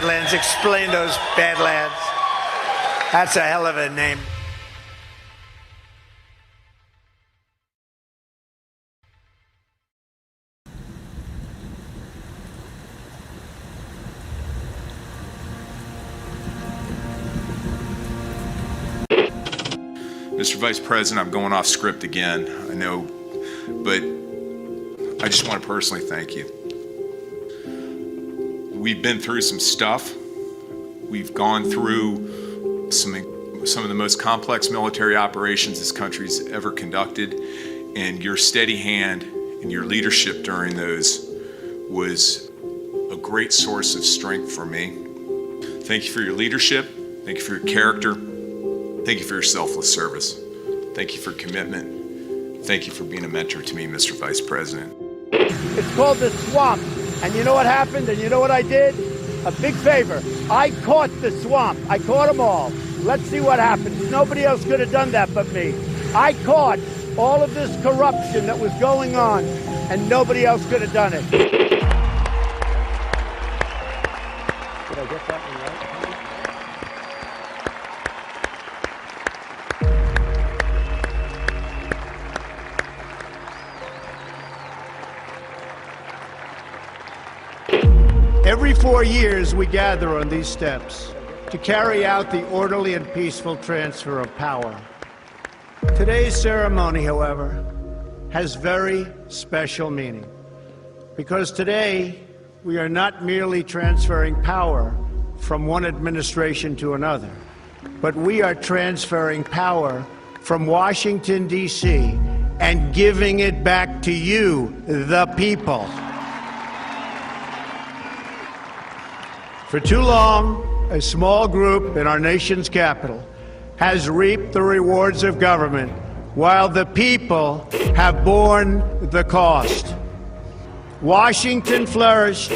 Badlands. Explain those Badlands. That's a hell of a name. Mr. Vice President, I'm going off script again, I know, but I just want to personally thank you. We've been through some stuff. We've gone through some of the most complex military operations this country's ever conducted, and your steady hand and your leadership during those was a great source of strength for me. Thank you for your leadership. Thank you for your character. Thank you for your selfless service. Thank you for commitment. Thank you for being a mentor to me, Mr. Vice President. It's called the swamp. And you know what happened? And you know what I did? A big favor. I caught the swamp. I caught them all. Let's see what happens. Nobody else could have done that but me. I caught all of this corruption that was going on, and nobody else could have done it. Did I get that one right? Every 4 years, we gather on these steps to carry out the orderly and peaceful transfer of power. Today's ceremony, however, has very special meaning, because today we are not merely transferring power from one administration to another, but we are transferring power from Washington, D.C., and giving it back to you, the people. For too long, a small group in our nation's capital has reaped the rewards of government, while the people have borne the cost. Washington flourished,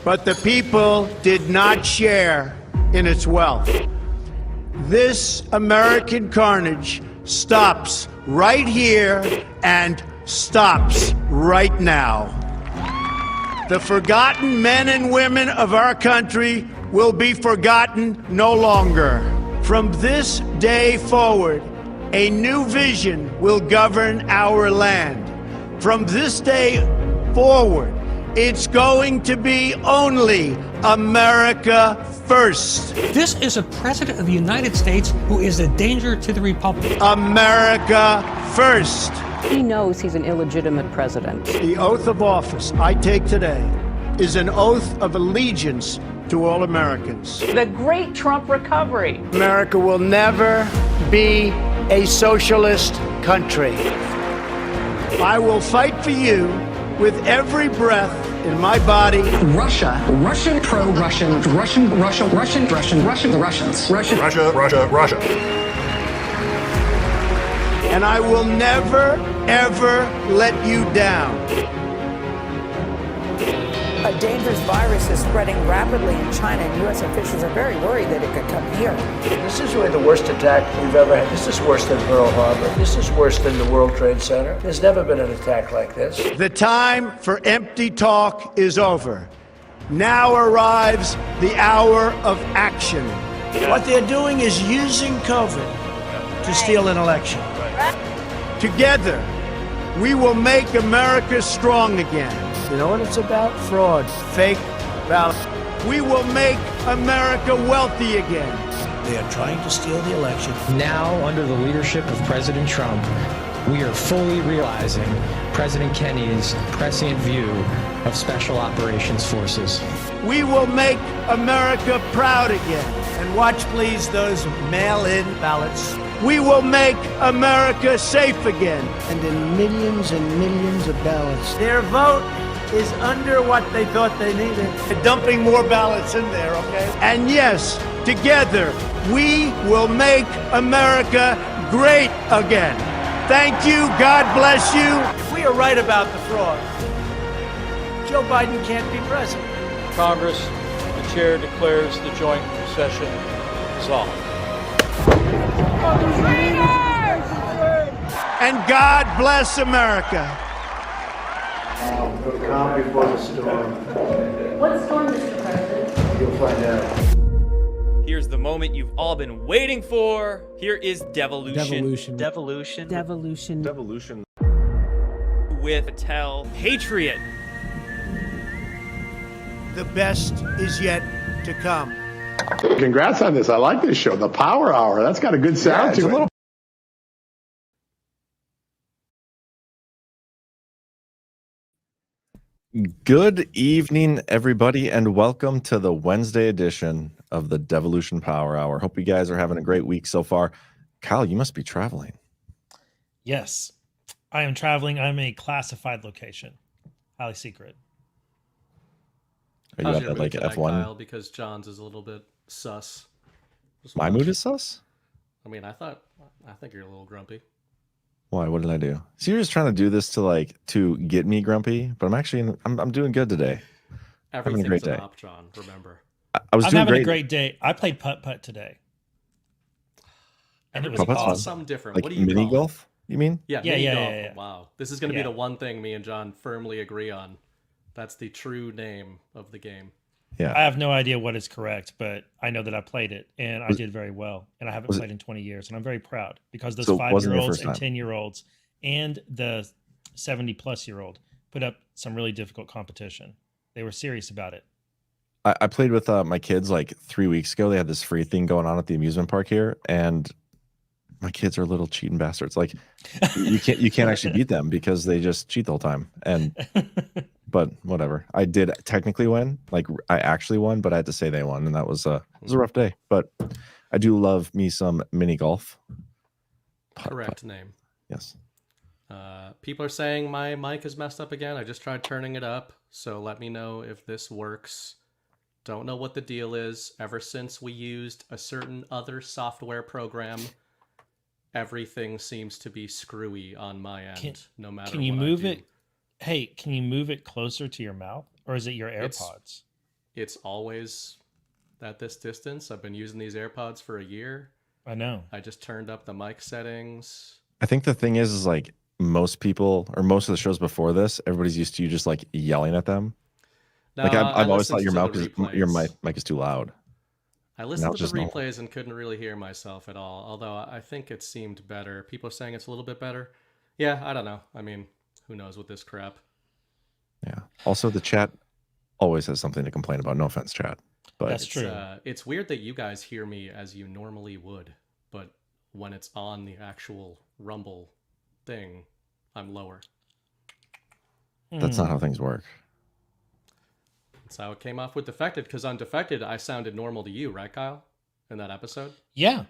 but the people did not share in its wealth. This American carnage stops right here and stops right now. The forgotten men and women of our country will be forgotten no longer. From this day forward, a new vision will govern our land. From this day forward, it's going to be only America first. This is a president of the United States who is a danger to the republic. America first. He knows he's an illegitimate president. The oath of office I take today is an oath of allegiance to all Americans. The great Trump recovery. America will never be a socialist country. I will fight for you with every breath in my body. Russia, Russian, pro-Russian, Russian, the Russians. And I will never, ever let you down. A dangerous virus is spreading rapidly in China, and U.S. officials are very worried that it could come here. This is really the worst attack we've ever had. This is worse than Pearl Harbor. This is worse than the World Trade Center. There's never been an attack like this. The time for empty talk is over. Now arrives the hour of action. What they're doing is using COVID to steal an election. Together, we will make America strong again. You know what it's about? Fraud, fake ballots. We will make America wealthy again. They are trying to steal the election. Now, under the leadership of President Trump, we are fully realizing President Kennedy's prescient view of Special Operations Forces. We will make America proud again. And watch, please, those mail-in ballots. We will make America safe again. And in millions and millions of ballots. Their vote is under what they thought they needed. They're dumping more ballots in there, okay? And yes, together, we will make America great again. Thank you. God bless you. If we are right about the fraud, Joe Biden can't be president. Congress, the chair declares the joint session dissolved. And God bless America. Calm before the storm. What storm, Mr. President? You'll find out. Here's the moment you've all been waiting for. Here is Devolution. Devolution. With Patel, Patriot. The best is yet to come. Congrats on this. I like this show. The Power Hour. That's got a good sound to it. Good evening, everybody, and welcome to the Wednesday edition of the Devolution Power Hour. Hope you guys are having a great week so far. Kyle, you must be traveling. Yes, I am traveling. I'm in a classified location, highly secret. Are you at like F1? Kyle, because John's is a little bit sus. My mood is sus? I mean, I think you're a little grumpy. Why? What did I do? So you're just trying to do this to get me grumpy, but I'm doing good today. Everything's having a great day. Up, John, remember. I'm having a great day. I played putt say and it was awesome. Something different. Like what do you mini call golf? You mean? Yeah, golf. Wow, this is going to be the one thing me and John firmly agree on. That's the true name of the game. Yeah, I have no idea what is correct, but I know that I played it and I did very well. And I haven't played in 20 years, and I'm very proud because those 5-year-olds and 10-year-olds and the 70-plus-year-old put up some really difficult competition. They were serious about it. I played with my kids like 3 weeks ago. They had this free thing going on at the amusement park here, and my kids are little cheating bastards. Like you can't actually beat them because they just cheat the whole time. And but whatever. I did technically win. Like I actually won, but I had to say they won, and that was it was a rough day. But I do love me some mini golf. Correct name. Yes. People are saying my mic is messed up again. I just tried turning it up, so let me know if this works. Don't know what the deal is. Ever since we used a certain other software program, everything seems to be screwy on my end. No matter. Can you move it? Hey, can you move it closer to your mouth, or is it your AirPods? It's always at this distance. I've been using these AirPods for a year. I know. I just turned up the mic settings. I think the thing is like most people or most of the shows before this, everybody's used to you just like yelling at them. No, like I've always thought your mic is too loud. I listened to the replays and couldn't really hear myself at all. Although I think it seemed better. People are saying it's a little bit better. Yeah, I don't know. I mean, who knows with this crap? Yeah. Also, the chat always has something to complain about. No offense, chat. But that's true. It's weird that you guys hear me as you normally would, but when it's on the actual Rumble thing, I'm lower. That's not how things work. That's how it came off with Defected, because on Defected, I sounded normal to you, right, Kyle? In that episode? Yeah.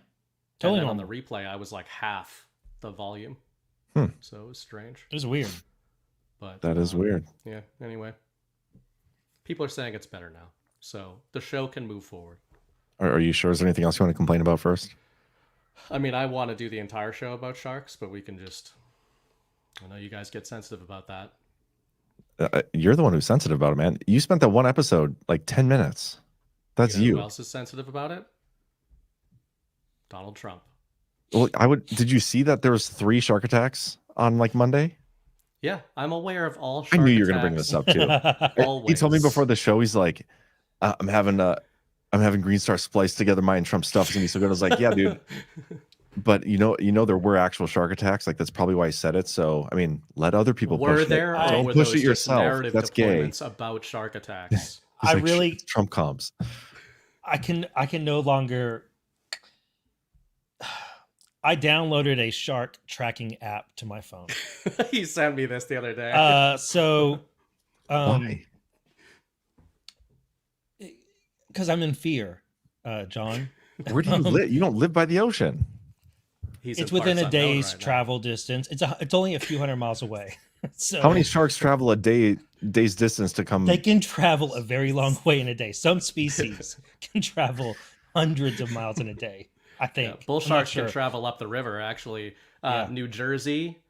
Totally. And then on the replay, I was like half the volume. So it was strange. It was weird. But that is weird. Yeah, anyway. People are saying it's better now. So the show can move forward. Are you sure? Is there anything else you want to complain about first? I mean, I want to do the entire show about sharks, but we can just... I know you guys get sensitive about that. You're the one who's sensitive about it, man. You spent that one episode like 10 minutes. That's you. Who else is sensitive about it? Donald Trump. Well, did you see that there was 3 shark attacks on like Monday? Yeah, I'm aware of all shark I knew you were going to bring this up too. Always. He told me before the show, he's like, I'm having Green Star spliced together. My and Trump stuff is gonna be so good. I was like, yeah, dude. But you know there were actual shark attacks. Like that's probably why he said it. So I mean, let other people push it. Don't push it yourself. That's gay. About shark attacks. I like, really Trump comms. I can no longer. I downloaded a shark tracking app to my phone. He sent me this the other day. Why? Because I'm in fear, John. Where do you live? You don't live by the ocean. It's within a day's travel distance. It's only a few hundred miles away. So how many sharks travel a day's distance to come? They can travel a very long way in a day. Some species can travel hundreds of miles in a day. I think. Yeah, bull sharks can travel up the river. Actually, New Jersey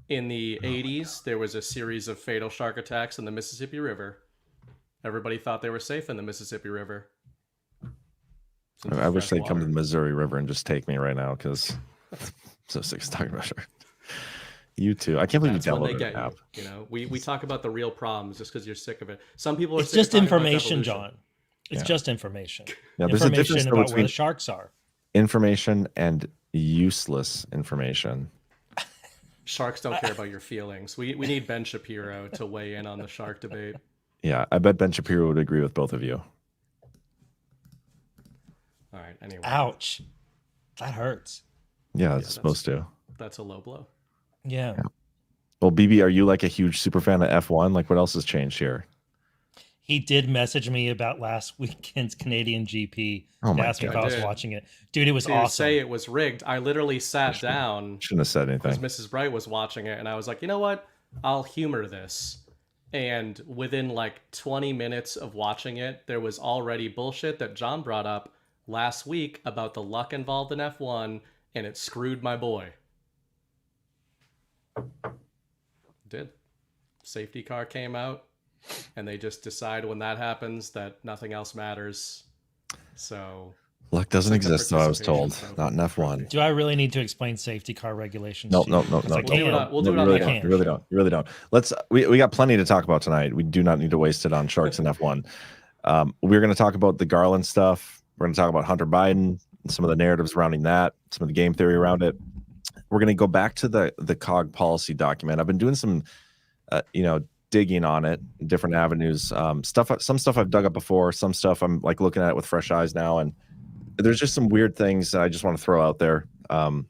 in the 80s, there was a series of fatal shark attacks in the Mississippi River. Everybody thought they were safe in the Mississippi River. I wish they'd come to the Missouri River and just take me right now because I'm so sick of talking about sharks. You too. I can't believe you downloaded the app. You know, we talk about the real problems just because you're sick of it. Some people are. It's just information, John. It's just information. Yeah, there's a difference Information about where the sharks are. Information and useless information. Sharks don't care about your feelings. We need Ben Shapiro to weigh in on the shark debate. Yeah, I bet Ben Shapiro would agree with both of you. All right, anyway. Ouch. That hurts. Yeah, it's supposed to. That's a low blow. Yeah. Well, BB, are you like a huge super fan of F1? Like, what else has changed here? He did message me about last weekend's Canadian GP. Oh my asked me if God. I was watching it. Dude, it was to awesome. Say it was rigged. I literally sat down. Shouldn't have said anything. Because Mrs. Bright was watching it, and I was like, you know what? I'll humor this. And within like 20 minutes of watching it, there was already bullshit that John brought up last week about the luck involved in F1, and it screwed my boy. Did. Safety car came out, and they just decide when that happens that nothing else matters. So luck doesn't exist, though, I was told. Not in F1. Do I really need to explain safety car regulations? No. We'll do it on the camera. You really don't. We got plenty to talk about tonight. We do not need to waste it on sharks and F1. We're going to talk about the Garland stuff. We're going to talk about Hunter Biden, some of the narratives surrounding that, some of the game theory around it. We're going to go back to the COG policy document. I've been doing some, digging on it, different avenues. Some stuff I've dug up before. Some stuff I'm like looking at it with fresh eyes now, and there's just some weird things that I just want to throw out there. But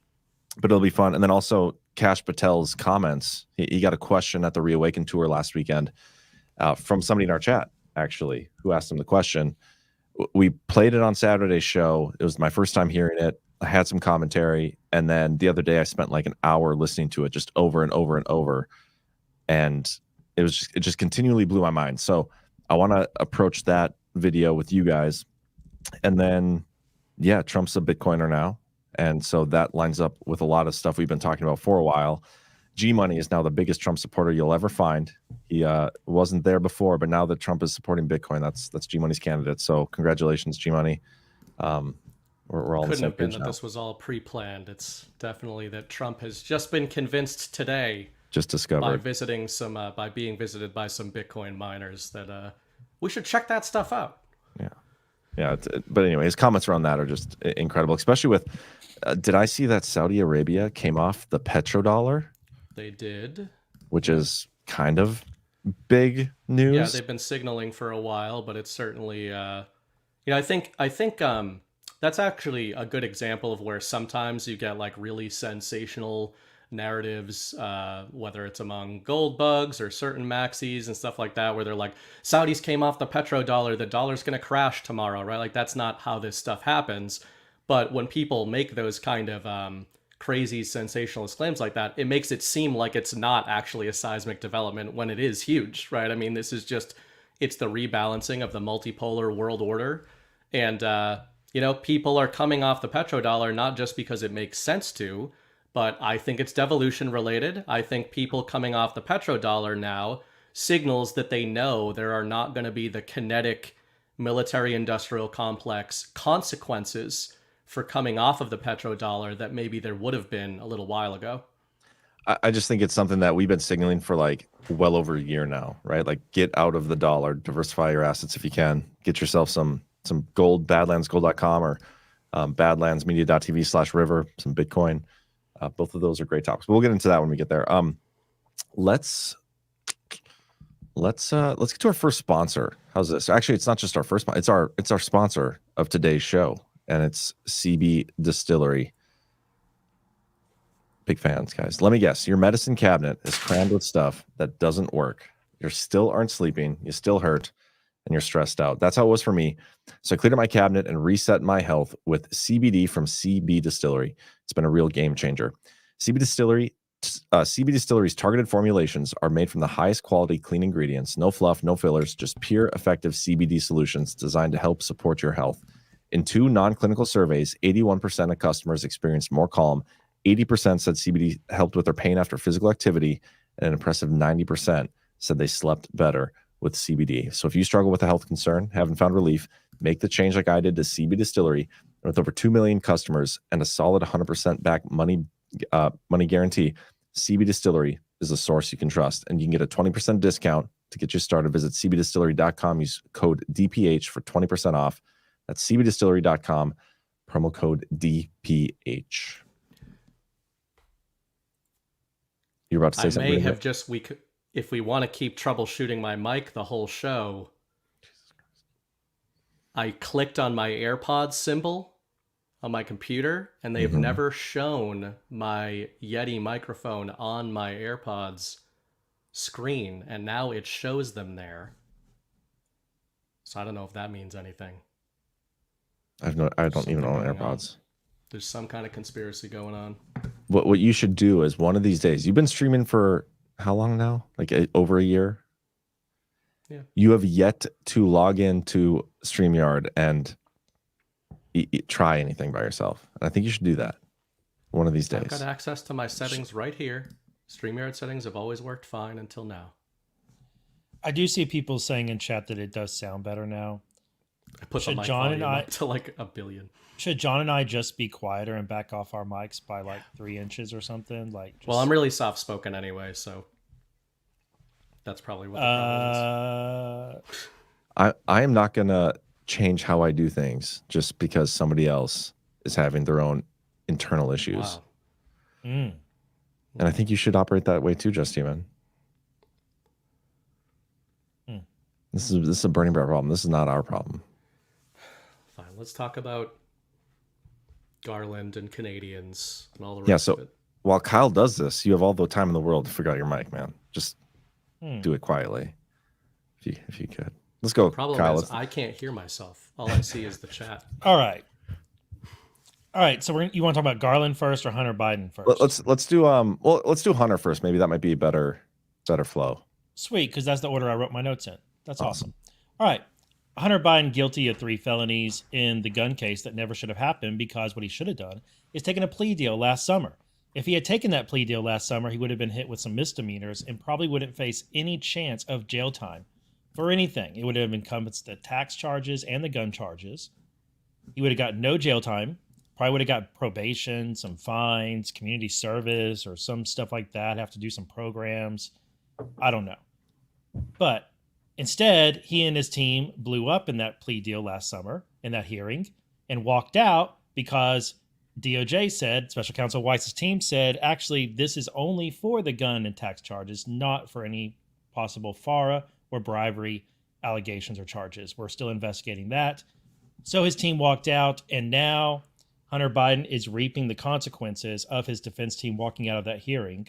it'll be fun. And then also Kash Patel's comments. He got a question at the Reawaken tour last weekend from somebody in our chat, actually, who asked him the question. We played it on Saturday's show. It was my first time hearing it. I had some commentary, and then the other day I spent like an hour listening to it just over and over and over, and it just continually blew my mind. So I want to approach that video with you guys, and then Trump's a Bitcoiner now, and so that lines up with a lot of stuff we've been talking about for a while. G Money is now the biggest Trump supporter you'll ever find. He wasn't there before, but now that Trump is supporting Bitcoin, that's G Money's candidate. So congratulations, G Money. We're all couldn't have been that now. This was all pre-planned. It's definitely that Trump has just been convinced today, just discovered by being visited by some Bitcoin miners, that we should check that stuff out. Yeah. But anyway, his comments around that are just incredible, especially with. Did I see that Saudi Arabia came off the petrodollar? They did, which is kind of big news. Yeah, they've been signaling for a while, but it's certainly, I think that's actually a good example of where sometimes you get like really sensational narratives, whether it's among gold bugs or certain maxis and stuff like that, where they're like, Saudis came off the petrodollar, the dollar's going to crash tomorrow, right? Like that's not how this stuff happens. But when people make those kind of crazy sensationalist claims like that, it makes it seem like it's not actually a seismic development when it is huge, right? I mean, this is just, it's the rebalancing of the multipolar world order. And, people are coming off the petrodollar not just because it makes sense to, but I think it's devolution related. I think people coming off the petrodollar now signals that they know there are not going to be the kinetic military industrial complex consequences for coming off of the petrodollar that maybe there would have been a little while ago. I just think it's something that we've been signaling for like well over a year now, right? Like get out of the dollar, diversify your assets if you can, get yourself some gold, badlandsgold.com or badlandsmedia.tv/river, some Bitcoin. Both of those are great topics. We'll get into that when we get there. Let's get to our first sponsor. How's this? Actually, it's not just our first sponsor. It's our sponsor of today's show, and it's CB Distillery. Big fans, guys. Let me guess. Your medicine cabinet is crammed with stuff that doesn't work. You still aren't sleeping. You still hurt, and you're stressed out. That's how it was for me. So I cleared out my cabinet and reset my health with CBD from CB Distillery. It's been a real game changer. CB Distillery's targeted formulations are made from the highest quality clean ingredients. No fluff, no fillers, just pure, effective CBD solutions designed to help support your health. In 2 non-clinical surveys, 81% of customers experienced more calm. 80% said CBD helped with their pain after physical activity, and an impressive 90% said they slept better with CBD. So if you struggle with a health concern, haven't found relief, make the change like I did to CB Distillery. And with over 2 million customers and a solid 100% back money guarantee, CB Distillery is a source you can trust. And you can get a 20% discount to get you started. Visit cbdistillery.com. Use code DPH for 20% off. That's cbdistillery.com. Promo code DPH. You're about to say something. I may have just if we want to keep troubleshooting my mic the whole show, I clicked on my AirPods symbol on my computer, and they've never shown my Yeti microphone on my AirPods screen, and now it shows them there. So I don't know if that means anything. I don't even own AirPods. There's some kind of conspiracy going on. What you should do is one of these days, you've been streaming for how long now? Like over a year? Yeah. You have yet to log into StreamYard and try anything by yourself. And I think you should do that one of these days. I've got access to my settings right here. StreamYard settings have always worked fine until now. I do see people saying in chat that it does sound better now. I put the mic volume up to like 1 billion. Should John and I just be quieter and back off our mics by like 3 inches or something? Well, I'm really soft spoken anyway, so that's probably what the problem is. I am not gonna change how I do things just because somebody else is having their own internal issues. Wow. Mm. And I think you should operate that way too, Just Human. Mm. This is a Burning Bear problem. This is not our problem. Fine, let's talk about Garland and Canadians and all the rest of it. While Kyle does this, you have all the time in the world to figure out your mic, man. Just do it quietly, if you could. Let's go, The problem Kyle. is I can't hear myself. All I see is the chat. All right. So you want to talk about Garland first or Hunter Biden first? Let's do let's do Hunter first. Maybe that might be a better flow. Sweet, because that's the order I wrote my notes in. That's awesome. All right. Hunter Biden guilty of 3 felonies in the gun case that never should have happened, because what he should have done is taken a plea deal last summer. If he had taken that plea deal last summer, he would have been hit with some misdemeanors and probably wouldn't face any chance of jail time for anything. It would have encompassed the tax charges and the gun charges. He would have got no jail time, probably would have got probation, some fines, community service, or some stuff like that, have to do some programs. I don't know. But instead, he and his team blew up in that plea deal last summer in that hearing and walked out because DOJ said, Special Counsel Weiss's team said, actually, this is only for the gun and tax charges, not for any possible FARA or bribery allegations or charges. We're still investigating that. So his team walked out, and now Hunter Biden is reaping the consequences of his defense team walking out of that hearing.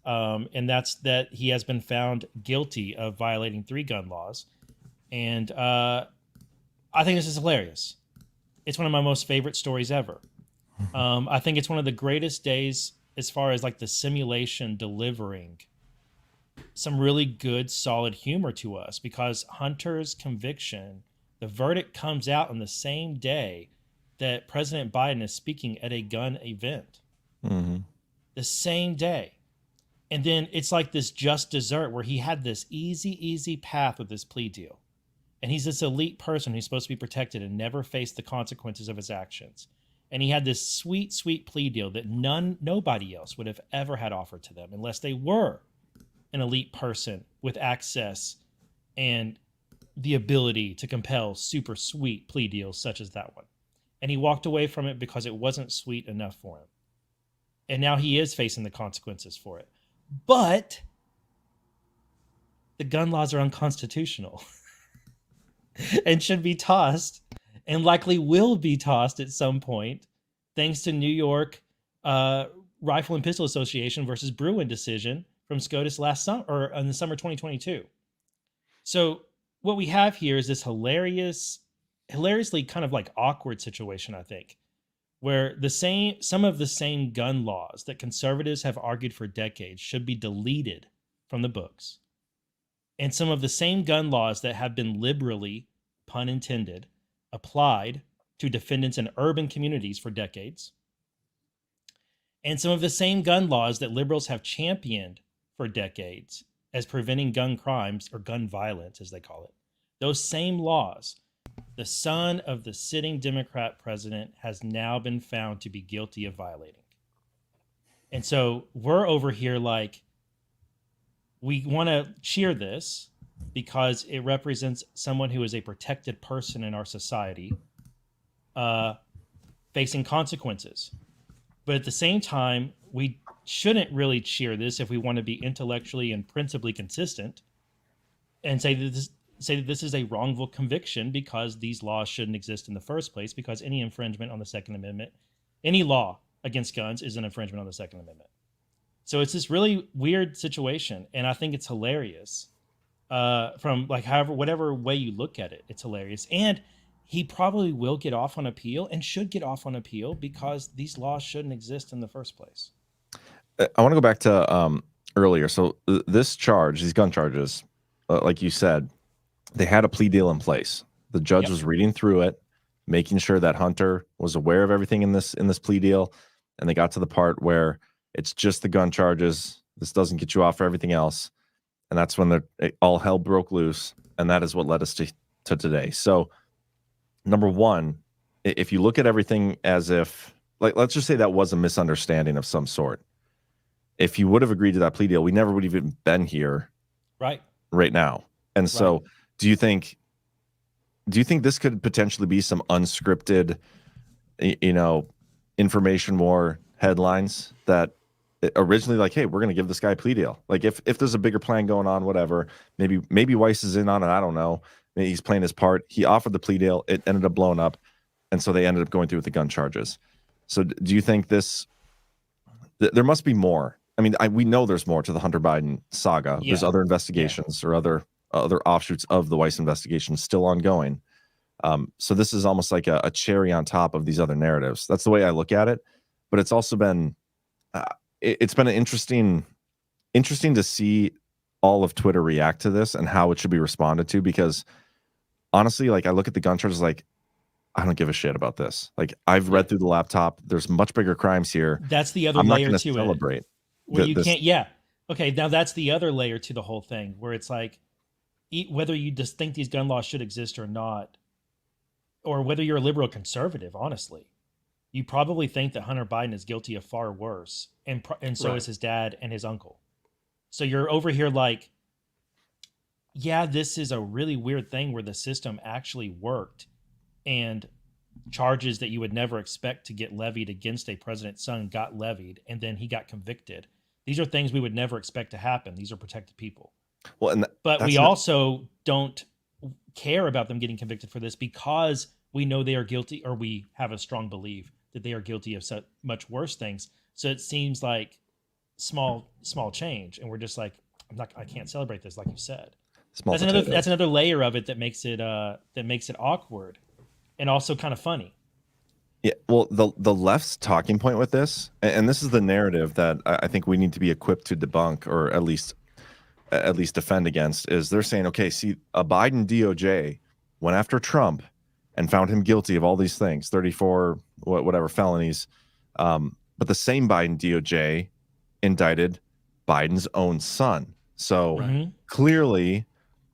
And that's that he has been found guilty of violating 3 gun laws. And I think this is hilarious. It's one of my most favorite stories ever. I think it's one of the greatest days as far as like the simulation delivering some really good, solid humor to us, because Hunter's conviction, the verdict comes out on the same day that President Biden is speaking at a gun event. Mm-hmm. The same day. And then it's like this just dessert where he had this easy path with this plea deal. And he's this elite person who's supposed to be protected and never face the consequences of his actions. And he had this sweet plea deal that nobody else would have ever had offered to them unless they were an elite person with access and the ability to compel super sweet plea deals such as that one. And he walked away from it because it wasn't sweet enough for him. And now he is facing the consequences for it. But the gun laws are unconstitutional and should be tossed, and likely will be tossed at some point, thanks to New York Rifle and Pistol Association versus Bruin decision from SCOTUS last summer, or in the summer 2022. So what we have here is this hilariously kind of like awkward situation, I think, where some of the same gun laws that conservatives have argued for decades should be deleted from the books, and some of the same gun laws that have been liberally, pun intended, applied to defendants in urban communities for decades, and some of the same gun laws that liberals have championed for decades as preventing gun crimes, or gun violence as they call it. Those same laws, the son of the sitting Democrat president has now been found to be guilty of violating. And so we're over here like, we want to cheer this, because it represents someone who is a protected person in our society facing consequences. But at the same time, we shouldn't really cheer this if we want to be intellectually and principally consistent and say that this is a wrongful conviction because these laws shouldn't exist in the first place, because any infringement on the Second Amendment, any law against guns is an infringement on the Second Amendment. So it's this really weird situation, and I think it's hilarious. From like whatever way you look at it, it's hilarious. And he probably will get off on appeal and should get off on appeal because these laws shouldn't exist in the first place. I want to go back to earlier. So this charge, these gun charges, like you said, they had a plea deal in place. The judge was reading through it, making sure that Hunter was aware of everything in this plea deal, and they got to the part where it's just the gun charges. This doesn't get you off for everything else. And that's when all hell broke loose. And that is what led us to today. So, number one, if you look at everything as if, like, let's just say that was a misunderstanding of some sort. If you would have agreed to that plea deal, we never would have even been here right now. And so do you think this could potentially be some unscripted, information war headlines that originally, like, hey, we're going to give this guy a plea deal. Like, if there's a bigger plan going on, whatever, maybe Weiss is in on it. I don't know. Maybe he's playing his part. He offered the plea deal. It ended up blowing up. And so they ended up going through with the gun charges. So do you think there must be more? I mean, we know there's more to the Hunter Biden saga. Yeah. There's other investigations or other offshoots of the Weiss investigation still ongoing. So this is almost like a cherry on top of these other narratives. That's the way I look at it. But it's also been it's been interesting to see all of Twitter react to this and how it should be responded to, because honestly, like, I look at the gun charges like, I don't give a shit about this. Like, I've read through the laptop. There's much bigger crimes here. That's the other layer to celebrate it. Where you can't, okay, now that's the other layer to the whole thing, where it's like, whether you just think these gun laws should exist or not, or whether you're a liberal conservative, honestly, you probably think that Hunter Biden is guilty of far worse, and so is his dad and his uncle. So you're over here like, yeah, this is a really weird thing where the system actually worked, and charges that you would never expect to get levied against a president's son got levied, and then he got convicted. These are things we would never expect to happen. These are protected people. Well, but we also don't care about them getting convicted for this because we know they are guilty, or we have a strong belief that they are guilty of so much worse things. So it seems like small change, and we're just like, I can't celebrate this, like you said. That's another layer of it that makes it awkward, and also kind of funny. Yeah, well, the left's talking point with this, and this is the narrative that I think we need to be equipped to debunk, or at least defend against, is they're saying, okay, see, a Biden DOJ went after Trump and found him guilty of all these things, 34 whatever felonies, but the same Biden DOJ indicted Biden's own son. So clearly,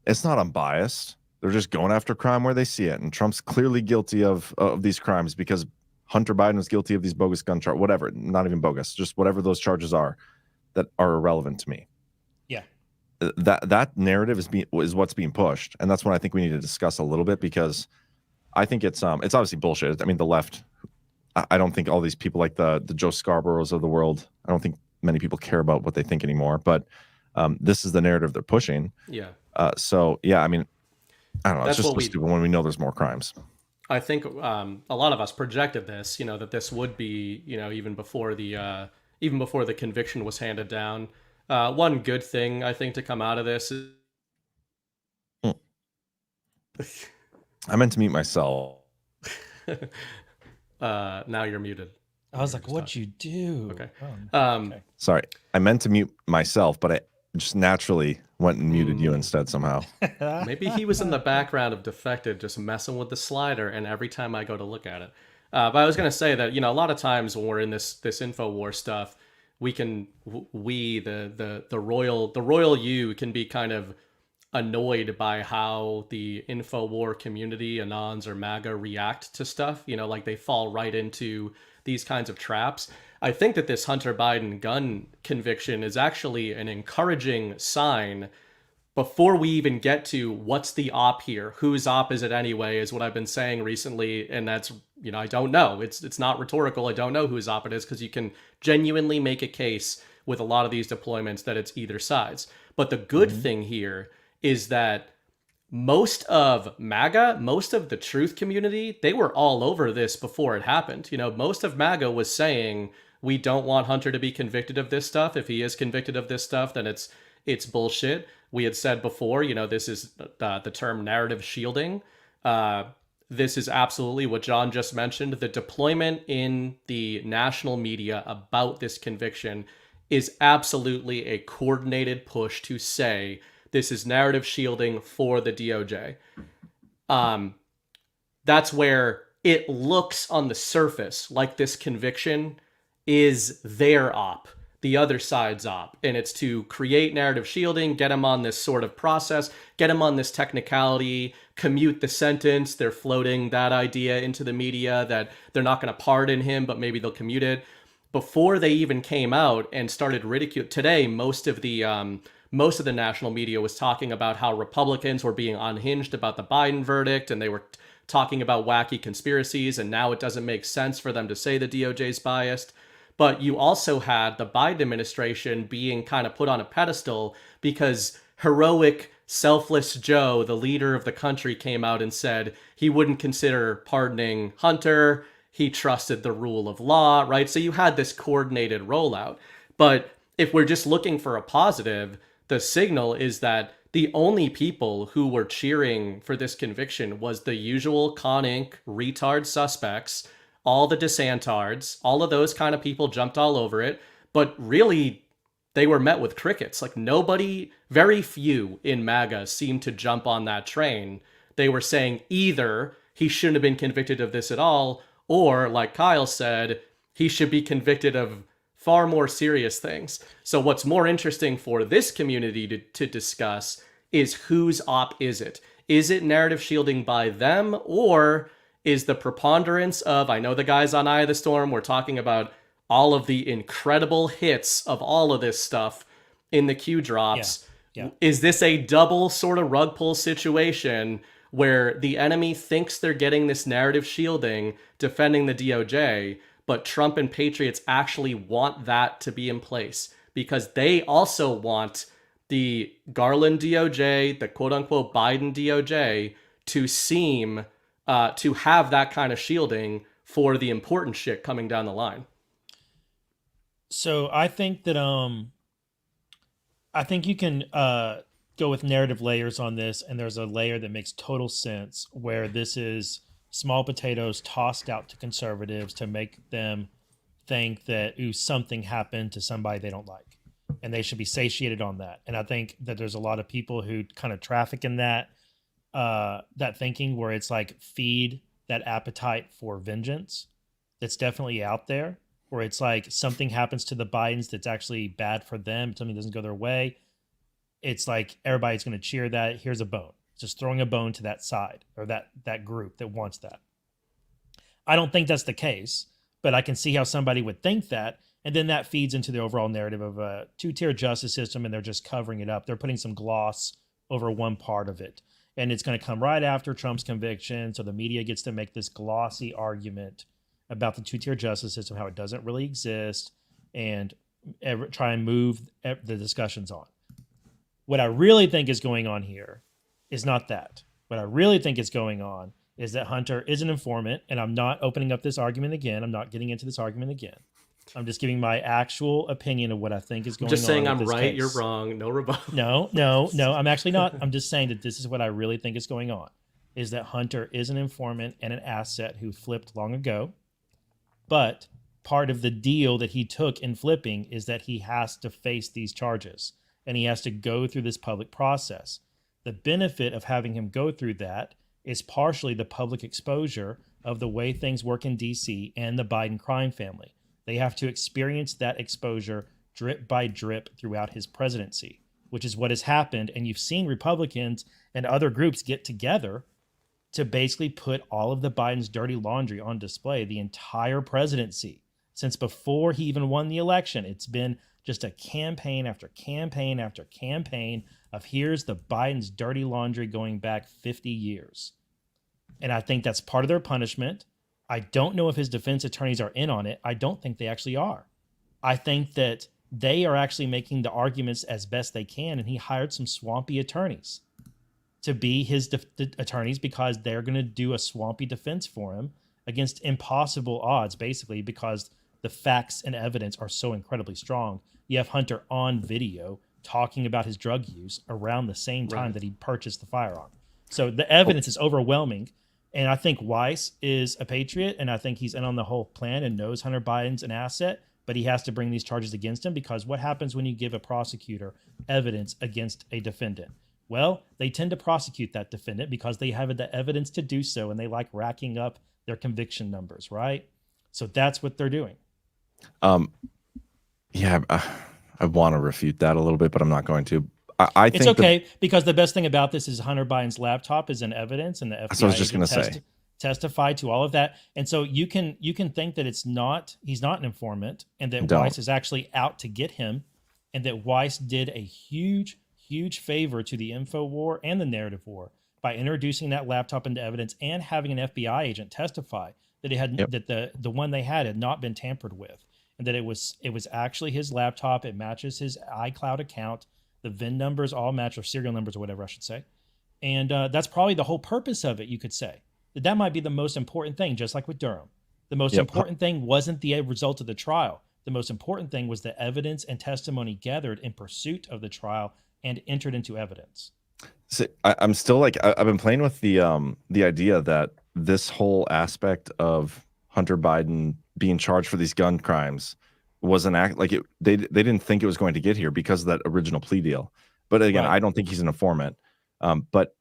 it's not unbiased. They're just going after crime where they see it, and Trump's clearly guilty of these crimes because Hunter Biden was guilty of these bogus gun charges, whatever, not even bogus, just whatever those charges are that are irrelevant to me. Yeah. That narrative is what's being pushed, and that's what I think we need to discuss a little bit, because I think it's obviously bullshit. I mean, the left, I don't think all these people like the Joe Scarboroughs of the world, I don't think many people care about what they think anymore, but this is the narrative they're pushing. Yeah. So yeah, I mean, I don't know. It's just so stupid when we know there's more crimes. I think a lot of us projected this, that this would be, even before the conviction was handed down. One good thing I think to come out of this is I meant to mute myself. Now you're muted. I was like, what'd you do? Okay. Okay. Sorry. I meant to mute myself, but I just naturally went and muted you instead somehow. Maybe he was in the background of Defected just messing with the slider, and every time I go to look at it. But I was going to say that, a lot of times when we're in this InfoWar stuff, the royal you can be kind of annoyed by how the InfoWar community, Anons or MAGA, react to stuff. Like they fall right into these kinds of traps. I think that this Hunter Biden gun conviction is actually an encouraging sign before we even get to what's the op here, whose op is it anyway, is what I've been saying recently. And that's, I don't know. It's not rhetorical. I don't know whose op it is, because you can genuinely make a case with a lot of these deployments that it's either sides. But the good thing here is that most of MAGA, most of the truth community, they were all over this before it happened. Most of MAGA was saying, we don't want Hunter to be convicted of this stuff. If he is convicted of this stuff, then it's bullshit. We had said before, this is the term narrative shielding. This is absolutely what John just mentioned. The deployment in the national media about this conviction is absolutely a coordinated push to say this is narrative shielding for the DOJ. That's where it looks on the surface like this conviction is their op, the other side's op. And it's to create narrative shielding, get them on this sort of process, get them on this technicality, commute the sentence. They're floating that idea into the media that they're not going to pardon him, but maybe they'll commute it. Before they even came out and started ridicule today, most of the national media was talking about how Republicans were being unhinged about the Biden verdict, and they were talking about wacky conspiracies, and now it doesn't make sense for them to say the DOJ's biased. But you also had the Biden administration being kind of put on a pedestal because heroic, selfless Joe, the leader of the country, came out and said he wouldn't consider pardoning Hunter. He trusted the rule of law, right? So you had this coordinated rollout. But if we're just looking for a positive, the signal is that the only people who were cheering for this conviction was the usual Con Inc. retard suspects, all the DeSantards, all of those kind of people jumped all over it. But really, they were met with crickets. Like nobody, very few in MAGA seemed to jump on that train. They were saying either he shouldn't have been convicted of this at all, or like Kyle said, he should be convicted of far more serious things. So what's more interesting for this community to discuss is whose op is it? Is it narrative shielding by them, or is the preponderance of, I know the guys on Eye of the Storm were talking about all of the incredible hits of all of this stuff in the Q drops. Yeah. Is this a double sort of rug pull situation where the enemy thinks they're getting this narrative shielding defending the DOJ, but Trump and Patriots actually want that to be in place because they also want the Garland DOJ, the quote-unquote Biden DOJ, to seem to have that kind of shielding for the important shit coming down the line? So I think that I think you can go with narrative layers on this, and there's a layer that makes total sense where this is small potatoes tossed out to conservatives to make them think that something happened to somebody they don't like, and they should be satiated on that. And I think that there's a lot of people who kind of traffic in that thinking where it's like feed that appetite for vengeance that's definitely out there, where it's like something happens to the Bidens that's actually bad for them, something doesn't go their way. It's like everybody's going to cheer that. Here's a bone. Just throwing a bone to that side or that group that wants that. I don't think that's the case, but I can see how somebody would think that. And then that feeds into the overall narrative of a two-tier justice system, and they're just covering it up. They're putting some gloss over one part of it. And it's going to come right after Trump's conviction. So the media gets to make this glossy argument about the two-tier justice system, how it doesn't really exist, and try and move the discussions on. What I really think is going on here is not that. What I really think is going on is that Hunter is an informant, and I'm not opening up this argument again. I'm not getting into this argument again. I'm just giving my actual opinion of what I think is going on. Just saying I'm right, case. You're wrong, no rebuttal. No, I'm actually not. I'm just saying that this is what I really think is going on, is that Hunter is an informant and an asset who flipped long ago, but part of the deal that he took in flipping is that he has to face these charges, and he has to go through this public process. The benefit of having him go through that is partially the public exposure of the way things work in D.C. and the Biden crime family. They have to experience that exposure drip by drip throughout his presidency, which is what has happened. And you've seen Republicans and other groups get together to basically put all of the Biden's dirty laundry on display the entire presidency. Since before he even won the election, it's been just a campaign after campaign after campaign of here's the Biden's dirty laundry going back 50 years. And I think that's part of their punishment. I don't know if his defense attorneys are in on it. I don't think they actually are. I think that they are actually making the arguments as best they can, and he hired some swampy attorneys to be his attorneys because they're going to do a swampy defense for him against impossible odds, basically, because the facts and evidence are so incredibly strong. You have Hunter on video talking about his drug use around the same time that he purchased the firearm. So the evidence is overwhelming. And I think Weiss is a patriot, and I think he's in on the whole plan and knows Hunter Biden's an asset, but he has to bring these charges against him, because what happens when you give a prosecutor evidence against a defendant? Well, they tend to prosecute that defendant because they have the evidence to do so, and they like racking up their conviction numbers, right? So that's what they're doing. Yeah, I want to refute that a little bit, but I'm not going to. I think it's okay, because the best thing about this is Hunter Biden's laptop is in evidence, and the FBI I was just going to say testified to all of that. And so you can think that he's not an informant, and that Weiss is actually out to get him, and that Weiss did a huge favor to the info war and the narrative war by introducing that laptop into evidence and having an FBI agent testify that it had that the one they had not been tampered with, and that it was actually his laptop. It matches his iCloud account. The VIN numbers all match, or serial numbers or whatever I should say. And that's probably the whole purpose of it, you could say. That might be the most important thing, just like with Durham. The most important thing wasn't the result of the trial. The most important thing was the evidence and testimony gathered in pursuit of the trial and entered into evidence. See, I'm still like, I've been playing with the idea that this whole aspect of Hunter Biden being charged for these gun crimes was an act, like they didn't think it was going to get here because of that original plea deal. But again, I don't think he's an informant. But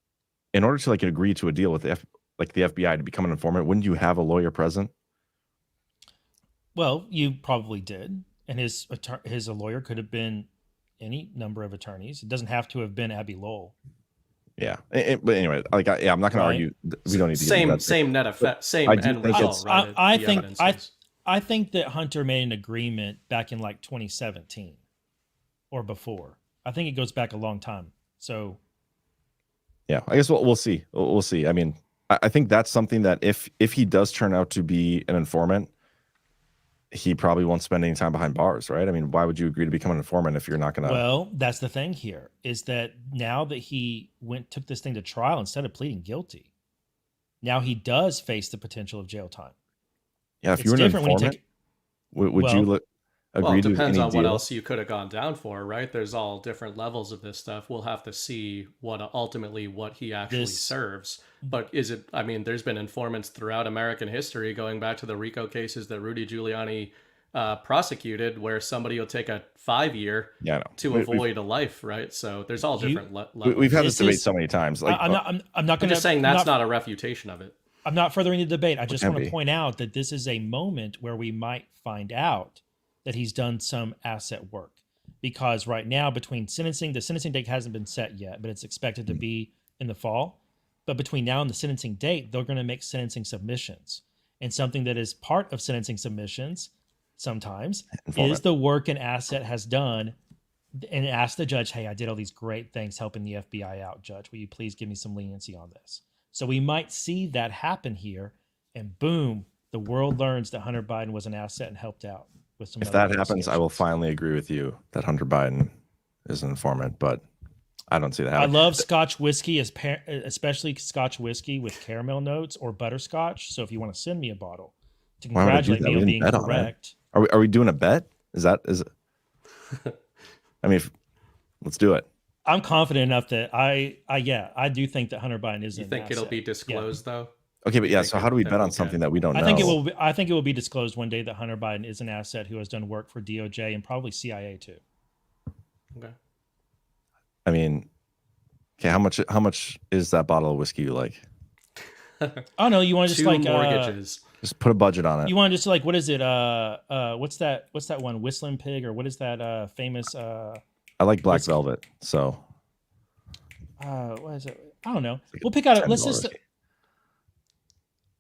in order to agree to a deal with the FBI to become an informant, wouldn't you have a lawyer present? Well, you probably did, and his lawyer could have been any number of attorneys. It doesn't have to have been Abby Lowell. Yeah, but anyway, I'm not going to argue. We don't need to same net effect, same end result. I think that Hunter made an agreement back in 2017 or before. I think it goes back a long time. So, yeah, I guess we'll see. We'll see. I mean, I think that's something that if he does turn out to be an informant, he probably won't spend any time behind bars, right? I mean, why would you agree to become an informant if you're not going to? Well, that's the thing here, is that now that he took this thing to trial instead of pleading guilty, now he does face the potential of jail time. Yeah, if you were an informant, would you agree to? It depends on what else you could have gone down for, right? There's all different levels of this stuff. We'll have to see what he actually serves. But is it? I mean, there's been informants throughout American history, going back to the RICO cases that Rudy Giuliani prosecuted, where somebody will take a 5-year to avoid a life, right? So there's all different levels. We've had this debate so many times. I'm not going to. Just saying that's not a refutation of it. I'm not furthering the debate. I just want to point out that this is a moment where we might find out that he's done some asset work, because right now the sentencing date hasn't been set yet, but it's expected to be in the fall. But between now and the sentencing date, they're going to make sentencing submissions. And something that is part of sentencing submissions sometimes is the work an asset has done, and ask the judge, hey, I did all these great things helping the FBI out, judge. Will you please give me some leniency on this? So we might see that happen here, and boom, the world learns that Hunter Biden was an asset and helped out with some. If that happens, I will finally agree with you that Hunter Biden is an informant, but I don't see that happening. I love Scotch whiskey, especially Scotch whiskey with caramel notes or butterscotch. So if you want to send me a bottle to congratulate me on being correct. Are we doing a bet? Is it? I mean, let's do it. I'm confident enough that I do think that Hunter Biden is. You think it'll be disclosed though? Okay, but so how do we bet on something that we don't know? I think it will be disclosed one day that Hunter Biden is an asset who has done work for DOJ and probably CIA too. Okay. I mean, okay, how much is that bottle of whiskey you like? Oh no, you want to just 2 mortgages. Just put a budget on it. You want to just what is it? What's that one? Whistling Pig, or what is that famous? I like Black Velvet, so. What is it? I don't know. We'll pick out. Let's just.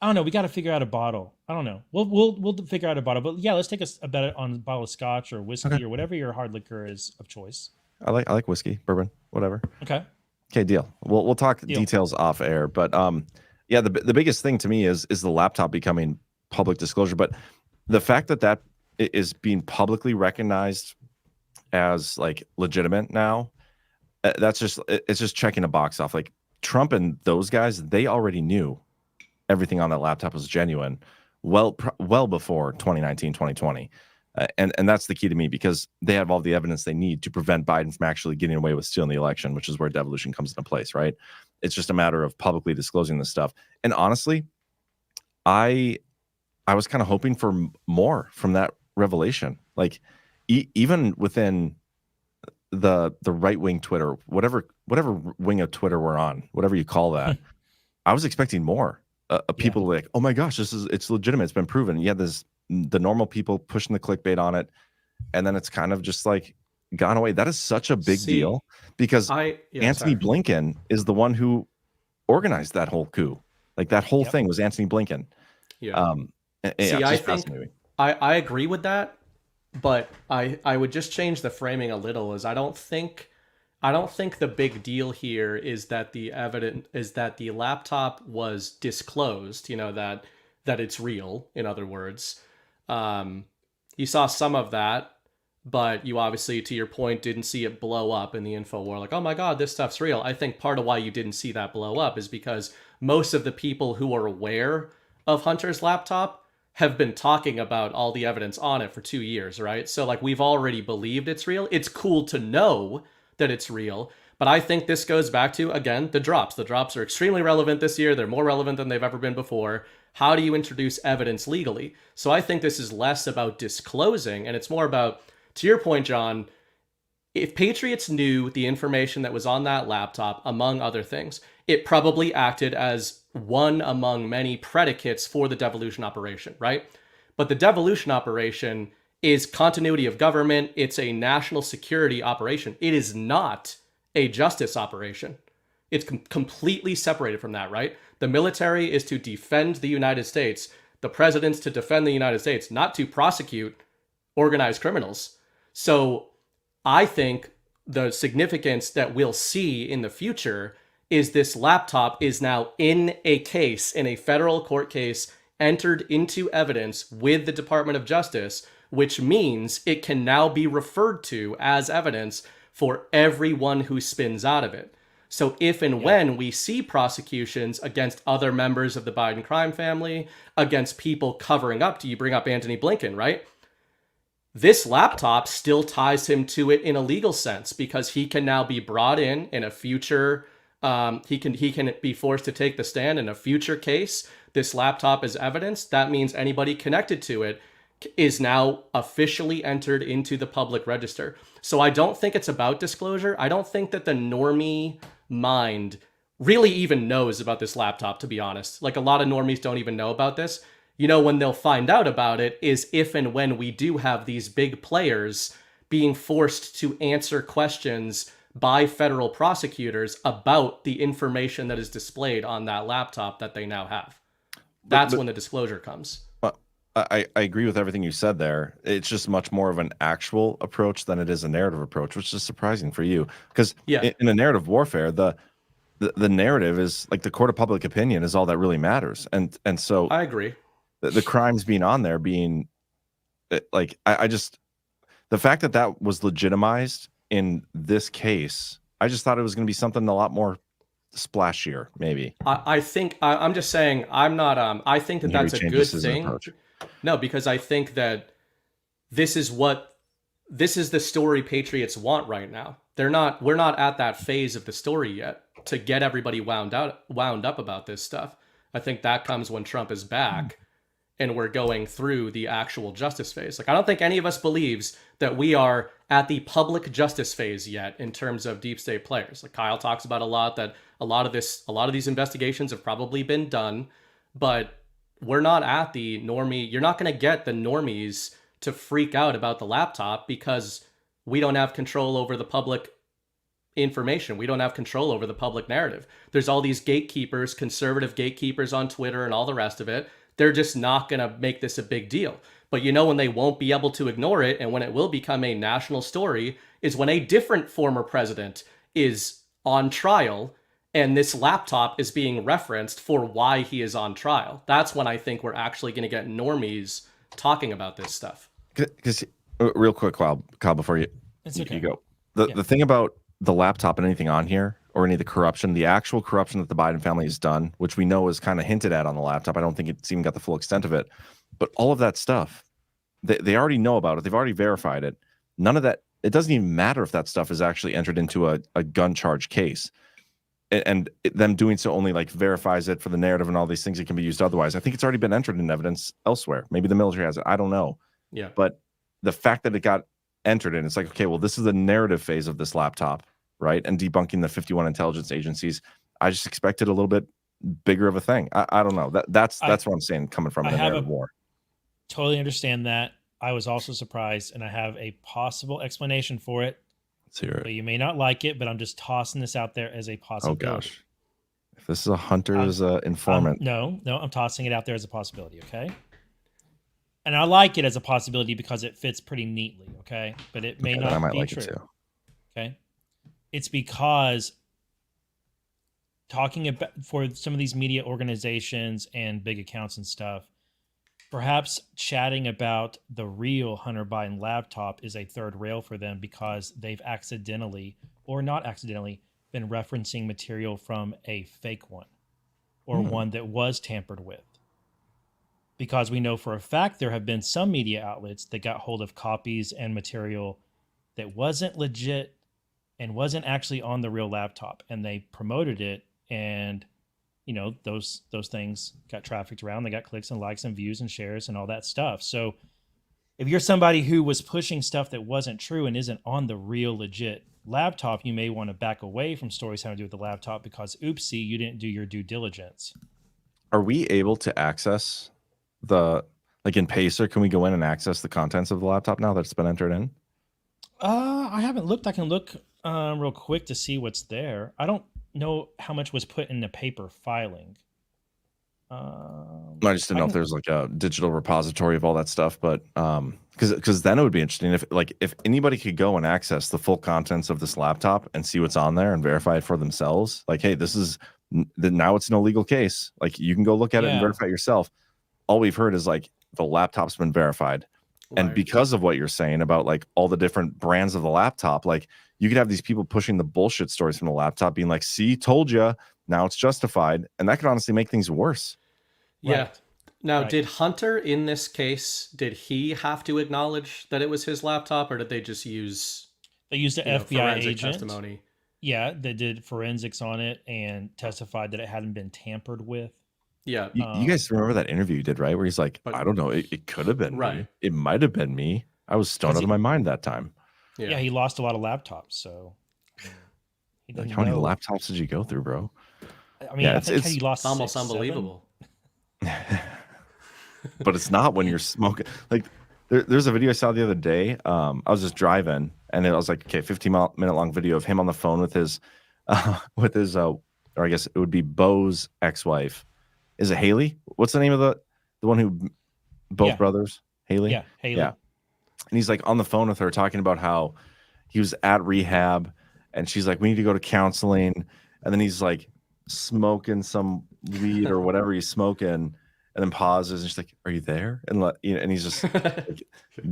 I don't know. We got to figure out a bottle. I don't know. We'll figure out a bottle. But yeah, let's take a bet on a bottle of scotch or whiskey or whatever your hard liquor is of choice. I like whiskey, bourbon, whatever. Okay, deal. We'll talk details off air, but yeah, the biggest thing to me is the laptop becoming public disclosure. But the fact that is being publicly recognized as like legitimate now, it's just checking a box off. Like Trump and those guys, they already knew everything on that laptop was genuine well before 2019, 2020. And that's the key to me, because they have all the evidence they need to prevent Biden from actually getting away with stealing the election, which is where devolution comes into place, right? It's just a matter of publicly disclosing this stuff. And honestly, I was kind of hoping for more from that revelation. Like even within the right-wing Twitter, whatever wing of Twitter we're on, whatever you call that, I was expecting more. People like, oh my gosh, it's legitimate. It's been proven. Yeah, there's the normal people pushing the clickbait on it, and then it's kind of just like gone away. That is such a big deal, because Antony Blinken is the one who organized that whole coup. Like that whole thing was Antony Blinken. I think I agree with that, but I would just change the framing a little. Is I don't think the big deal here is that the laptop was disclosed, that it's real, in other words. You saw some of that, but you obviously, to your point, didn't see it blow up in the info war. Like, oh my God, this stuff's real. I think part of why you didn't see that blow up is because most of the people who are aware of Hunter's laptop have been talking about all the evidence on it for 2 years, right? So like, we've already believed it's real. It's cool to know that it's real. But I think this goes back to, again, the drops. The drops are extremely relevant this year. They're more relevant than they've ever been before. How do you introduce evidence legally? So I think this is less about disclosing, and it's more about, to your point, John, if Patriots knew the information that was on that laptop, among other things, it probably acted as one among many predicates for the devolution operation, right? But the devolution operation is continuity of government. It's a national security operation. It is not a justice operation. It's completely separated from that, right? The military is to defend the United States. The president's to defend the United States, not to prosecute organized criminals. So I think the significance that we'll see in the future is this laptop is now in a case, in a federal court case, entered into evidence with the Department of Justice, which means it can now be referred to as evidence for everyone who spins out of it. So if and when we see prosecutions against other members of the Biden crime family, against people covering up, you bring up Antony Blinken, right? This laptop still ties him to it in a legal sense, because he can now be brought in a future, he can be forced to take the stand in a future case. This laptop is evidence. That means anybody connected to it is now officially entered into the public register. So I don't think it's about disclosure. I don't think that the normie mind really even knows about this laptop, to be honest. Like, a lot of normies don't even know about this. When they'll find out about it is if and when we do have these big players being forced to answer questions by federal prosecutors about the information that is displayed on that laptop that they now have. That's when the disclosure comes. I agree with everything you said there. It's just much more of an actual approach than it is a narrative approach, which is surprising for you. Because in a narrative warfare, the narrative is like the court of public opinion is all that really matters. And so I agree. The crimes being on there being like, I just, the fact that was legitimized in this case, I just thought it was going to be something a lot more splashier, maybe. I think I'm just saying, I'm not, I think that's a good thing. No, because I think that this is the story Patriots want right now. We're not at that phase of the story yet to get everybody wound up about this stuff. I think that comes when Trump is back and we're going through the actual justice phase. Like, I don't think any of us believes that we are at the public justice phase yet in terms of deep state players. Like Kyle talks about a lot, that a lot of these investigations have probably been done, but we're not at the normie. You're not going to get the normies to freak out about the laptop because we don't have control over the public information. We don't have control over the public narrative. There's all these gatekeepers, conservative gatekeepers on Twitter and all the rest of it. They're just not going to make this a big deal. But you know when they won't be able to ignore it and when it will become a national story is when a different former president is on trial and this laptop is being referenced for why he is on trial. That's when I think we're actually going to get normies talking about this stuff. Because real quick, Kyle, before you go, the thing about the laptop and anything on here or any of the corruption, the actual corruption that the Biden family has done, which we know is kind of hinted at on the laptop. I don't think it's even got the full extent of it, but all of that stuff, they already know about it. They've already verified it. None of that, it doesn't even matter if that stuff is actually entered into a gun charge case. And them doing so only like verifies it for the narrative and all these things that can be used otherwise. I think it's already been entered in evidence elsewhere. Maybe the military has it. I don't know. Yeah. But the fact that it got entered in, it's like, okay, well, this is the narrative phase of this laptop, right? And debunking the 51 intelligence agencies. I just expected a little bit bigger of a thing. I don't know. That's what I'm saying coming from the narrative war. Totally understand that. I was also surprised, and I have a possible explanation for it. Let's hear it. But you may not like it, but I'm just tossing this out there as a possibility. Oh gosh. If this is a hunter's informant. No, I'm tossing it out there as a possibility, okay? And I like it as a possibility because it fits pretty neatly, okay? But it may not be true. It too. Okay? It's because talking about for some of these media organizations and big accounts and stuff, perhaps chatting about the real Hunter Biden laptop is a third rail for them because they've accidentally or not accidentally been referencing material from a fake one or one that was tampered with. Because we know for a fact there have been some media outlets that got hold of copies and material that wasn't legit and wasn't actually on the real laptop, and they promoted it, and those things got trafficked around. They got clicks and likes and views and shares and all that stuff. So if you're somebody who was pushing stuff that wasn't true and isn't on the real legit laptop, you may want to back away from stories having to do with the laptop because oopsie, you didn't do your due diligence. Are we able to access in Pacer, can we go in and access the contents of the laptop now that's been entered in? I haven't looked. I can look real quick to see what's there. I don't know how much was put in the paper filing. I just didn't know if there's like a digital repository of all that stuff, but because then it would be interesting if anybody could go and access the full contents of this laptop and see what's on there and verify it for themselves. Like, hey, this is now it's an illegal case. Like, you can go look at it and verify it yourself. All we've heard is like the laptop's been verified. Right. And because of what you're saying about like all the different brands of the laptop, like you could have these people pushing the bullshit stories from the laptop being like, see, told you, now it's justified. And that could honestly make things worse. Yeah. Right. Now, did Hunter in this case, did he have to acknowledge that it was his laptop, or did they just use... They used an FBI agent. Testimony? Yeah, they did forensics on it and testified that it hadn't been tampered with. Yeah. You guys remember that interview you did, right? Where he's like, I don't know, it could have been me. It might have been me. I was stoned out of my mind that time. Yeah, he lost a lot of laptops, so... Like, how many laptops did you go through, bro? I mean, I think he lost almost unbelievable. But it's not when you're smoking. Like, there's a video I saw the other day. I was just driving, and it was like, okay, 15-minute long video of him on the phone with his, or I guess it would be Bo's ex-wife. Is it Haley? What's the name of the one who both brothers? Haley? Yeah, Haley. Yeah. And he's like on the phone with her talking about how he was at rehab, and she's like, we need to go to counseling. And then he's like smoking some weed or whatever he's smoking, and then pauses, and she's like, are you there? And and he's just like,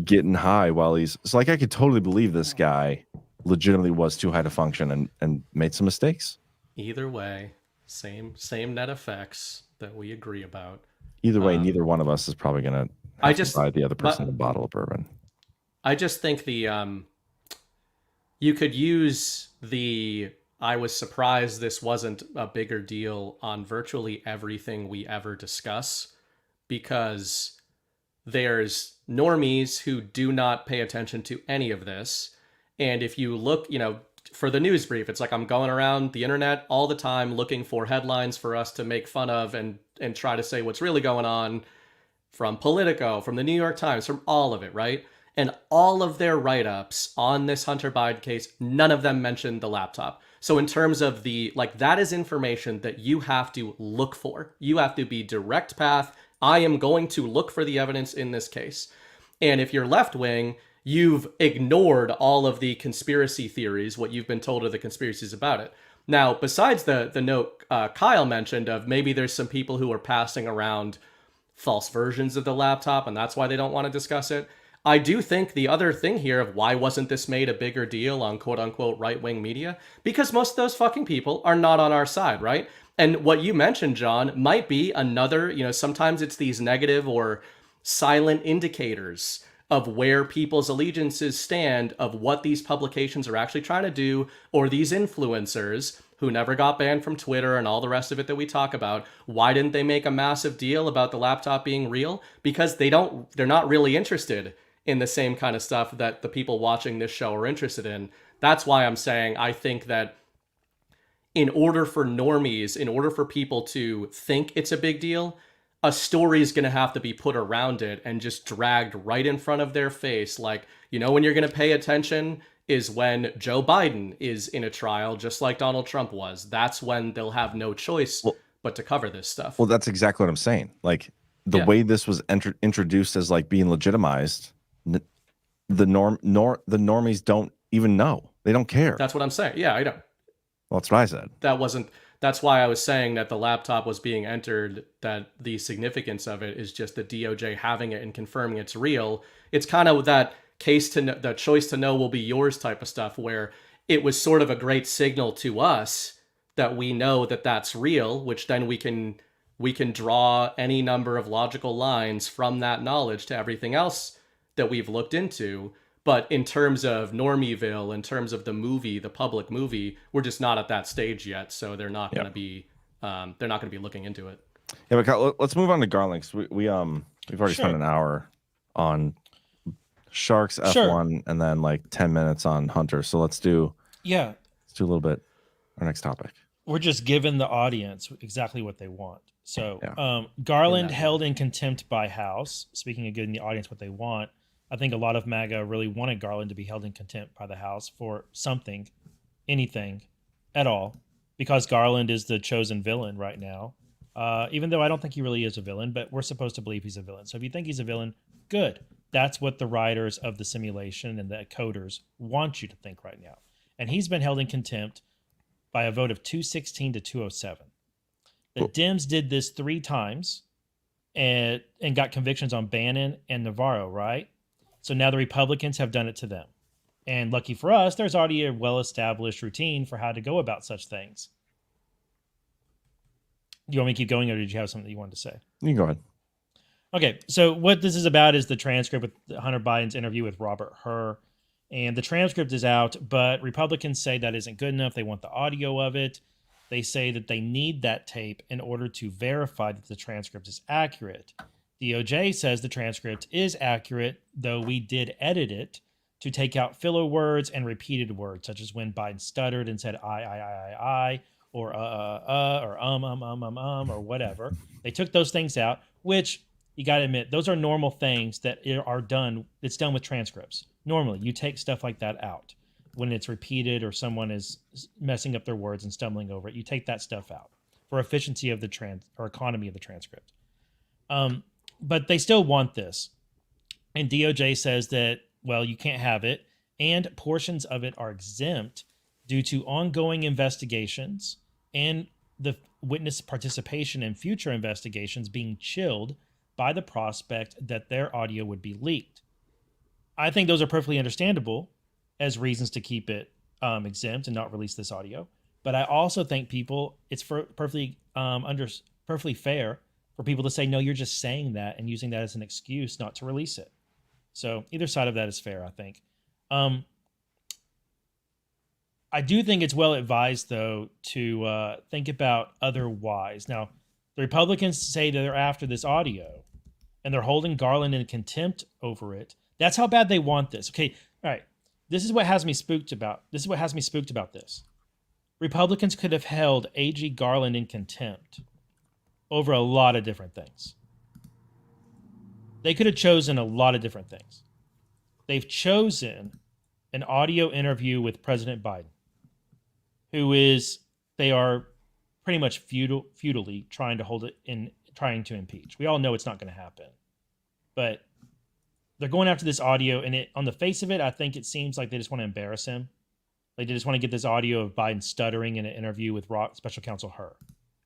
getting high while he's so like, I could totally believe this guy legitimately was too high to function and made some mistakes. Either way, same net effects that we agree about. Either way, neither one of us is probably gonna to buy the other person a bottle of bourbon. I just think you could use I was surprised this wasn't a bigger deal on virtually everything we ever discuss, because there's normies who do not pay attention to any of this. And if you look, for the news brief, it's like I'm going around the internet all the time looking for headlines for us to make fun of and try to say what's really going on, from Politico, from the New York Times, from all of it, right? And all of their write-ups on this Hunter Biden case, none of them mentioned the laptop. So in terms of that is information that you have to look for. You have to be direct path. I am going to look for the evidence in this case. And if you're left-wing, you've ignored all of the conspiracy theories, what you've been told are the conspiracies about it. Now, besides the note Kyle mentioned of maybe there's some people who are passing around false versions of the laptop and that's why they don't want to discuss it, I do think the other thing here of why wasn't this made a bigger deal on quote-unquote right-wing media? Because most of those fucking people are not on our side, right? And what you mentioned, John, might be another, sometimes it's these negative or silent indicators of where people's allegiances stand, of what these publications are actually trying to do, or these influencers who never got banned from Twitter and all the rest of it that we talk about. Why didn't they make a massive deal about the laptop being real? Because they're not really interested in the same kind of stuff that the people watching this show are interested in. That's why I'm saying I think that in order for normies, in order for people to think it's a big deal, a story is going to have to be put around it and just dragged right in front of their face. Like, when you're going to pay attention is when Joe Biden is in a trial, just like Donald Trump was. That's when they'll have no choice but to cover this stuff. Well, that's exactly what I'm saying. Like the way this was introduced as like being legitimized, the normies don't even know. They don't care. That's what I'm saying. Yeah, I know. Well, that's what I said. That's why I was saying that the laptop was being entered, that the significance of it is just the DOJ having it and confirming it's real. It's kind of that the choice to know will be yours type of stuff, where it was sort of a great signal to us that we know that that's real, which then we can draw any number of logical lines from that knowledge to everything else that we've looked into. But in terms of Normieville, in terms of the movie, the public movie, we're just not at that stage yet. So they're not going to be, looking into it. Yeah, but let's move on to Garland. We've already spent an hour on Sharks F1 and then like 10 minutes on Hunter. So let's do a little bit our next topic. We're just giving the audience exactly what they want. So Garland held in contempt by House. Speaking of giving the audience what they want, I think a lot of MAGA really wanted Garland to be held in contempt by the House for something, anything at all, because Garland is the chosen villain right now. Even though I don't think he really is a villain, but we're supposed to believe he's a villain. So if you think he's a villain, good. That's what the writers of the simulation and the coders want you to think right now. And he's been held in contempt by a vote of 216 to 207. The Dems did this 3 times and got convictions on Bannon and Navarro, right? So now the Republicans have done it to them. And lucky for us, there's already a well-established routine for how to go about such things. Do you want me to keep going, or did you have something that you wanted to say? You can go ahead. Okay, so what this is about is the transcript with Hunter Biden's interview with Robert Hur. And the transcript is out, but Republicans say that isn't good enough. They want the audio of it. They say that they need that tape in order to verify that the transcript is accurate. DOJ says the transcript is accurate, though we did edit it to take out filler words and repeated words, such as when Biden stuttered and said I, or or or whatever. They took those things out, which you got to admit, those are normal things that are done. It's done with transcripts. Normally, you take stuff like that out when it's repeated or someone is messing up their words and stumbling over it. You take that stuff out for efficiency of the economy of the transcript. But they still want this. And DOJ says that, well, you can't have it. And portions of it are exempt due to ongoing investigations and the witness participation in future investigations being chilled by the prospect that their audio would be leaked. I think those are perfectly understandable as reasons to keep it exempt and not release this audio. But I also think it's perfectly fair for people to say, no, you're just saying that and using that as an excuse not to release it. So either side of that is fair, I think. I do think it's well advised, though, to think about other whys. Now, the Republicans say that they're after this audio, and they're holding Garland in contempt over it. That's how bad they want this. Okay, all right. This is what has me spooked about. This. Republicans could have held A.G. Garland in contempt over a lot of different things. They could have chosen a lot of different things. they've chosen an audio interview with President Biden, they are pretty much futilely trying to hold it in, trying to impeach. We all know it's not going to happen, but they're going after this audio, and on the face of it, I think it seems like they just want to embarrass him. Like they just want to get this audio of Biden stuttering in an interview with Special Counsel Hur.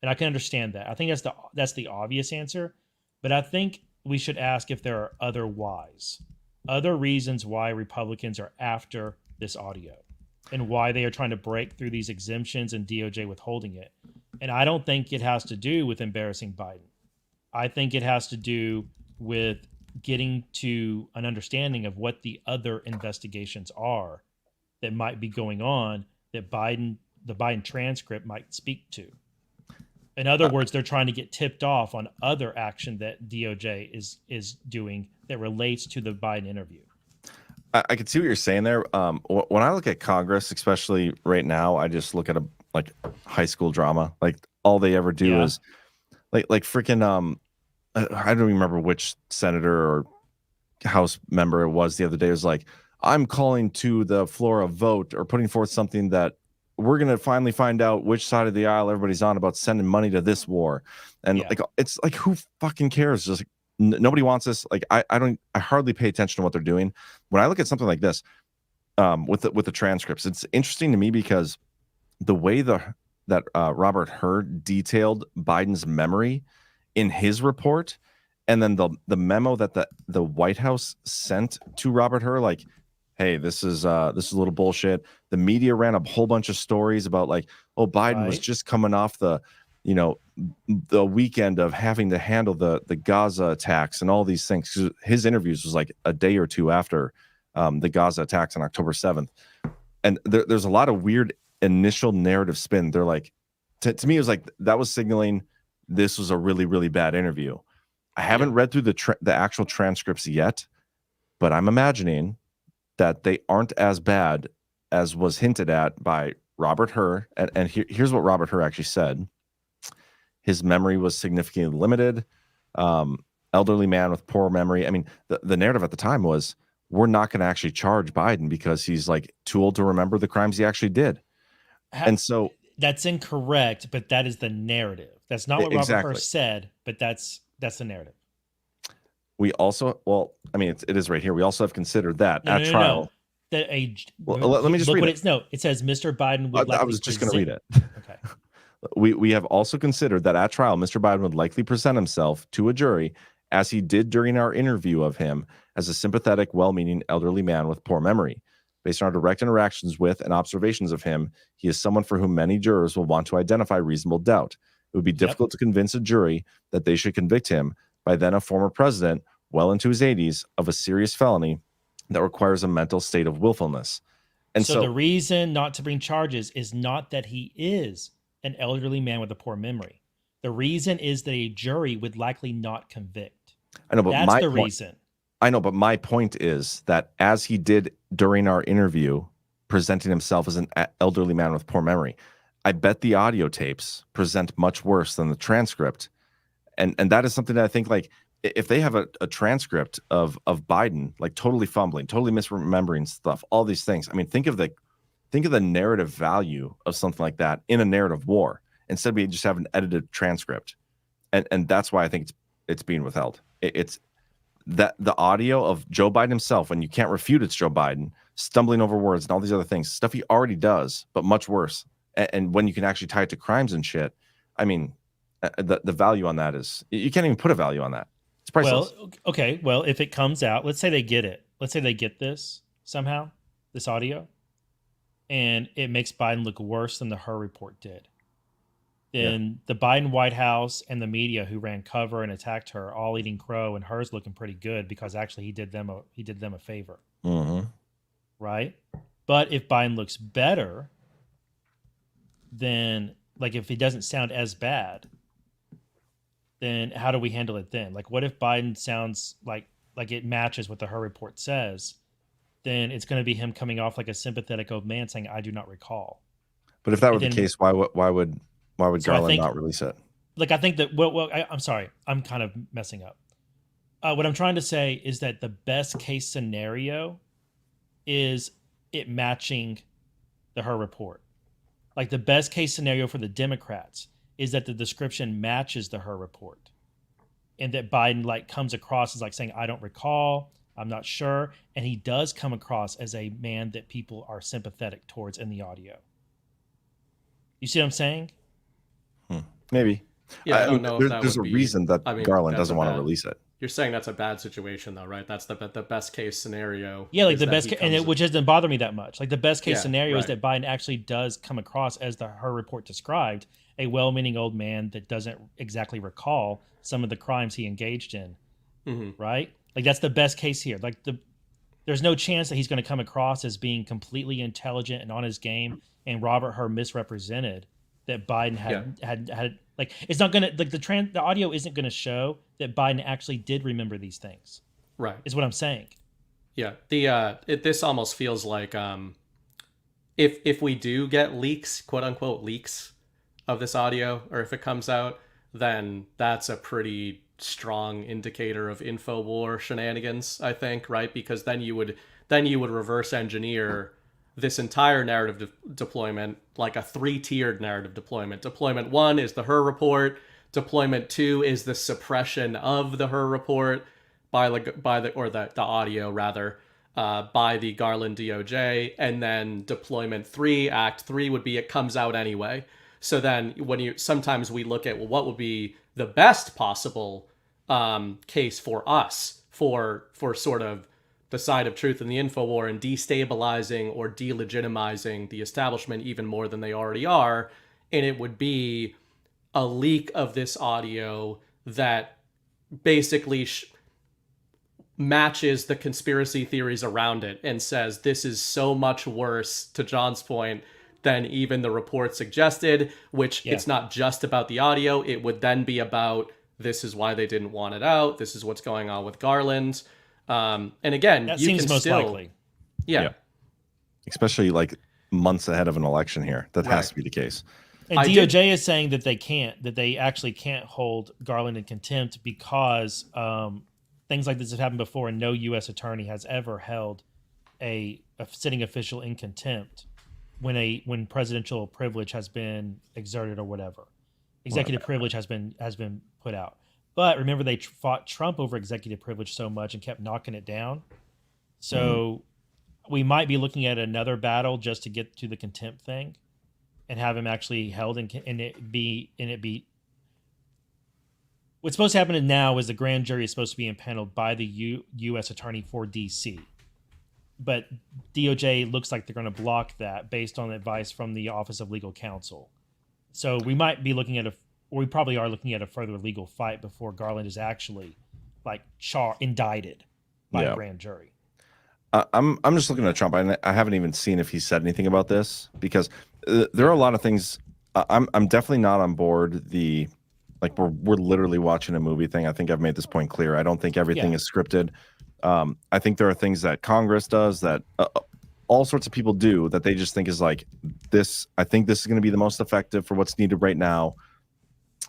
And I can understand that. I think that's the obvious answer, but I think we should ask if there are other reasons why Republicans are after this audio and why they are trying to break through these exemptions and DOJ withholding it. And I don't think it has to do with embarrassing Biden. I think it has to do with getting to an understanding of what the other investigations are that might be going on that the Biden transcript might speak to. In other words, they're trying to get tipped off on other action that DOJ is doing that relates to the Biden interview. I can see what you're saying there. When I look at Congress, especially right now, I just look at a high school drama. Like all they ever do is like freaking I don't remember which senator or House member it was the other day. It was like, I'm calling to the floor a vote or putting forth something that we're going to finally find out which side of the aisle everybody's on about sending money to this war. And like, it's like, who fucking cares? Just like, nobody wants this. Like, I hardly pay attention to what they're doing. When I look at something like this, with the transcripts, it's interesting to me because the way that Robert Hur detailed Biden's memory in his report, and then the memo that the White House sent to Robert Hur, like, hey, this is a little bullshit. The media ran a whole bunch of stories about like, oh, Biden was just coming off the weekend of having to handle the Gaza attacks and all these things. His interviews was like a day or two after the Gaza attacks on October 7th. And there's a lot of weird initial narrative spin. They're like, to me, it was like that was signaling this was a really, really bad interview. I haven't read through the actual transcripts yet, but I'm imagining that they aren't as bad as was hinted at by Robert Hur. And here's what Robert Hur actually said. His memory was significantly limited. Elderly man with poor memory. I mean, the narrative at the time was, we're not going to actually charge Biden because he's like too old to remember the crimes he actually did. And so that's incorrect, but that is the narrative. That's not what Robert Hur said, but that's the narrative. We also, I mean, it is right here. We also have considered that at trial. Let me just read it. It says Mr. Biden would likely I was just going to read it. Okay. We have also considered that at trial, Mr. Biden would likely present himself to a jury, as he did during our interview of him, as a sympathetic, well-meaning elderly man with poor memory. Based on our direct interactions with and observations of him, he is someone for whom many jurors will want to identify reasonable doubt. It would be difficult to convince a jury that they should convict him, by then a former president, well into his 80s, of a serious felony that requires a mental state of willfulness. And so the reason not to bring charges is not that he is an elderly man with a poor memory. The reason is that a jury would likely not convict. I know, but that's the reason. I know, but my point is that as he did during our interview, presenting himself as an elderly man with poor memory, I bet the audio tapes present much worse than the transcript. And that is something that I think, like, if they have a transcript of Biden, like totally fumbling, totally misremembering stuff, all these things. I mean, think of the narrative value of something like that in a narrative war. Instead, we just have an edited transcript, and that's why I think it's being withheld. It's that the audio of Joe Biden himself, when you can't refute it's Joe Biden, stumbling over words and all these other things, stuff he already does, but much worse. And when you can actually tie it to crimes and shit, I mean, the value on that is, you can't even put a value on that. It's priceless. Well, okay. Well, if it comes out, let's say they get it. Let's say they get this somehow, this audio, and it makes Biden look worse than the Hur report did. Then the Biden White House and the media who ran cover and attacked her all eating crow, and Hur's looking pretty good because actually he did them a favor. Mm-hmm. Right? But if Biden looks better, then like if he doesn't sound as bad, then how do we handle it then? Like what if Biden sounds like it matches what the Hur report says? Then it's going to be him coming off like a sympathetic old man saying, "I do not recall." But if that were the case, why would Garland not release it? Like I think that I'm sorry, I'm kind of messing up. What I'm trying to say is that the best case scenario is it matching the Her report. Like the best case scenario for the Democrats is that the description matches the Her report, and that Biden like comes across as like saying, I don't recall, I'm not sure. And he does come across as a man that people are sympathetic towards in the audio. You see what I'm saying? Maybe. Yeah, I don't know. There's a reason that Garland doesn't want to release it. You're saying that's a bad situation, though, right? That's the best case scenario. Yeah, like the best, which doesn't bother me that much. Like the best case scenario is that Biden actually does come across as Her report described, a well-meaning old man that doesn't exactly recall some of the crimes he engaged in, right? Like that's the best case here. Like there's no chance that he's going to come across as being completely intelligent and on his game, and Robert Hur misrepresented that Biden had like it's not gonna like the audio isn't gonna show that Biden actually did remember these things. Right. Is what I'm saying. Yeah. This almost feels like if we do get leaks, quote unquote leaks of this audio, or if it comes out, then that's a pretty strong indicator of InfoWar shenanigans, I think, right? Because then you would reverse engineer this entire narrative deployment, like a 3-tiered narrative deployment. Deployment 1 is the Her report. Deployment 2 is the suppression of the Her report by the audio rather, by the Garland DOJ. And then deployment 3, Act 3 would be it comes out anyway. So then sometimes we look at, well, what would be the best possible case for us for sort of the side of truth in the InfoWar and destabilizing or delegitimizing the establishment even more than they already are. And it would be a leak of this audio that basically matches the conspiracy theories around it and says this is so much worse, to John's point, than even the report suggested, which it's not just about the audio. It would then be about this is why they didn't want it out. This is what's going on with Garland. And again, that seems most likely. Yeah. Especially like months ahead of an election here. That has to be the case. And DOJ is saying that they actually can't hold Garland in contempt because things like this have happened before, and no U.S. attorney has ever held a sitting official in contempt when presidential privilege has been exerted or whatever. Executive privilege has been put out. But remember, they fought Trump over executive privilege so much and kept knocking it down. So we might be looking at another battle just to get to the contempt thing, and have him actually held and it be. What's supposed to happen now is the grand jury is supposed to be impaneled by the U.S. attorney for D.C. But DOJ looks like they're going to block that based on advice from the Office of Legal Counsel. So we might be looking at we probably are looking at a further legal fight before Garland is actually like indicted by a grand jury. I'm just looking at Trump. I haven't even seen if he said anything about this, because there are a lot of things. I'm definitely not on board we're literally watching a movie thing. I think I've made this point clear. I don't think everything is scripted. I think there are things that Congress does that all sorts of people do that they just think is like this. I think this is going to be the most effective for what's needed right now.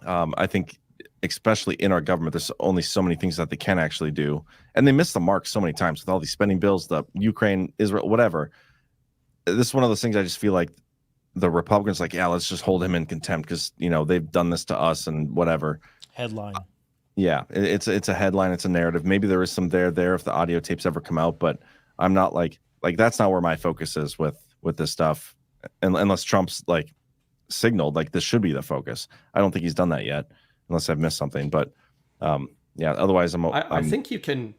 I think especially in our government, there's only so many things that they can actually do. And they miss the mark so many times with all these spending bills, the Ukraine, Israel, whatever. This is one of those things I just feel like the Republicans like, yeah, let's just hold him in contempt because, they've done this to us and whatever. Headline. Yeah, it's a headline. It's a narrative. Maybe there is some there if the audio tapes ever come out, but I'm not like that's not where my focus is with this stuff. And unless Trump's like signaled like this should be the focus. I don't think he's done that yet, unless I've missed something. But otherwise I think you can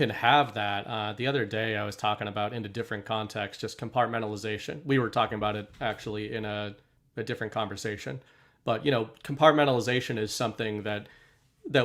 have that. The other day I was talking about, in a different context, just compartmentalization. We were talking about it actually in a different conversation. But compartmentalization is something that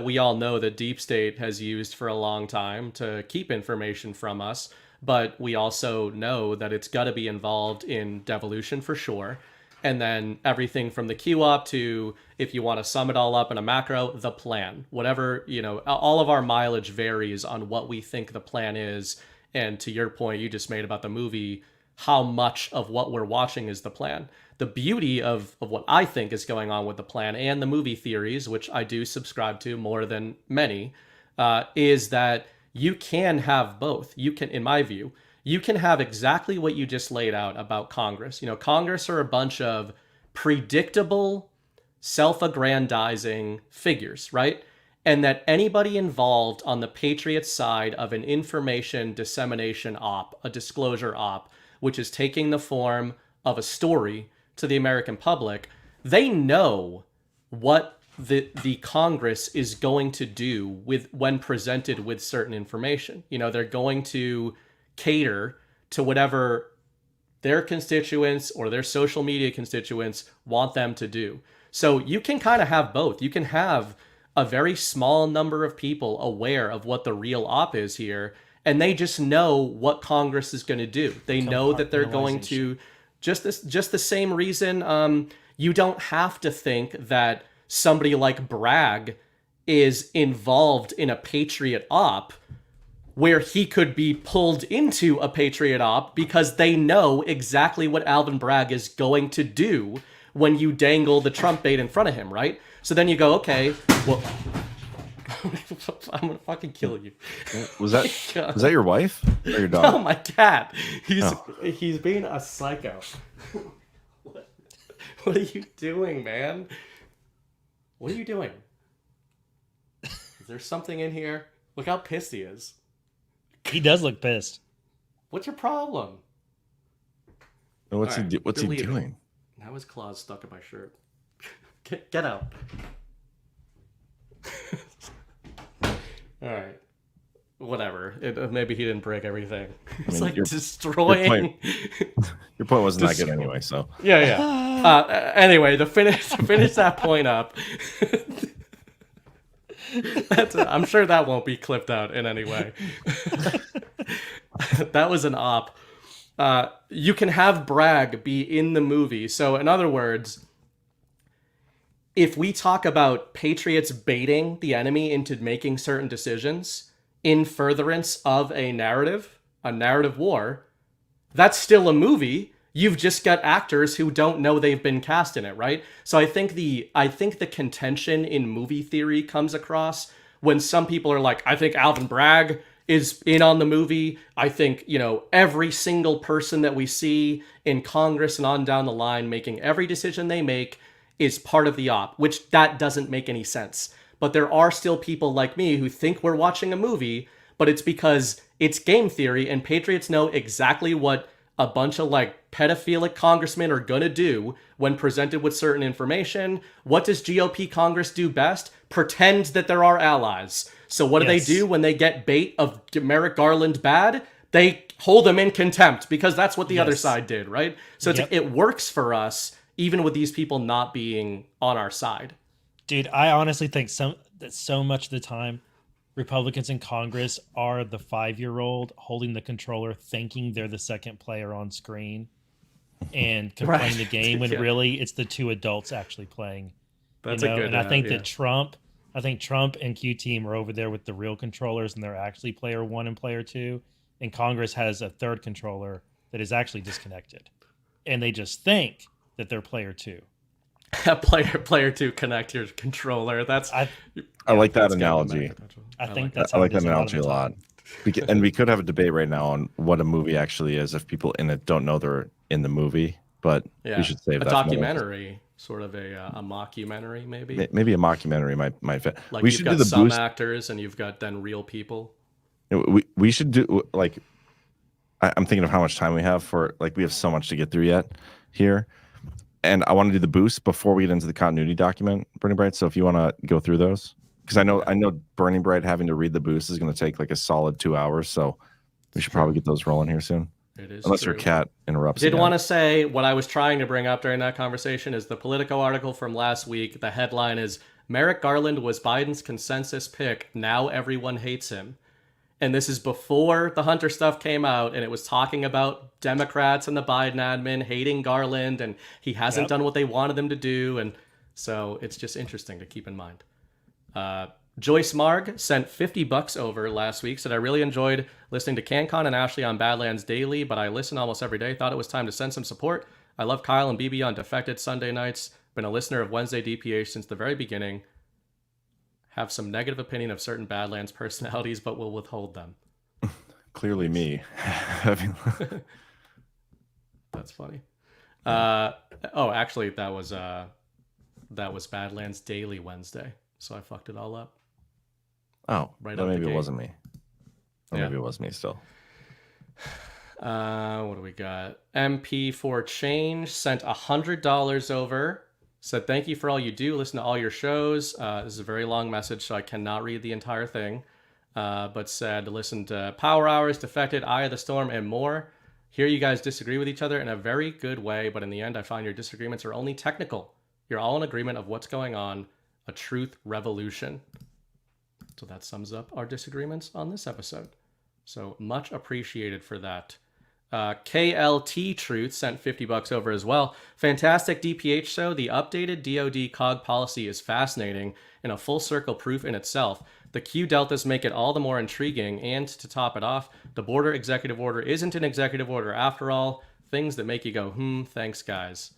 we all know that deep state has used for a long time to keep information from us. But we also know that it's got to be involved in devolution for sure. And then everything from the QOP to, if you want to sum it all up in a macro, the plan. Whatever, all of our mileage varies on what we think the plan is. And to your point you just made about the movie, how much of what we're watching is the plan. The beauty of what I think is going on with the plan and the movie theories, which I do subscribe to more than many, is that you can have both. You can, in my view, you can have exactly what you just laid out about Congress. Congress are a bunch of predictable, self-aggrandizing figures, right? And that anybody involved on the Patriots side of an information dissemination op, a disclosure op, which is taking the form of a story to the American public, they know what the Congress is going to do when presented with certain information. They're going to cater to whatever their constituents or their social media constituents want them to do. So you can kind of have both. You can have a very small number of people aware of what the real op is here, and they just know what Congress is going to do. They know that they're going to just the same reason. You don't have to think that somebody like Bragg is involved in a Patriot op where he could be pulled into a Patriot op, because they know exactly what Alvin Bragg is going to do when you dangle the Trump bait in front of him, right? So then you go, okay, well, I'm gonna fucking kill you. Was that your wife or your dog? No, my cat. He's being a psycho. What are you doing, man? What are you doing? Is there something in here? Look how pissed he is. He does look pissed. What's your problem? What's he doing? Now his claw's stuck in my shirt. Get out. All right. Whatever. Maybe he didn't break everything. It's destroying. Your point wasn't that good anyway, so. Yeah. Anyway, to finish that point up. I'm sure that won't be clipped out in any way. That was an op. You can have Bragg be in the movie. So in other words, if we talk about Patriots baiting the enemy into making certain decisions in furtherance of a narrative war, that's still a movie. You've just got actors who don't know they've been cast in it, right? So I think the contention in movie theory comes across when some people are like, I think Alvin Bragg is in on the movie. I think, every single person that we see in Congress and on down the line making every decision they make is part of the op, which that doesn't make any sense. But there are still people like me who think we're watching a movie, but it's because it's game theory and Patriots know exactly what a bunch of pedophilic congressmen are gonna do when presented with certain information. What does GOP Congress do best? Pretend that there are allies. So what do they do when they get bait of Merrick Garland bad? They hold them in contempt, because that's what the other side did, right? So it works for us, even with these people not being on our side. Dude, I honestly think that so much of the time, Republicans in Congress are the 5-year-old holding the controller, thinking they're the second player on screen and playing the game, when really it's the two adults actually playing. That's a good. And I think that Trump and Q Team are over there with the real controllers, and they're actually player 1 and player 2. And Congress has a third controller that is actually disconnected, and they just think that they're player 2. player 2 connect your controller. I like that analogy. I like that analogy a lot. And we could have a debate right now on what a movie actually is if people in it don't know they're in the movie. But we should save that. A documentary, sort of a mockumentary, maybe. Maybe a mockumentary might fit. Like we should do the some actors, and you've got then real people. We should do I'm thinking of how much time we have for we have so much to get through yet here. And I want to do the boost before we get into the continuity document, Bernie Bright. So if you want to go through those, because I know Bernie Bright having to read the boost is going to take a solid 2 hours. So we should probably get those rolling here soon. It is unless true. your cat interrupts. Did want to say what I was trying to bring up during that conversation is the Politico article from last week. The headline is Merrick Garland was Biden's consensus pick. Now everyone hates him. And this is before the Hunter stuff came out, and it was talking about Democrats and the Biden admin hating Garland, and he hasn't done what they wanted him to do. And so it's just interesting to keep in mind. Joyce Marg sent $50 over last week, said, I really enjoyed listening to CanCon and Ashley on Badlands daily, but I listen almost every day. Thought it was time to send some support. I love Kyle and BB on Defected Sunday nights. Been a listener of Wednesday DPH since the very beginning. Have some negative opinion of certain Badlands personalities, but will withhold them. Clearly me. I mean, that's funny. Actually, that was Badlands Daily Wednesday, so I fucked it all up. Oh, right. Maybe it wasn't me. Or maybe it was me still. What do we got? MP for Change sent $100 over. Said, thank you for all you do. Listen to all your shows. This is a very long message, so I cannot read the entire thing. But said, listen to Power Hours, Defected, Eye of the Storm, and more. Hear you guys disagree with each other in a very good way, but in the end, I find your disagreements are only technical. You're all in agreement of what's going on. A truth revolution. So that sums up our disagreements on this episode. So much appreciated for that. KLT Truth sent $50 over as well. Fantastic DPH show. The updated DOD COG policy is fascinating and a full circle proof in itself. The Q deltas make it all the more intriguing, and to top it off, the border executive order isn't an executive order after all. Things that make you go, thanks guys.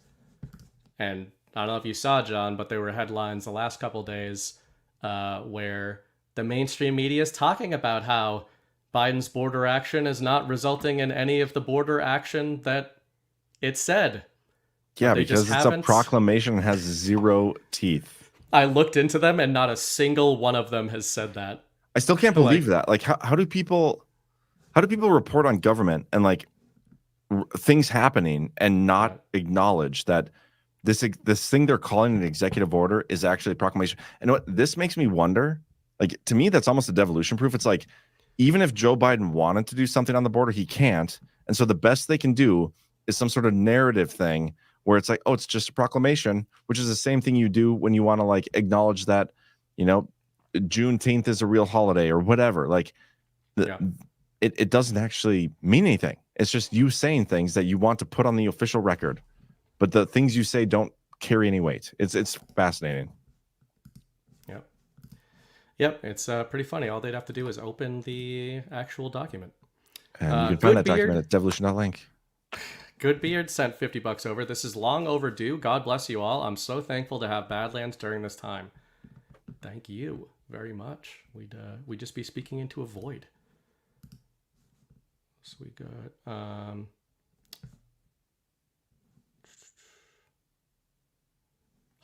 And I don't know if you saw, John, but there were headlines the last couple days where the mainstream media is talking about how Biden's border action is not resulting in any of the border action that it said. Yeah, because it's a proclamation and has 0 teeth. I looked into them and not a single one of them has said that. I still can't believe that. Like, how do people report on government and like things happening and not acknowledge that this thing they're calling an executive order is actually a proclamation? And what this makes me wonder, like, to me, that's almost a devolution proof. It's like, even if Joe Biden wanted to do something on the border, he can't. And so the best they can do is some sort of narrative thing where it's like, oh, it's just a proclamation, which is the same thing you do when you want to like acknowledge that, you know, Juneteenth is a real holiday or whatever. Like, it doesn't actually mean anything. It's just you saying things that you want to put on the official record, but the things you say don't carry any weight. It's fascinating. Yep, it's pretty funny. All they'd have to do is open the actual document. And you can find that document at devolution.link. Goodbeard sent $50 over. This is long overdue. God bless you all. I'm so thankful to have Badlands during this time. Thank you very much. We'd just be speaking into a void. So we got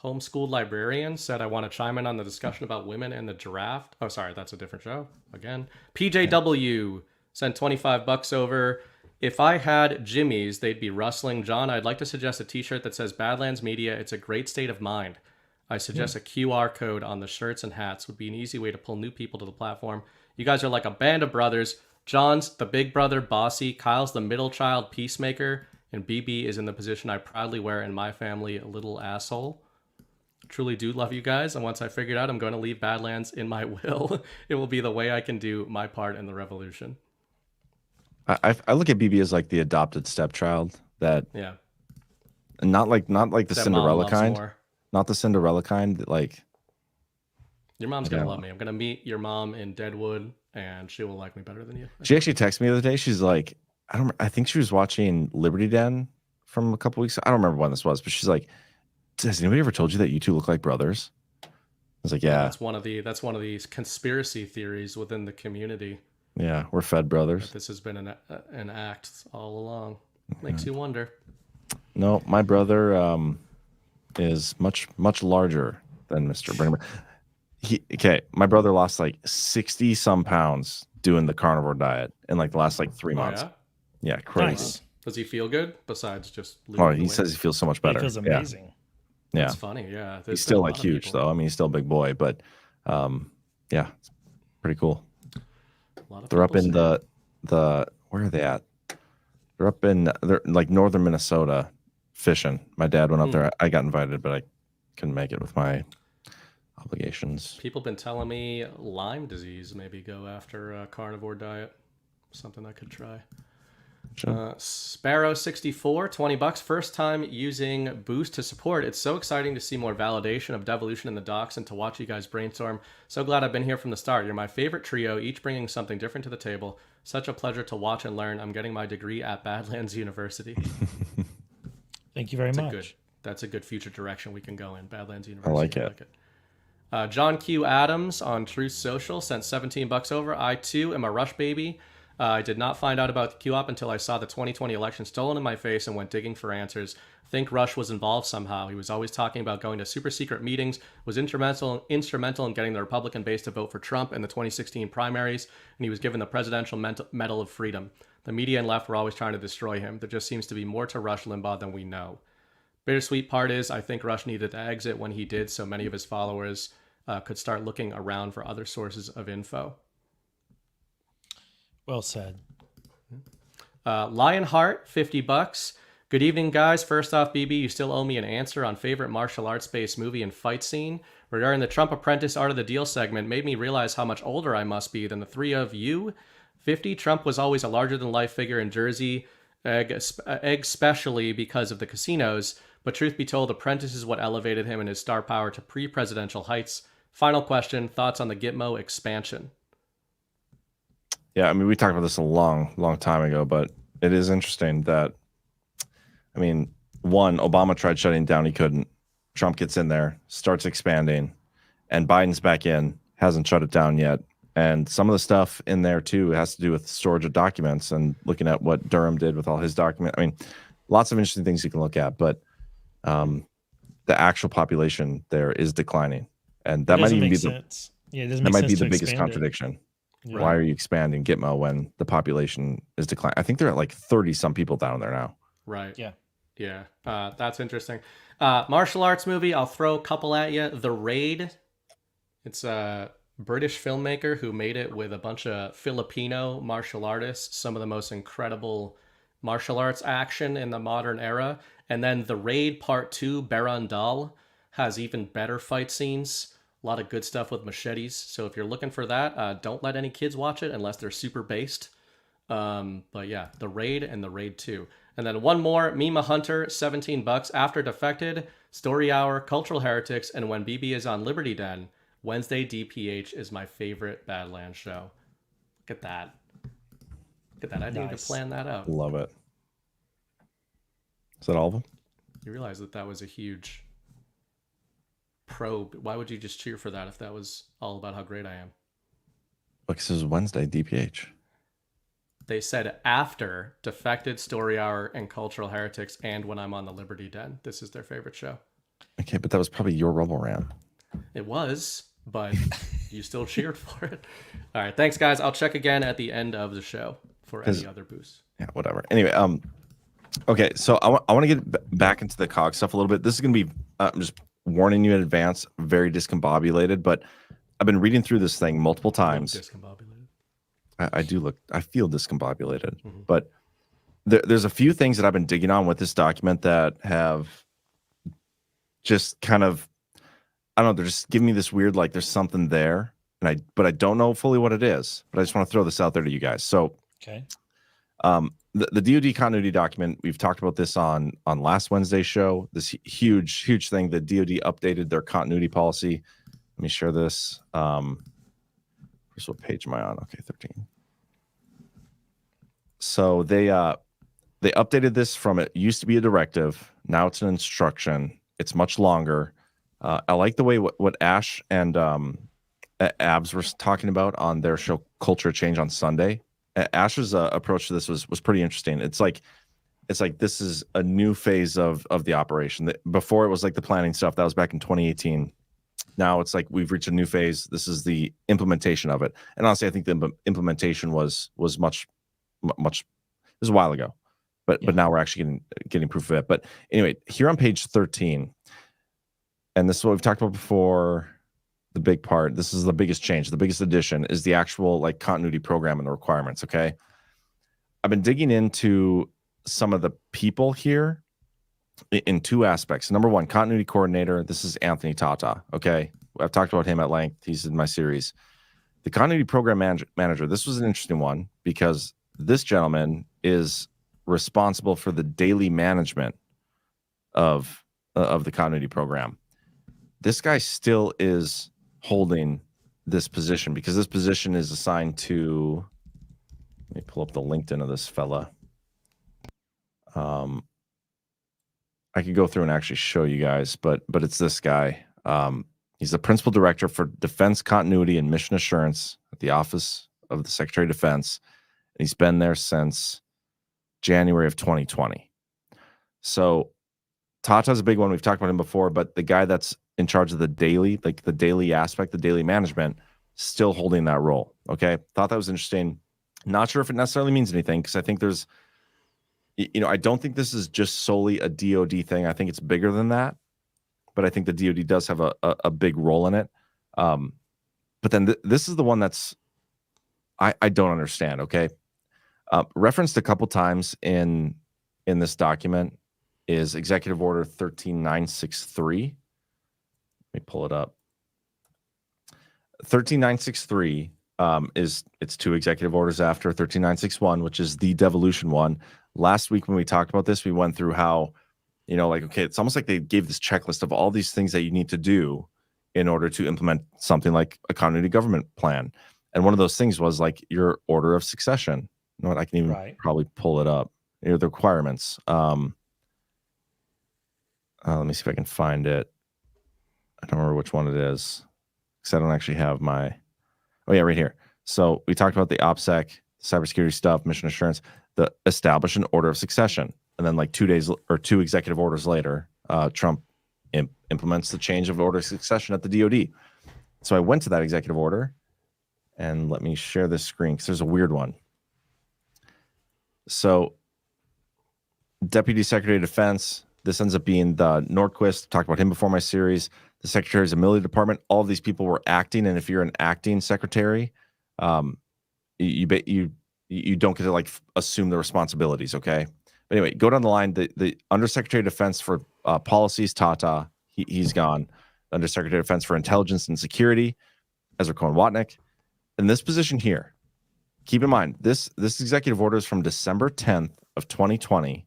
Homeschooled Librarian said, I want to chime in on the discussion about women and the draft. Oh, sorry, that's a different show. Again. PJW sent $25 over. If I had Jimmy's, they'd be rustling. John, I'd like to suggest a t-shirt that says Badlands Media, it's a great state of mind. I suggest a QR code on the shirts and hats would be an easy way to pull new people to the platform. You guys are like a band of brothers. John's the big brother, bossy. Kyle's the middle child, peacemaker. And BB is in the position I proudly wear in my family, a little asshole. Truly do love you guys, and once I figured out I'm going to leave Badlands in my will, it will be the way I can do my part in the revolution. I look at BB as like the adopted stepchild that not like the Cinderella kind, not the Cinderella kind that like your mom's gonna love me. I'm gonna meet your mom in Deadwood, and she will like me better than you. She actually texted me the other day. She's like, I think she was watching Liberty Den from a couple weeks. I don't remember when this was, but she's like, has anybody ever told you that you two look like brothers? I was like, yeah. That's one of these conspiracy theories within the community. Yeah, we're fed brothers. This has been an act all along. Makes you wonder. No, my brother is much larger than Mr. Brinman. My brother lost like 60 some pounds doing the carnivore diet in like the last like 3 months. Yeah, crazy. Nice. Does he feel good besides just he says he feels so much better. He feels amazing. Yeah. That's funny. Yeah. He's still like huge though. I mean, he's still a big boy, but yeah, it's pretty cool. They're up in the where are they at? They're like northern Minnesota fishing. My dad went up there. I got invited, but I couldn't make it with my obligations. People have been telling me Lyme disease maybe go after a carnivore diet. Something I could try. Sparrow 64, $20. First time using Boost to support. It's so exciting to see more validation of devolution in the docs and to watch you guys brainstorm. So glad I've been here from the start. You're my favorite trio, each bringing something different to the table. Such a pleasure to watch and learn. I'm getting my degree at Badlands University. Thank you very much. That's a good future direction we can go in. Badlands University. I like it. John Q. Adams on Truth Social sent $17 over. I too am a Rush baby. I did not find out about the QOP until I saw the 2020 election stolen in my face and went digging for answers. Think Rush was involved somehow. He was always talking about going to super secret meetings, was instrumental in getting the Republican base to vote for Trump in the 2016 primaries, and he was given the Presidential Medal of Freedom. The media and left were always trying to destroy him. There just seems to be more to Rush Limbaugh than we know. Bittersweet part is I think Rush needed to exit when he did, so many of his followers could start looking around for other sources of info. Well said. Lionheart, $50. Good evening, guys. First off, BB, you still owe me an answer on favorite martial arts-based movie and fight scene. Regarding the Trump Apprentice Art of the Deal segment, made me realize how much older I must be than the three of you. 50, Trump was always a larger-than-life figure in Jersey, especially because of the casinos. But truth be told, Apprentice is what elevated him and his star power to pre-presidential heights. Final question, thoughts on the Gitmo expansion? Yeah, I mean, we talked about this a long time ago, but it is interesting that, I mean, one, Obama tried shutting down, he couldn't. Trump gets in there, starts expanding, and Biden's back in, hasn't shut it down yet. And some of the stuff in there, too, has to do with storage of documents and looking at what Durham did with all his documents. I mean, lots of interesting things you can look at, but the actual population there is declining. And that might even be the biggest contradiction. Right. Why are you expanding Gitmo when the population is declining? I think they're at like 30 some people down there now. Right. Yeah. That's interesting. Martial arts movie. I'll throw a couple at you. The Raid. It's a British filmmaker who made it with a bunch of Filipino martial artists. Some of the most incredible martial arts action in the modern era. And then The Raid Part 2, Barandal, has even better fight scenes. A lot of good stuff with machetes. So if you're looking for that, don't let any kids watch it unless they're super based. But yeah, The Raid and The Raid 2. And then one more, Mima Hunter, $17. After Defected, Story Hour, Cultural Heretics, and When BB is on Liberty Den, Wednesday DPH is my favorite Badlands show. Look at that. I need to plan that out. Love it. Is that all of them? You realize that was a huge probe. Why would you just cheer for that if that was all about how great I am? Because this is Wednesday DPH. They said after Defected, Story Hour, and Cultural Heretics, and When I'm on the Liberty Den. This is their favorite show. Okay, but that was probably your Rebel rant. It was, but you still cheered for it. All right, thanks, guys. I'll check again at the end of the show for any other boosts. Yeah, whatever. Anyway, okay, so I want to get back into the COG stuff a little bit. This is going to be, I'm just warning you in advance, very discombobulated, but I've been reading through this thing multiple times. Discombobulated. I feel discombobulated, but there's a few things that I've been digging on with this document that have just kind of, I don't know, they're just giving me this weird, like there's something there, but I don't know fully what it is, but I just want to throw this out there to you guys. So, okay. The DOD continuity document, we've talked about this on last Wednesday's show, this huge thing. The DOD updated their continuity policy. Let me share this. First, what page am I on? Okay, 13. So they updated this from, it used to be a directive. Now it's an instruction. It's much longer. I like the way what Ash and Abs were talking about on their show Culture Change on Sunday. Ash's approach to this was pretty interesting. It's like this is a new phase of the operation. Before it was like the planning stuff that was back in 2018. Now it's like we've reached a new phase. This is the implementation of it. And honestly, I think the implementation was much it was a while ago, but now we're actually getting proof of it. But anyway, here on page 13, and this is what we've talked about before. The big part, this is the biggest change, the biggest addition is the actual like continuity program and the requirements. Okay, I've been digging into some of the people here in two aspects. Number one, continuity coordinator. This is Anthony Tata. Okay, I've talked about him at length. He's in my series. The continuity program manager. This was an interesting one because this gentleman is responsible for the daily management of the continuity program. This guy still is holding this position because this position is assigned to, let me pull up the LinkedIn of this fella. I could go through and actually show you guys, but it's this guy. He's the principal director for Defense Continuity and Mission Assurance at the Office of the Secretary of Defense. he's been there since January of 2020. So Tata's a big one. We've talked about him before, but the guy that's in charge of the daily aspect, the daily management, still holding that role. Okay. Thought that was interesting. Not sure if it necessarily means anything, because I think there's, I don't think this is just solely a DOD thing. I think it's bigger than that, but I think the DOD does have a big role in it. But then this is the one that's, I don't understand. Okay. Referenced a couple times in this document is Executive Order 13963. Let me pull it up. 13963 it's two executive orders after 13961, which is the devolution one. Last week when we talked about this, we went through how, okay, it's almost like they gave this checklist of all these things that you need to do in order to implement something like a continuity government plan. And one of those things was like your order of succession. You know what? I can even probably pull it up. The requirements. Let me see if I can find it. I don't remember which one it is because I don't actually have my. Oh yeah, right here. So we talked about the OPSEC, cybersecurity stuff, mission assurance, the establish an order of succession, and then like 2 days or 2 executive orders later, Trump implements the change of order of succession at the DOD. So I went to that executive order, and let me share this screen because there's a weird one. So, Deputy Secretary of Defense. This ends up being the Nordquist. Talked about him before my series. The Secretaries of Military Department. All of these people were acting, and if you're an acting secretary, you don't get to like assume the responsibilities. Okay. But anyway, go down the line. The Undersecretary of Defense for Policies, Tata, he's gone. Undersecretary of Defense for Intelligence and Security, Ezra Cohen-Watnick. In this position here, keep in mind this executive order is from December 10th of 2020.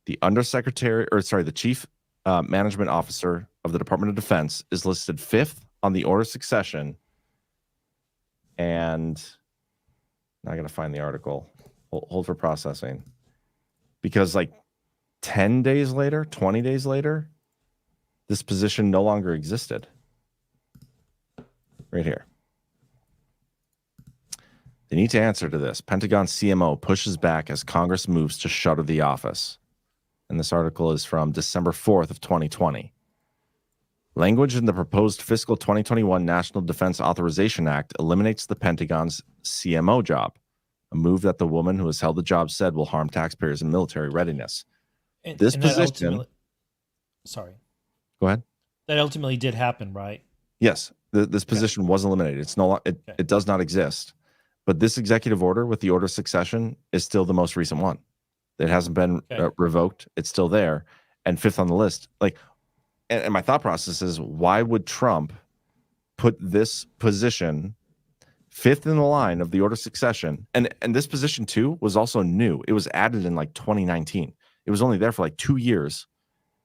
The Chief Management Officer of the Department of Defense is listed 5th on the order of succession. And now I got to find the article. Hold for processing. Because like 10 days later, 20 days later, this position no longer existed. Right here. They need to answer to this. Pentagon CMO pushes back as Congress moves to shutter the office. And this article is from December 4th of 2020. Language in the proposed fiscal 2021 National Defense Authorization Act eliminates the Pentagon's CMO job, a move that the woman who has held the job said will harm taxpayers and military readiness. This position... Sorry. Go ahead. That ultimately did happen, right? Yes. This position was eliminated. It does not exist. But this executive order with the order of succession is still the most recent one. It hasn't been revoked. It's still there. And 5th on the list. And my thought process is, why would Trump put this position 5th in the line of the order of succession? And this position too was also new. It was added in like 2019. It was only there for like 2 years,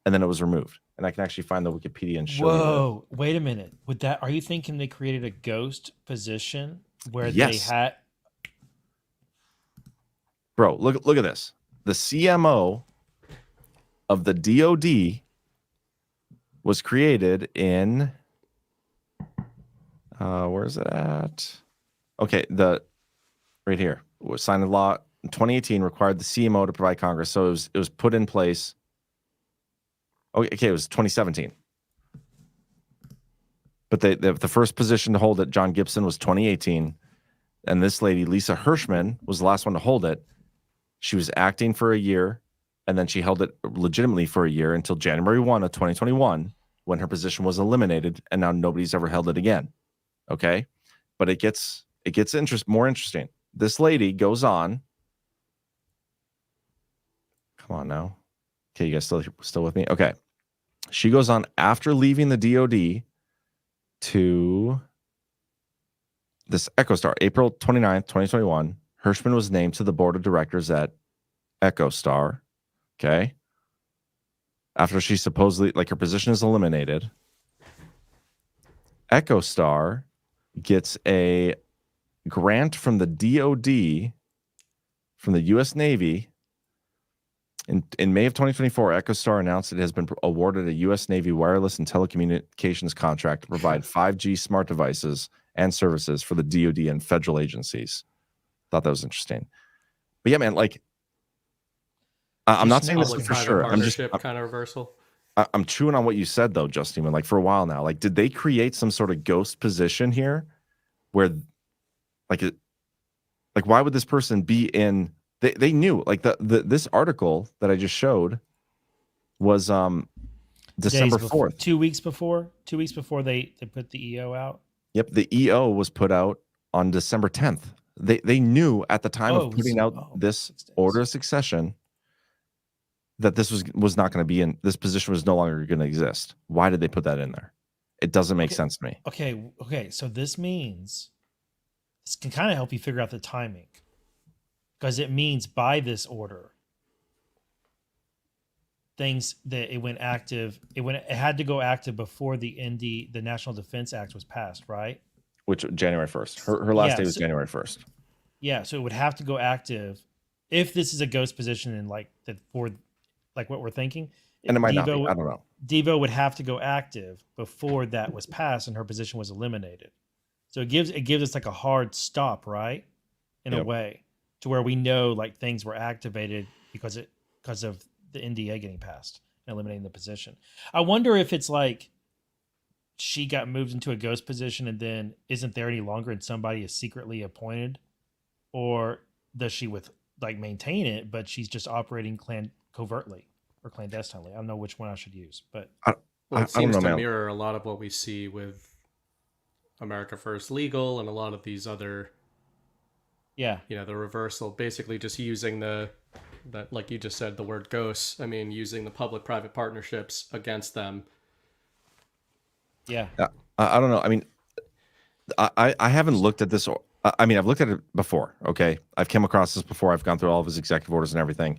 and then it was removed. And I can actually find the Wikipedia and show you. Whoa, wait a minute. Are you thinking they created a ghost position where they had? Bro, look at this. The CMO of the DOD was created in where is it at? Okay, right here. It was signed into law in 2018, required the CMO to provide Congress. So it was put in place. Okay, it was 2017. But the first position to hold it, John Gibson, was 2018. And this lady, Lisa Hirschman, was the last one to hold it. She was acting for a year, and then she held it legitimately for a year until January 1 of 2021, when her position was eliminated, and now nobody's ever held it again. Okay? But it gets more interesting. This lady goes on. Come on now. Okay, you guys still with me? Okay. She goes on after leaving the DOD to this EchoStar, April 29th, 2021. Hirschman was named to the board of directors at EchoStar. Okay. After she supposedly, her position is eliminated. EchoStar gets a grant from the DOD, from the U.S. Navy. In May of 2024, EchoStar announced it has been awarded a U.S. Navy wireless and telecommunications contract to provide 5G smart devices and services for the DOD and federal agencies. Thought that was interesting. But yeah, man, like I'm not saying this is for sure. I'm just kind of reversal. I'm chewing on what you said though, Justin. Like for a while now, like did they create some sort of ghost position here, where, like why would this person be in? They knew like this article that I just showed was December 4th, 2 weeks before they put the EO out. Yep, the EO was put out on December 10th. They knew at the time of putting out this order of succession that this was not going to be in, this position was no longer going to exist. Why did they put that in there? It doesn't make sense to me. Okay. So this means, this can kind of help you figure out the timing, because it means by this order, things that it went active, it had to go active before the National Defense Act was passed, right? Which January 1st. Her last day was January 1st. Yeah, so it would have to go active if this is a ghost position and like that for like what we're thinking. And it might not be. I don't know. Devo would have to go active before that was passed and her position was eliminated. So it gives us like a hard stop, right? In a way, to where we know like things were activated because of the NDA getting passed and eliminating the position. I wonder if it's like she got moved into a ghost position and then isn't there any longer and somebody is secretly appointed, or does she maintain it, but she's just operating covertly or clandestinely. I don't know which one I should use, but it seems to mirror a lot of what we see with America First Legal and a lot of these other, the reversal, basically just using that, like you just said, the word ghosts. I mean, using the public-private partnerships against them. Yeah. I don't know. I mean, I haven't looked at this. I mean, I've looked at it before. Okay. I've come across this before. I've gone through all of his executive orders and everything.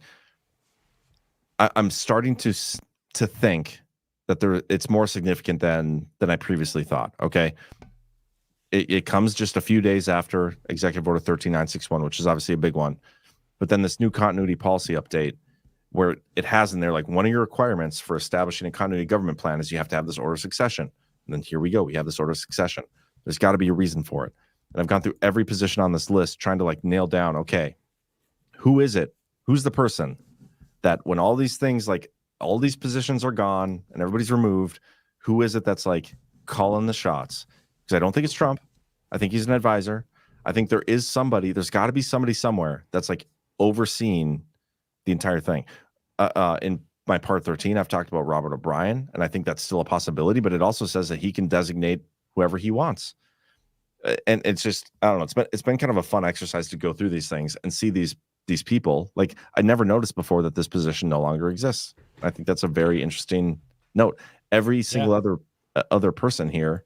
I'm starting to think that it's more significant than I previously thought. Okay. It comes just a few days after Executive Order 13961, which is obviously a big one. But then this new continuity policy update, where it has in there, like, one of your requirements for establishing a continuity government plan is you have to have this order of succession. And then here we go. We have this order of succession. There's got to be a reason for it. And I've gone through every position on this list trying to nail down, okay, who is it? Who's the person that when all these things, like all these positions are gone and everybody's removed, who is it that's calling the shots? Because I don't think it's Trump. I think he's an advisor. I think there's got to be somebody somewhere that's overseeing the entire thing. In my part 13, I've talked about Robert O'Brien, and I think that's still a possibility, but it also says that he can designate whoever he wants. And it's just, I don't know, it's been kind of a fun exercise to go through these things and see these people. Like, I never noticed before that this position no longer exists. I think that's a very interesting note. Every single other person here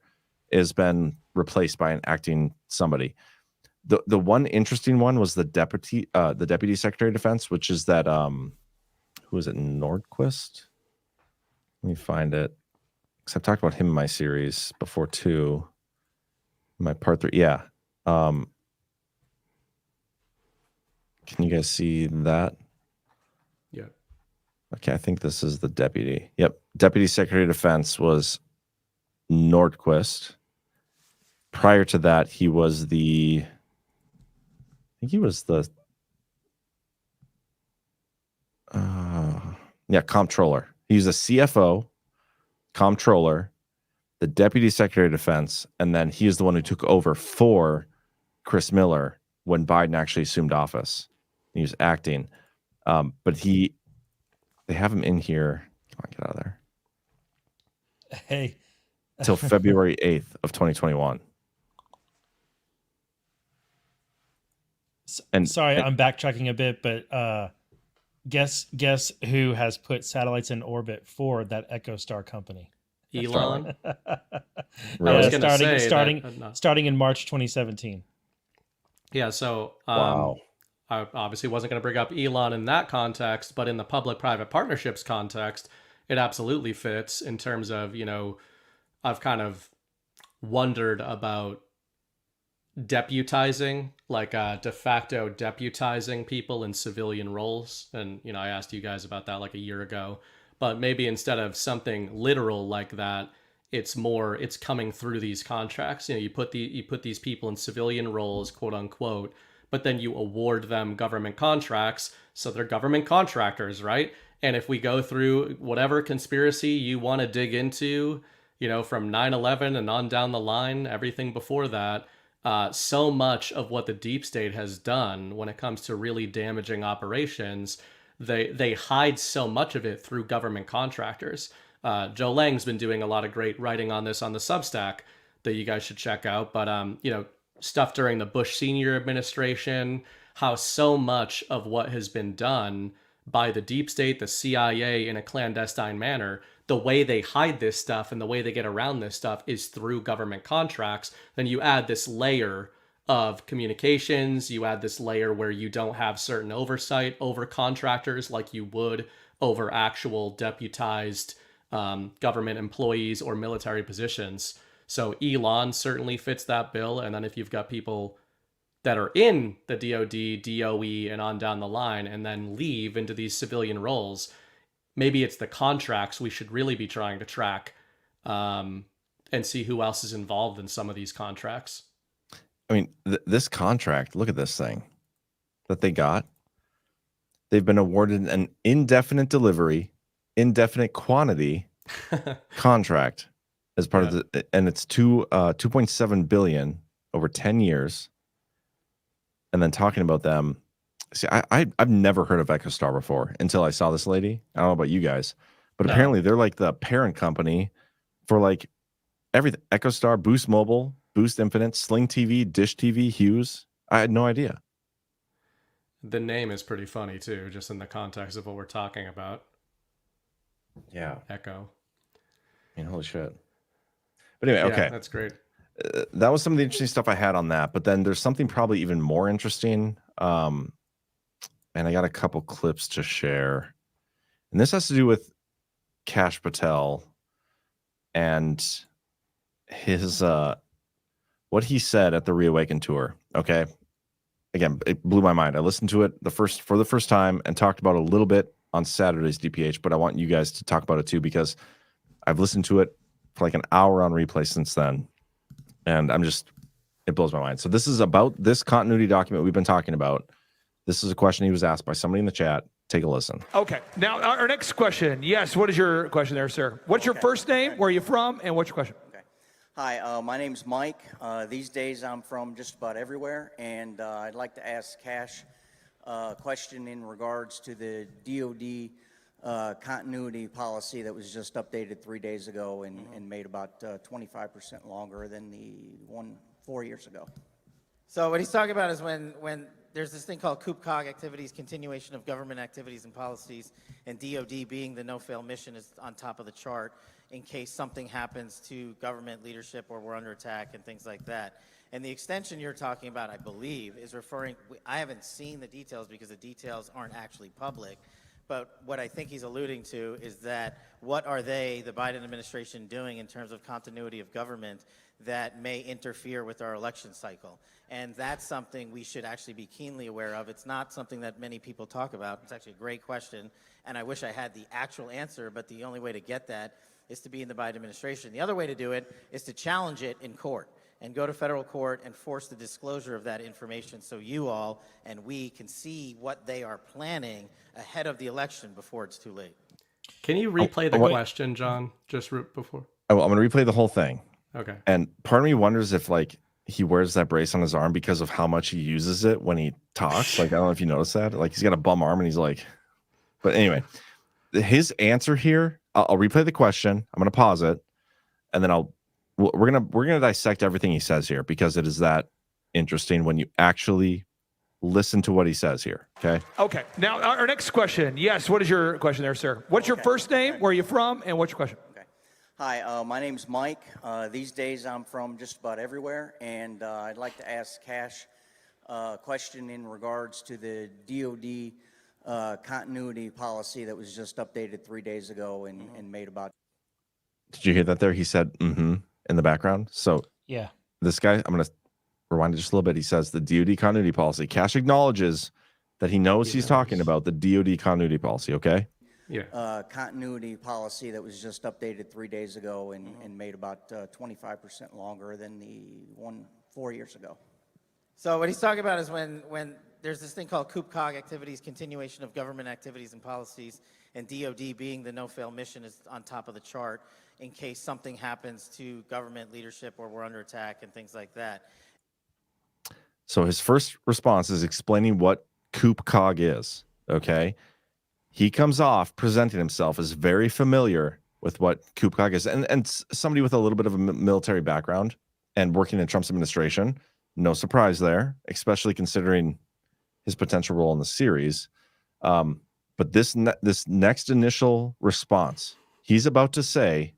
has been replaced by an acting somebody. The one interesting one was the deputy secretary of defense, which is that who is it, Nordquist? Let me find it, because I've talked about him in my series before too. My part 3, yeah. Can you guys see that? Yeah. Okay, I think this is the deputy. Yep, deputy secretary of defense was Nordquist. Prior to that, he was comptroller. He was a CFO, comptroller, the deputy secretary of defense, and then he is the one who took over for Chris Miller when Biden actually assumed office. He was acting, but they have him in here. Come on, get out of there. Hey, till February 8th of 2021. Sorry, I'm backtracking a bit, but guess who has put satellites in orbit for that EchoStar company? Elon. Starting in March 2017. Yeah, so wow. I obviously wasn't going to bring up Elon in that context, but in the public-private partnerships context, it absolutely fits in terms of, I've kind of wondered about deputizing, de facto deputizing people in civilian roles. And, I asked you guys about that a year ago. But maybe instead of something literal like that, it's coming through these contracts. You put these people in civilian roles, quote unquote, but then you award them government contracts, so they're government contractors, right? And if we go through whatever conspiracy you want to dig into, from 9/11 and on down the line, everything before that, so much of what the deep state has done when it comes to really damaging operations, they hide so much of it through government contractors. Joe Lang's been doing a lot of great writing on this on the Substack that you guys should check out. But, stuff during the Bush Senior administration, how so much of what has been done by the deep state, the CIA, in a clandestine manner, the way they hide this stuff and the way they get around this stuff is through government contracts. Then you add this layer of communications, you add this layer where you don't have certain oversight over contractors like you would over actual deputized government employees or military positions. So Elon certainly fits that bill. And then if you've got people that are in the DOD, DOE, and on down the line, and then leave into these civilian roles, maybe it's the contracts we should really be trying to track and see who else is involved in some of these contracts. I mean, this contract, look at this thing that they got. They've been awarded an indefinite delivery, indefinite quantity contract as part of the, and it's 2.7 billion over 10 years. And then talking about them, see, I've never heard of EchoStar before until I saw this lady. I don't know about you guys, but apparently they're like the parent company for like everything. EchoStar, Boost Mobile, Boost Infinite, Sling TV, Dish TV, Hughes. I had no idea. The name is pretty funny too, just in the context of what we're talking about. Yeah. Echo. I mean, holy shit. But anyway, okay. That's great. That was some of the interesting stuff I had on that. But then there's something probably even more interesting. And I got a couple clips to share. And this has to do with Kash Patel and his what he said at the Reawaken tour. Okay. Again, it blew my mind. I listened to it for the first time and talked about it a little bit on Saturday's DPH, but I want you guys to talk about it too, because I've listened to it for like an hour on replay since then. And it blows my mind. So this is about this continuity document we've been talking about. This is a question he was asked by somebody in the chat. Take a listen. Okay. Now, our next question. Yes, what is your question there, sir? What's your first name? Where are you from? And what's your question? Okay. Hi, my name's Mike. These days I'm from just about everywhere. And I'd like to ask Kash a question in regards to the DOD continuity policy that was just updated 3 days ago and made about 25% longer than the one 4 years ago. So what he's talking about is when there's this thing called COG activities, continuation of government activities and policies, and DOD being the no-fail mission is on top of the chart in case something happens to government leadership or we're under attack and things like that. And the extension you're talking about, I believe, is referring, I haven't seen the details because the details aren't actually public, but what I think he's alluding to is that what are they, the Biden administration, doing in terms of continuity of government that may interfere with our election cycle? And that's something we should actually be keenly aware of. It's not something that many people talk about. It's actually a great question, and I wish I had the actual answer, but the only way to get that is to be in the Biden administration. The other way to do it is to challenge it in court and go to federal court and force the disclosure of that information so you all and we can see what they are planning ahead of the election before it's too late. Can you replay the question, John, just before? I'm going to replay the whole thing. Okay. And part of me wonders if like he wears that brace on his arm because of how much he uses it when he talks. Like, I don't know if you noticed that. Like, he's got a bum arm and he's like, but anyway, his answer here, I'll replay the question. I'm going to pause it, and then we're gonna dissect everything he says here because it is that interesting when you actually listen to what he says here. Okay. Okay. Now, our next question. Yes, what is your question there, sir? What's your first name? Where are you from? And what's your question? Okay. Hi, my name's Mike. These days I'm from just about everywhere, and I'd like to ask Kash a question in regards to the DOD continuity policy that was just updated 3 days ago and made about. Did you hear that there? He said, in the background. So yeah, this guy, I'm going to rewind it just a little bit. He says the DOD continuity policy. Kash acknowledges that he knows he's talking about the DOD continuity policy. Okay. Yeah. Continuity policy that was just updated 3 days ago and made about 25% longer than the one 4 years ago. So what he's talking about is when there's this thing called COG activities, continuation of government activities and policies, and DOD being the no-fail mission is on top of the chart in case something happens to government leadership or we're under attack and things like that. So his first response is explaining what COG is, okay? He comes off presenting himself as very familiar with what COG is, and somebody with a little bit of a military background and working in Trump's administration. No surprise there, especially considering his potential role in the series. But this next initial response, he's about to say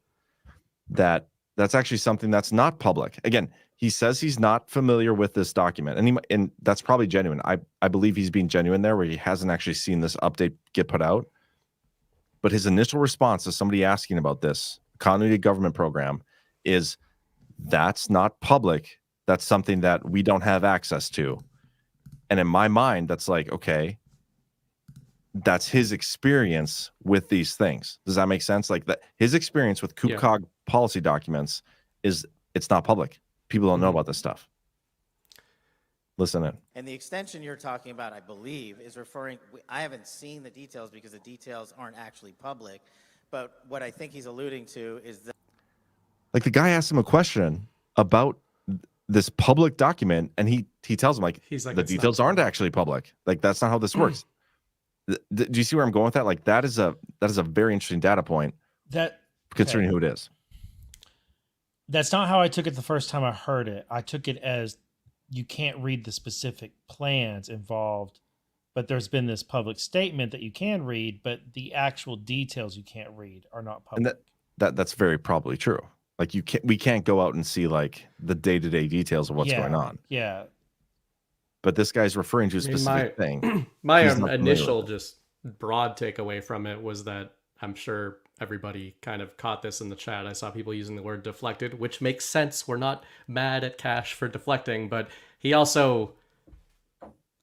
that that's actually something that's not public. Again, he says he's not familiar with this document, and that's probably genuine. I believe he's being genuine there, where he hasn't actually seen this update get put out. But his initial response to somebody asking about this continuity of government program is, that's not public. That's something that we don't have access to. And in my mind, that's like, okay, that's his experience with these things. Does that make sense? Like, that his experience with COG policy documents is, it's not public. People don't know about this stuff. Listen in. And the extension you're talking about, I believe, is referring, I haven't seen the details because the details aren't actually public, but what I think he's alluding to is that, like, the guy asked him a question about this public document, and he tells him, like, the details aren't actually public. Like, that's not how this works. Do you see where I'm going with that? Like, that is a very interesting data point, considering who it is. That's not how I took it the first time I heard it. I took it as, you can't read the specific plans involved, but there's been this public statement that you can read, but the actual details you can't read are not public. And that's very probably true. Like, we can't go out and see, like, the day-to-day details of what's going on. Yeah. But this guy's referring to a specific thing. My initial just broad takeaway from it was that I'm sure everybody kind of caught this in the chat. I saw people using the word deflected, which makes sense. We're not mad at Kash for deflecting, but he also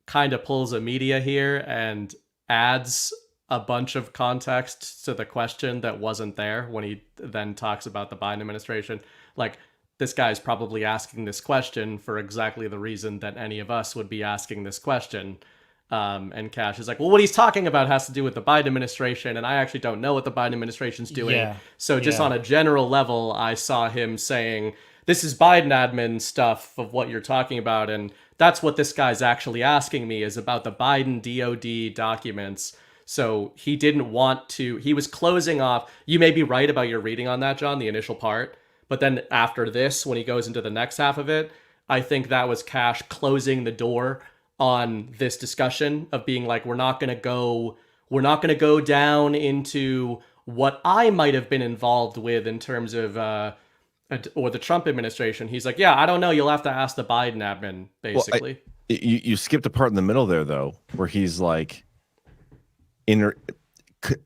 kind of pulls a media here and adds a bunch of context to the question that wasn't there when he then talks about the Biden administration. Like, this guy's probably asking this question for exactly the reason that any of us would be asking this question. And Kash is like, well, what he's talking about has to do with the Biden administration, and I actually don't know what the Biden administration's doing. Yeah. So just on a general level, I saw him saying, this is Biden admin stuff of what you're talking about, and that's what this guy's actually asking me, is about the Biden DOD documents. So he didn't want to, he was closing off. You may be right about your reading on that, John, the initial part. But then after this, when he goes into the next half of it, I think that was Kash closing the door on this discussion of being like, we're not going to go down into what I might have been involved with in terms of, or the Trump administration. He's like, yeah, I don't know. You'll have to ask the Biden admin, basically. Well, you skipped a part in the middle there, though, where he's like,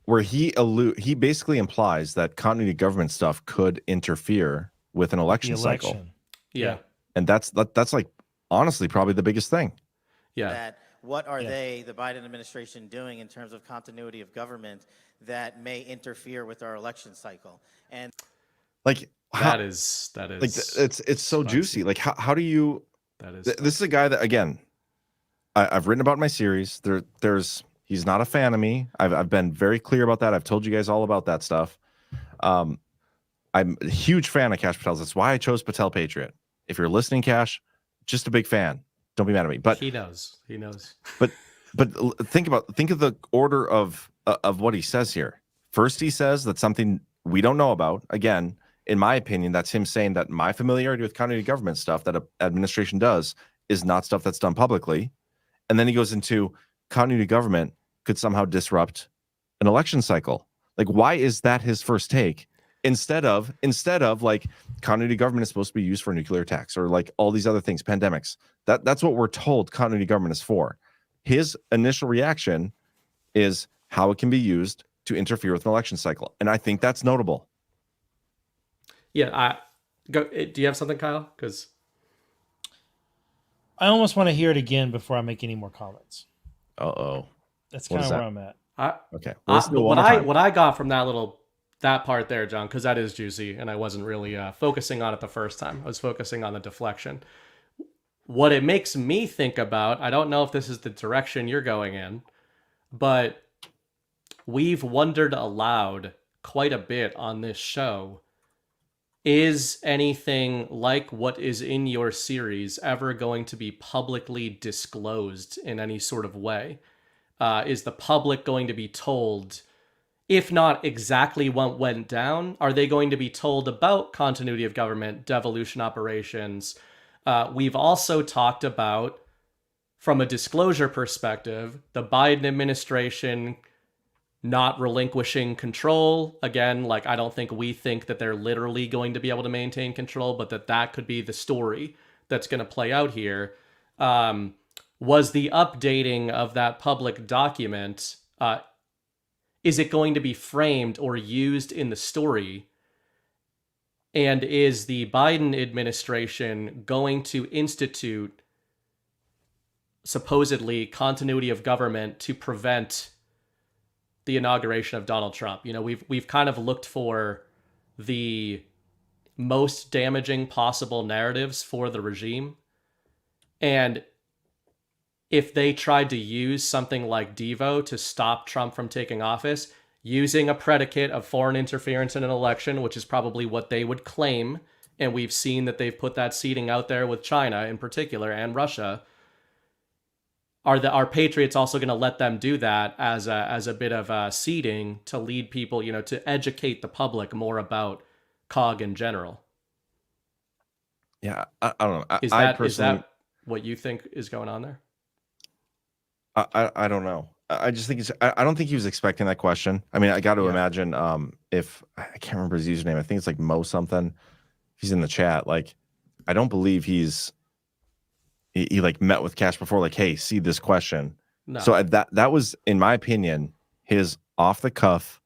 where he basically implies that continuity of government stuff could interfere with an election cycle. Yeah. And that's like, honestly, probably the biggest thing. Yeah. That what are they, the Biden administration, doing in terms of continuity of government that may interfere with our election cycle? And like, that is like, it's so juicy. Like, how do you, this is a guy that, again, I've written about in my series. He's not a fan of me. I've been very clear about that. I've told you guys all about that stuff. I'm a huge fan of Kash Patel. That's why I chose Patel Patriot. If you're listening, Kash, just a big fan. Don't be mad at me. But he knows. But think of the order of what he says here. First, he says that something we don't know about. Again, in my opinion, that's him saying that my familiarity with continuity of government stuff that an administration does is not stuff that's done publicly. And then he goes into continuity of government could somehow disrupt an election cycle. Like, why is that his first take? Instead of like, continuity of government is supposed to be used for nuclear attacks or like all these other things, pandemics. That's what we're told continuity of government is for. His initial reaction is how it can be used to interfere with an election cycle. And I think that's notable. Yeah. Do you have something, Kyle? Because I almost want to hear it again before I make any more comments. Uh-oh. That's kind of where I'm at. Okay. What I got from that part there, John, because that is juicy, and I wasn't really focusing on it the first time. I was focusing on the deflection. what it makes me think about, I don't know if this is the direction you're going in, but we've wondered aloud quite a bit on this show. Is anything like what is in your series ever going to be publicly disclosed in any sort of way? Is the public going to be told, if not exactly what went down, are they going to be told about continuity of government, devolution operations? We've also talked about, from a disclosure perspective, the Biden administration not relinquishing control. Again, like, I don't think we think that they're literally going to be able to maintain control, but that could be the story that's going to play out here. Was the updating of that public document, is it going to be framed or used in the story? And is the Biden administration going to institute supposedly continuity of government to prevent the inauguration of Donald Trump? You know, we've kind of looked for the most damaging possible narratives for the regime. And if they tried to use something like Devo to stop Trump from taking office, using a predicate of foreign interference in an election, which is probably what they would claim, and we've seen that they've put that seeding out there with China in particular and Russia, are patriots also going to let them do that as a bit of seeding to lead people, you know, to educate the public more about COG in general? Yeah, I don't know. Is that what you think is going on there? I don't know. I just think I don't think he was expecting that question. I mean, I got to imagine if I can't remember his username. I think it's like Mo something. He's in the chat. Like, I don't believe he like met with Kash before, like, hey, see this question. No. So that was, in my opinion, his off the cuff,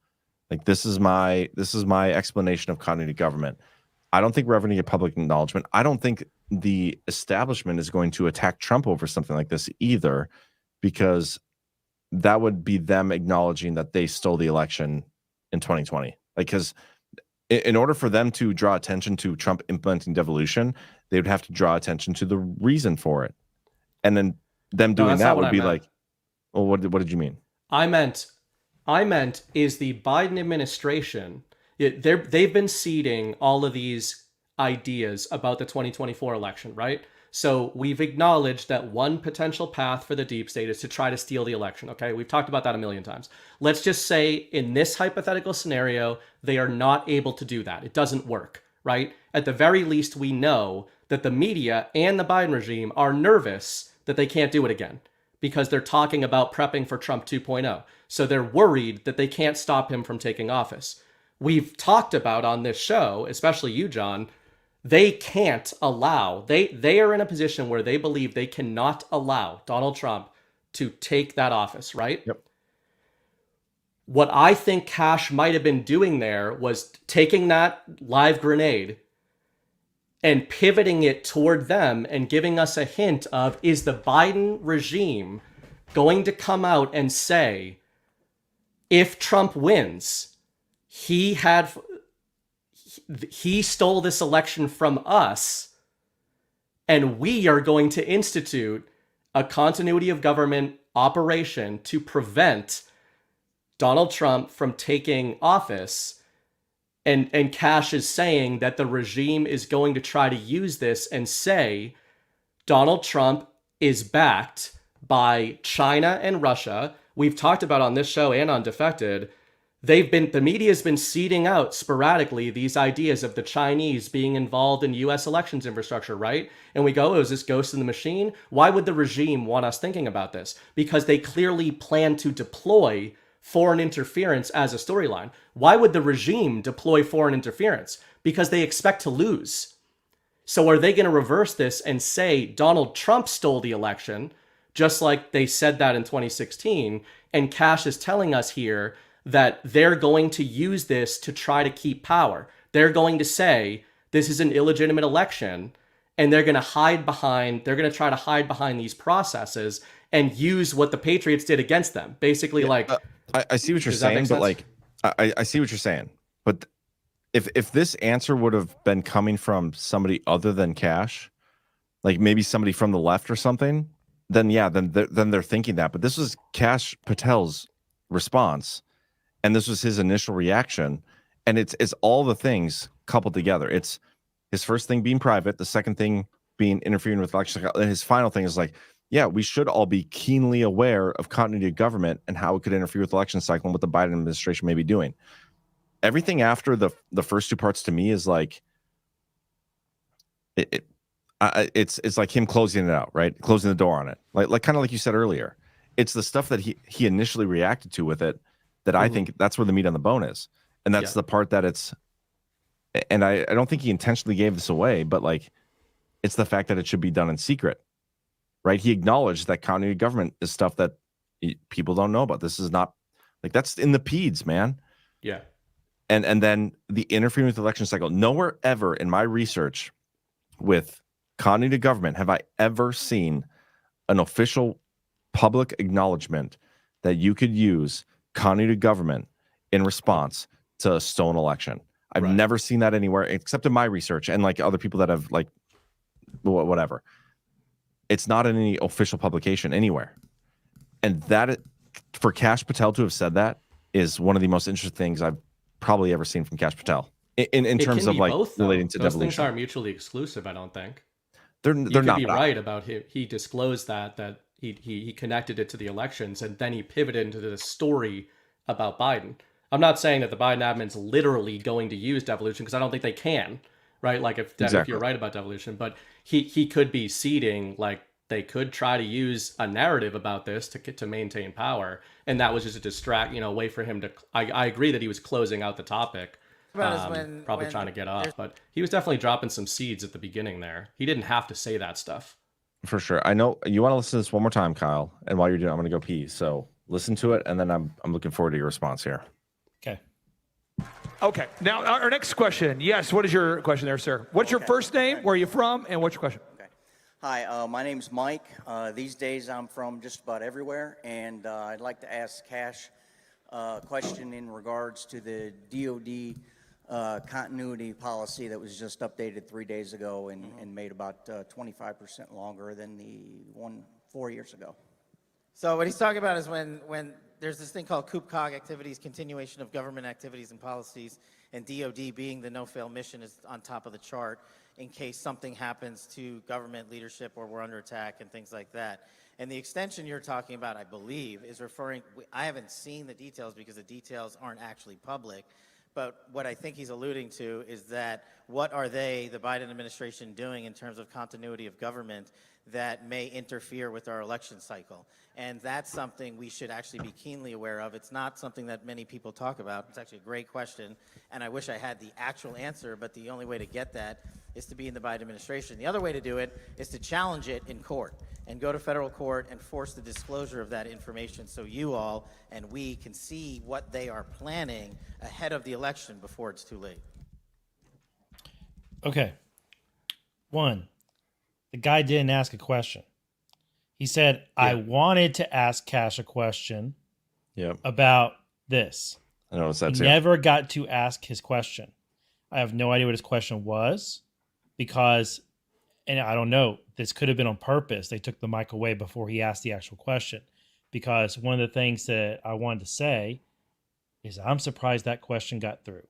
like, this is my explanation of continuity of government. I don't think we're ever going to get public acknowledgement. I don't think the establishment is going to attack Trump over something like this either, because that would be them acknowledging that they stole the election in 2020. Like, because in order for them to draw attention to Trump implementing devolution, they would have to draw attention to the reason for it. And then them doing that would be like, well, what did you mean? I meant is the Biden administration, they've been seeding all of these ideas about the 2024 election, right? So we've acknowledged that one potential path for the deep state is to try to steal the election. Okay, we've talked about that a million times. Let's just say in this hypothetical scenario, they are not able to do that. It doesn't work, right? At the very least, we know that the media and the Biden regime are nervous that they can't do it again because they're talking about prepping for Trump 2.0. So they're worried that they can't stop him from taking office. We've talked about on this show, especially you, John, they can't allow, they are in a position where they believe they cannot allow Donald Trump to take that office, right? Yep. What I think Kash might have been doing there was taking that live grenade and pivoting it toward them and giving us a hint of, is the Biden regime going to come out and say, if Trump wins, he stole this election from us, and we are going to institute a continuity of government operation to prevent Donald Trump from taking office. And Kash is saying that the regime is going to try to use this and say Donald Trump is backed by China and Russia. We've talked about on this show and on Defected, the media's been seeding out sporadically these ideas of the Chinese being involved in U.S. elections infrastructure, right? And we go, oh, is this ghost in the machine? Why would the regime want us thinking about this? Because they clearly plan to deploy foreign interference as a storyline. Why would the regime deploy foreign interference? Because they expect to lose. So are they going to reverse this and say Donald Trump stole the election, just like they said that in 2016? And Kash is telling us here that they're going to use this to try to keep power. They're going to say this is an illegitimate election, and they're going to try to hide behind these processes and use what the Patriots did against them. Basically, I see what you're saying, but like, I see what you're saying. But if this answer would have been coming from somebody other than Kash, like maybe somebody from the left or something, then yeah, then they're thinking that. But this was Kash Patel's response, and this was his initial reaction, and it's all the things coupled together. It's his first thing being private, the second thing being interfering with election, and his final thing is like, yeah, we should all be keenly aware of continuity of government and how it could interfere with the election cycle and what the Biden administration may be doing. Everything after the first two parts to me is like it's like him closing it out, right? Closing the door on it, like kind of like you said earlier. It's the stuff that he initially reacted to with it that I think that's where the meat on the bone is, and that's the part that it's. And I don't think he intentionally gave this away, but like, it's the fact that it should be done in secret, right? He acknowledged that continuity of government is stuff that people don't know about. This is not like that's in the peds, man. Yeah. And then the interfering with the election cycle. Nowhere ever in my research with continuity of government have I ever seen an official public acknowledgement that you could use continuity of government in response to a stolen election. I've never seen that anywhere except in my research and like other people that have like whatever. It's not in any official publication anywhere. And that for Kash Patel to have said that is one of the most interesting things I've probably ever seen from Kash Patel in terms of like both, relating to those devolution. Things aren't mutually exclusive, I don't think. They're not. Be right about him. He disclosed that he connected it to the elections, and then he pivoted into the story about Biden. I'm not saying that the Biden admin's literally going to use devolution because I don't think they can, right? Like if you're right about devolution, but he could be seeding, like they could try to use a narrative about this to maintain power, and that was just a distract, a way for him to. I agree that he was closing out the topic, probably trying to get off, but he was definitely dropping some seeds at the beginning there. He didn't have to say that stuff. For sure. I know you want to listen to this one more time, Kyle, and while you're doing it, I'm going to go pee. So listen to it, and then I'm looking forward to your response here. Okay. Now, our next question. Yes, what is your question there, sir? What's your first name? Where are you from? And what's your question? Okay. Hi, my name's Mike. These days I'm from just about everywhere, and I'd like to ask Kash a question in regards to the DOD continuity policy that was just updated 3 days ago and made about 25% longer than the one 4 years ago. So what he's talking about is when there's this thing called COG activities, continuation of government activities and policies, and DOD being the no-fail mission is on top of the chart in case something happens to government leadership or we're under attack and things like that. And the extension you're talking about, I believe, is referring, I haven't seen the details because the details aren't actually public, but what I think he's alluding to is that what are they, the Biden administration, doing in terms of continuity of government that may interfere with our election cycle? And that's something we should actually be keenly aware of. It's not something that many people talk about. It's actually a great question, and I wish I had the actual answer, but the only way to get that is to be in the Biden administration. The other way to do it is to challenge it in court and go to federal court and force the disclosure of that information so you all and we can see what they are planning ahead of the election before it's too late. Okay. One, the guy didn't ask a question. He said, I wanted to ask Kash a question about this. I know he never got to ask his question. I have no idea what his question was because, and I don't know, this could have been on purpose. They took the mic away before he asked the actual question, because one of the things that I wanted to say is I'm surprised that question got through.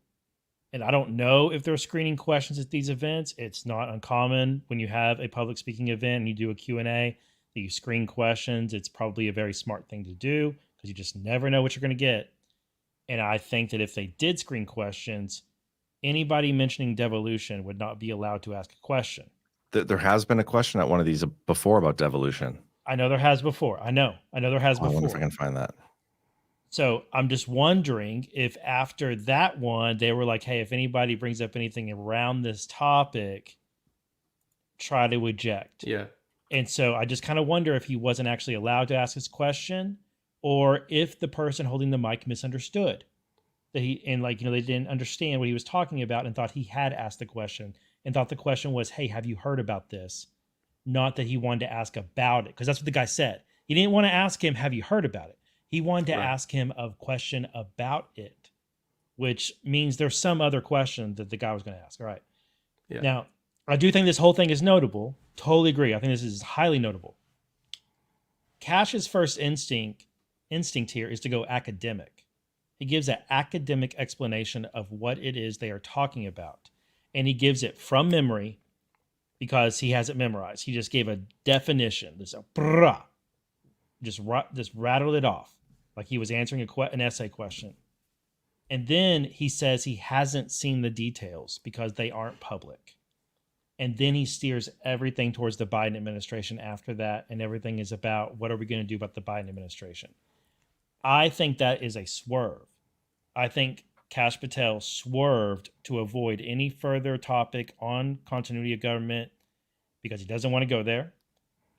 And I don't know if they're screening questions at these events. It's not uncommon when you have a public speaking event and you do a Q&A that you screen questions. It's probably a very smart thing to do because you just never know what you're going to get. And I think that if they did screen questions, anybody mentioning devolution would not be allowed to ask a question. There has been a question at one of these before about devolution. I know there has before. I know there has before. I wonder if I can find that. So I'm just wondering if after that one, they were like, hey, if anybody brings up anything around this topic, try to eject. Yeah. And so I just kind of wonder if he wasn't actually allowed to ask his question, or if the person holding the mic misunderstood that they didn't understand what he was talking about and thought he had asked the question and thought the question was, hey, have you heard about this? Not that he wanted to ask about it, because that's what the guy said. He didn't want to ask him, have you heard about it? He wanted to ask him a question about it, which means there's some other question that the guy was going to ask. All right. Yeah. Now, I do think this whole thing is notable. Totally agree. I think this is highly notable. Kash's first instinct here is to go academic. He gives an academic explanation of what it is they are talking about. And he gives it from memory because he has it memorized. He just gave a definition. Just rattled it off like he was answering an essay question. And then he says he hasn't seen the details because they aren't public. And then he steers everything towards the Biden administration after that. And everything is about what are we going to do about the Biden administration? I think that is a swerve. I think Kash Patel swerved to avoid any further topic on continuity of government because he doesn't want to go there.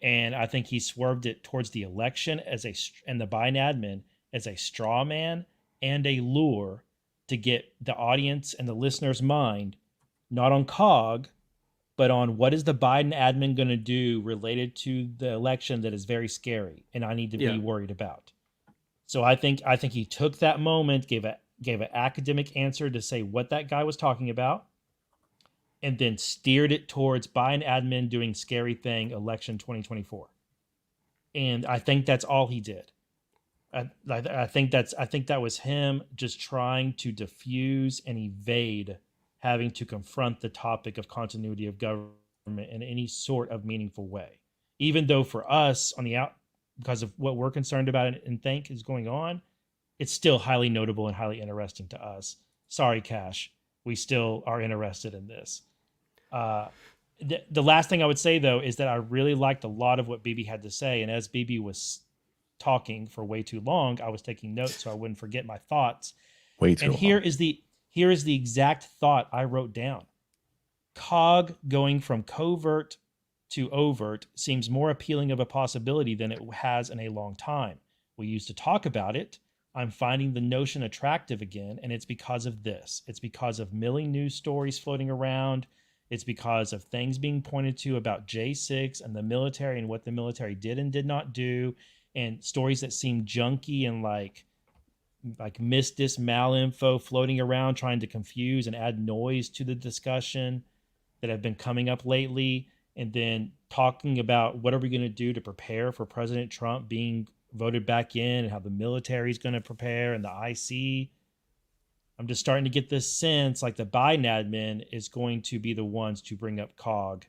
And I think he swerved it towards the election and the Biden admin as a straw man and a lure to get the audience and the listener's mind, not on COG, but on what is the Biden admin going to do related to the election that is very scary and I need to be worried about. So I think he took that moment, gave an academic answer to say what that guy was talking about, and then steered it towards Biden admin doing scary thing election 2024. And I think that's all he did. I think that was him just trying to diffuse and evade having to confront the topic of continuity of government in any sort of meaningful way. Even though for us on the out, because of what we're concerned about and think is going on, it's still highly notable and highly interesting to us. Sorry, Kash. We still are interested in this. The last thing I would say, though, is that I really liked a lot of what Bibi had to say. And as Bibi was talking for way too long, I was taking notes so I wouldn't forget my thoughts. Way too long. Here is the exact thought I wrote down. COG going from covert to overt seems more appealing of a possibility than it has in a long time. We used to talk about it. I'm finding the notion attractive again, and it's because of this. It's because of milling news stories floating around. It's because of things being pointed to about J6 and the military and what the military did and did not do, and stories that seem junky and like misdis malinfo floating around trying to confuse and add noise to the discussion that have been coming up lately. And then talking about what are we going to do to prepare for President Trump being voted back in and how the military is going to prepare and the IC. I'm just starting to get this sense like the Biden admin is going to be the ones to bring up COG.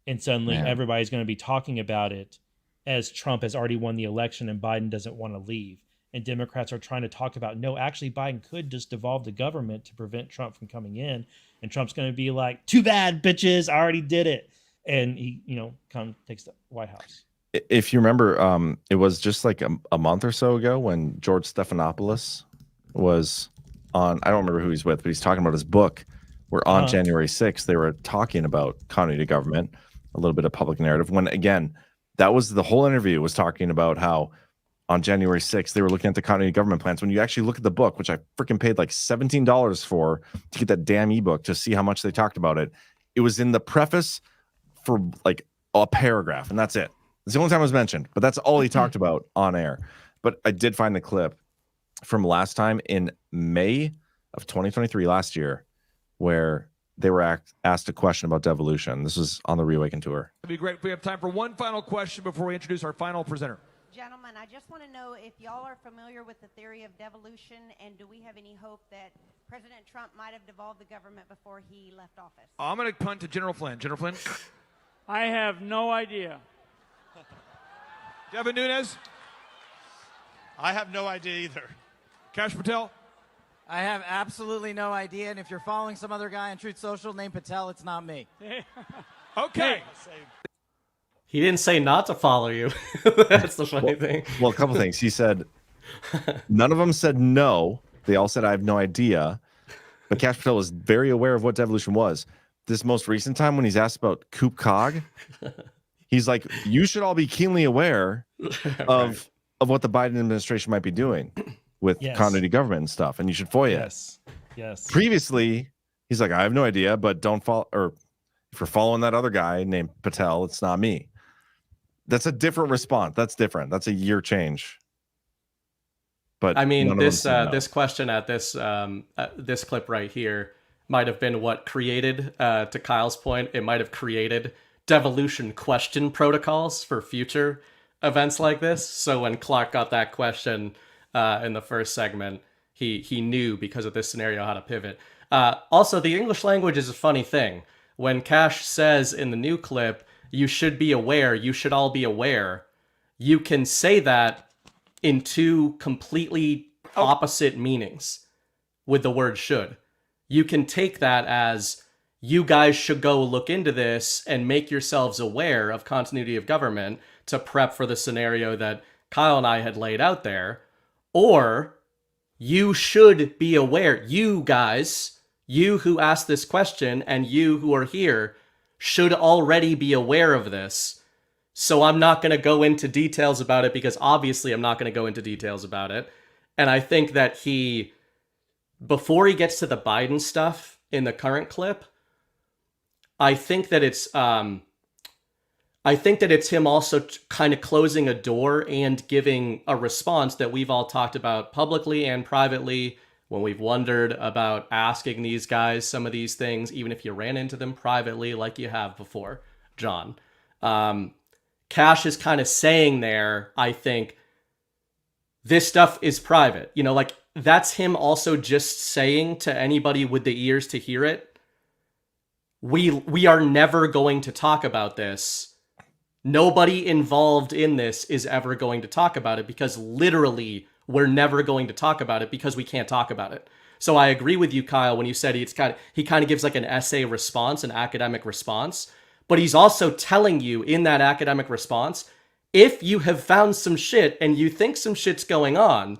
And suddenly everybody's going to be talking about it as Trump has already won the election and Biden doesn't want to leave. And Democrats are trying to talk about, no, actually Biden could just devolve the government to prevent Trump from coming in. And Trump's going to be like, too bad, bitches, I already did it. And he, takes the White House. If you remember, it was just like a month or so ago when George Stephanopoulos was on, I don't remember who he's with, but he's talking about his book where on January 6th, they were talking about continuity of government, a little bit of public narrative. When, again, that was the whole interview was talking about how on January 6th, they were looking at the continuity of government plans. When you actually look at the book, which I freaking paid like $17 for to get that damn ebook to see how much they talked about it, it was in the preface for like a paragraph, and that's it. It's the only time it was mentioned, but that's all he talked about on air. But I did find the clip from last time in May of 2023, last year, where they were asked a question about devolution. This was on the Reawaken tour. It'd be great if we have time for one final question before we introduce our final presenter. Gentlemen, I just want to know if y'all are familiar with the theory of devolution, and do we have any hope that President Trump might have devolved the government before he left office? I'm going to punt to General Flynn. General Flynn? I have no idea. Devin Nunes? I have no idea either. Kash Patel? I have absolutely no idea, and if you're following some other guy on Truth Social named Patel, it's not me. Okay. He didn't say not to follow you. That's the funny thing. Well, a couple things. He said, none of them said no. They all said, I have no idea. But Kash Patel was very aware of what devolution was. This most recent time when he's asked about COG, he's like, you should all be keenly aware of what the Biden administration might be doing with continuity government and stuff, and you should FOIA. Yes. Previously, he's like, I have no idea, but don't follow, or if you're following that other guy named Patel, it's not me. That's a different response. That's different. That's a year change. But I mean, this question at this clip right here might have been what created, to Kyle's point, it might have created devolution question protocols for future events like this. So when Clark got that question in the first segment, he knew because of this scenario how to pivot. Also, the English language is a funny thing. When Kash says in the new clip, you should be aware, you should all be aware, you can say that in two completely opposite meanings with the word should. You can take that as you guys should go look into this and make yourselves aware of continuity of government to prep for the scenario that Kyle and I had laid out there. Or you should be aware, you guys, you who asked this question and you who are here should already be aware of this. So I'm not going to go into details about it because obviously I'm not going to go into details about it. And I think that before he gets to the Biden stuff in the current clip, I think that it's him also kind of closing a door and giving a response that we've all talked about publicly and privately when we've wondered about asking these guys some of these things, even if you ran into them privately like you have before, John. Kash is kind of saying there, I think, this stuff is private. You know, like, that's him also just saying to anybody with the ears to hear it, we are never going to talk about this. Nobody involved in this is ever going to talk about it because literally we're never going to talk about it because we can't talk about it. So I agree with you, Kyle, when you said he kind of gives like an essay response, an academic response, but he's also telling you in that academic response, if you have found some shit and you think some shit's going on,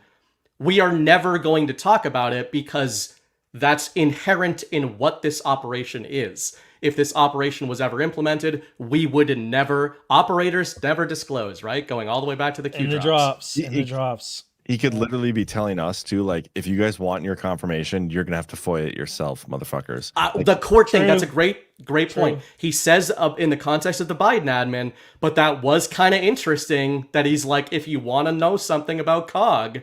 we are never going to talk about it because that's inherent in what this operation is. If this operation was ever implemented, we would never, operators never disclose, right? Going all the way back to the Q drops. In the drops. He could literally be telling us too, like, if you guys want your confirmation, you're gonna have to FOIA it yourself, motherfuckers. The court thing, that's a great point. He says in the context of the Biden admin, but that was kind of interesting that he's like, if you want to know something about COG.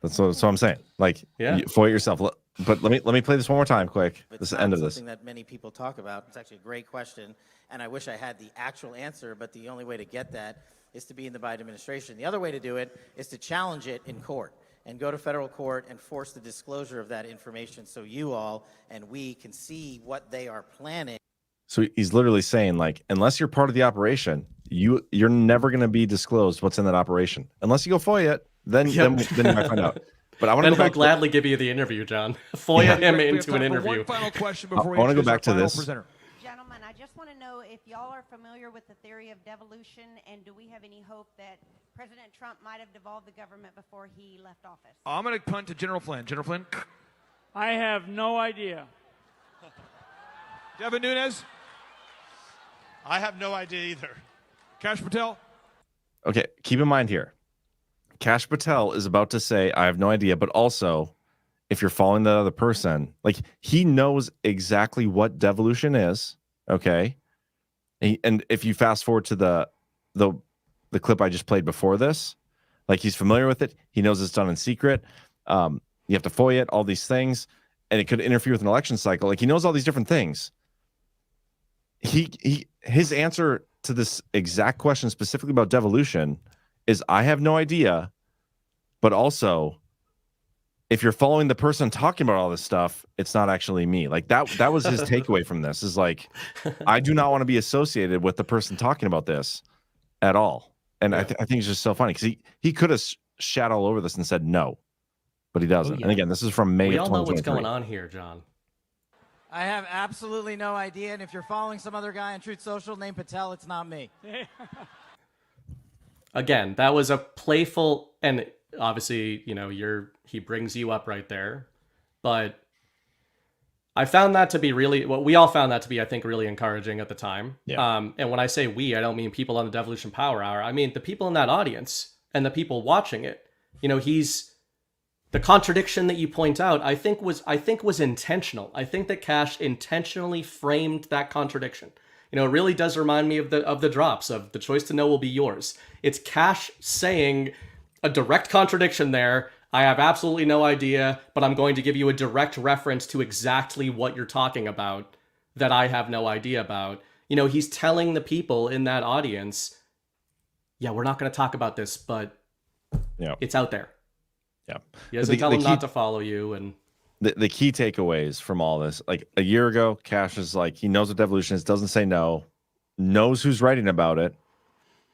That's what I'm saying. Like, FOIA yourself. But let me play this one more time, quick. This is the end of this. Something that many people talk about. It's actually a great question, and I wish I had the actual answer. But the only way to get that is to be in the Biden administration. The other way to do it is to challenge it in court and go to federal court and force the disclosure of that information, so you all and we can see what they are planning. So he's literally saying, like, unless you're part of the operation, you're never going to be disclosed what's in that operation unless you go FOIA it. Then you might find out. But I want to go back. He'll gladly give you the interview, John. FOIA him into an interview. One final question before I want to go back to this. Gentlemen, I just want to know if y'all are familiar with the theory of devolution, and do we have any hope that President Trump might have devolved the government before he left office? I'm going to punt to General Flynn. General Flynn? I have no idea. Devin Nunes? I have no idea either. Kash Patel? Okay, keep in mind here. Kash Patel is about to say, I have no idea, but also, if you're following that other person, like, he knows exactly what devolution is, okay? And if you fast forward to the clip I just played before this, like, he's familiar with it. He knows it's done in secret. You have to FOIA it, all these things, and it could interfere with an election cycle. Like, he knows all these different things. His answer to this exact question specifically about devolution is, I have no idea, but also, if you're following the person talking about all this stuff, it's not actually me. Like, that was his takeaway from this, is like, I do not want to be associated with the person talking about this at all. And I think it's just so funny because he could have shat all over this and said no, but he doesn't. And again, this is from May of 2023. We all know what's going on here, John. I have absolutely no idea, and if you're following some other guy on Truth Social named Patel, it's not me. Again, that was a playful, and obviously, you know, he brings you up right there, but I found that to be really, we all found that to be, I think, really encouraging at the time. Yeah. And when I say we, I don't mean people on the Devolution Power Hour. I mean the people in that audience and the people watching it. You know, the contradiction that you point out, I think was intentional. I think that Kash intentionally framed that contradiction. You know, it really does remind me of the drops of the choice to know will be yours. It's Kash saying a direct contradiction there. I have absolutely no idea, but I'm going to give you a direct reference to exactly what you're talking about that I have no idea about. You know, he's telling the people in that audience, yeah, we're not going to talk about this, but it's out there. Yeah. He doesn't tell them not to follow you. And the key takeaways from all this, like a year ago, Kash is like, he knows what devolution is, doesn't say no, knows who's writing about it,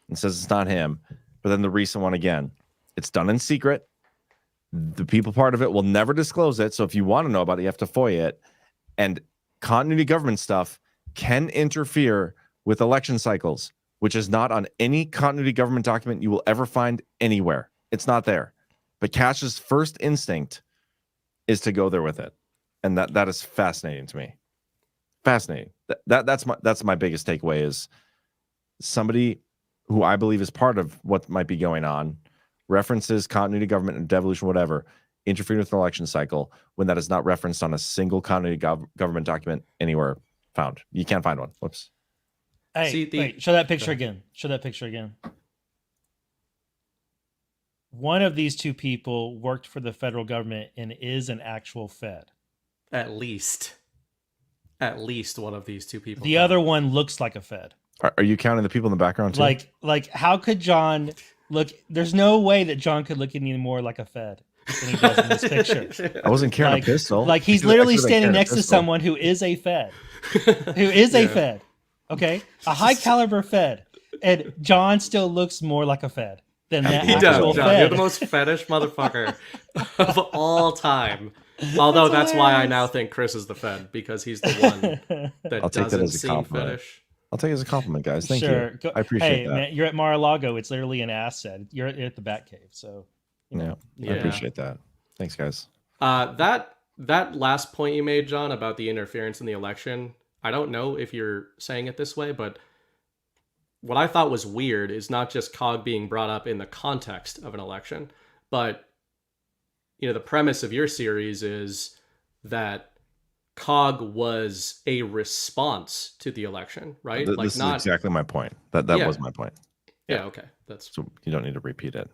and says it's not him. But then the recent one again, it's done in secret. The people part of it will never disclose it. So if you want to know about it, you have to FOIA it. And continuity government stuff can interfere with election cycles, which is not on any continuity government document you will ever find anywhere. It's not there. But Kash's first instinct is to go there with it. And that is fascinating to me. Fascinating. That's my biggest takeaway is somebody who I believe is part of what might be going on references continuity government and devolution, whatever, interfering with an election cycle when that is not referenced on a single continuity government document anywhere found. You can't find one. Whoops. Hey, wait, show that picture again. Show that picture again. One of these two people worked for the federal government and is an actual Fed. At least one of these two people. The other one looks like a Fed. Are you counting the people in the background too? Like how could John look? There's no way that John could look any more like a Fed than he does in this picture. I wasn't carrying a pistol. Like he's literally standing next to someone who is a Fed. Who is a Fed. Okay? A high caliber Fed. And John still looks more like a Fed than that actual Fed. You're the most fetish motherfucker of all time. Although that's why I now think Chris is the Fed, because he's the one that doesn't seem fetish. I'll take it as a compliment, guys. Thank you. I appreciate that. Man, you're at Mar-a-Lago. It's literally an asset. You're at the Batcave, so I appreciate that. Thanks, guys. That last point you made, John, about the interference in the election, I don't know if you're saying it this way, but what I thought was weird is not just COG being brought up in the context of an election, but the premise of your series is that COG was a response to the election, right? This is exactly my point. That was my point. Yeah, okay. So you don't need to repeat it.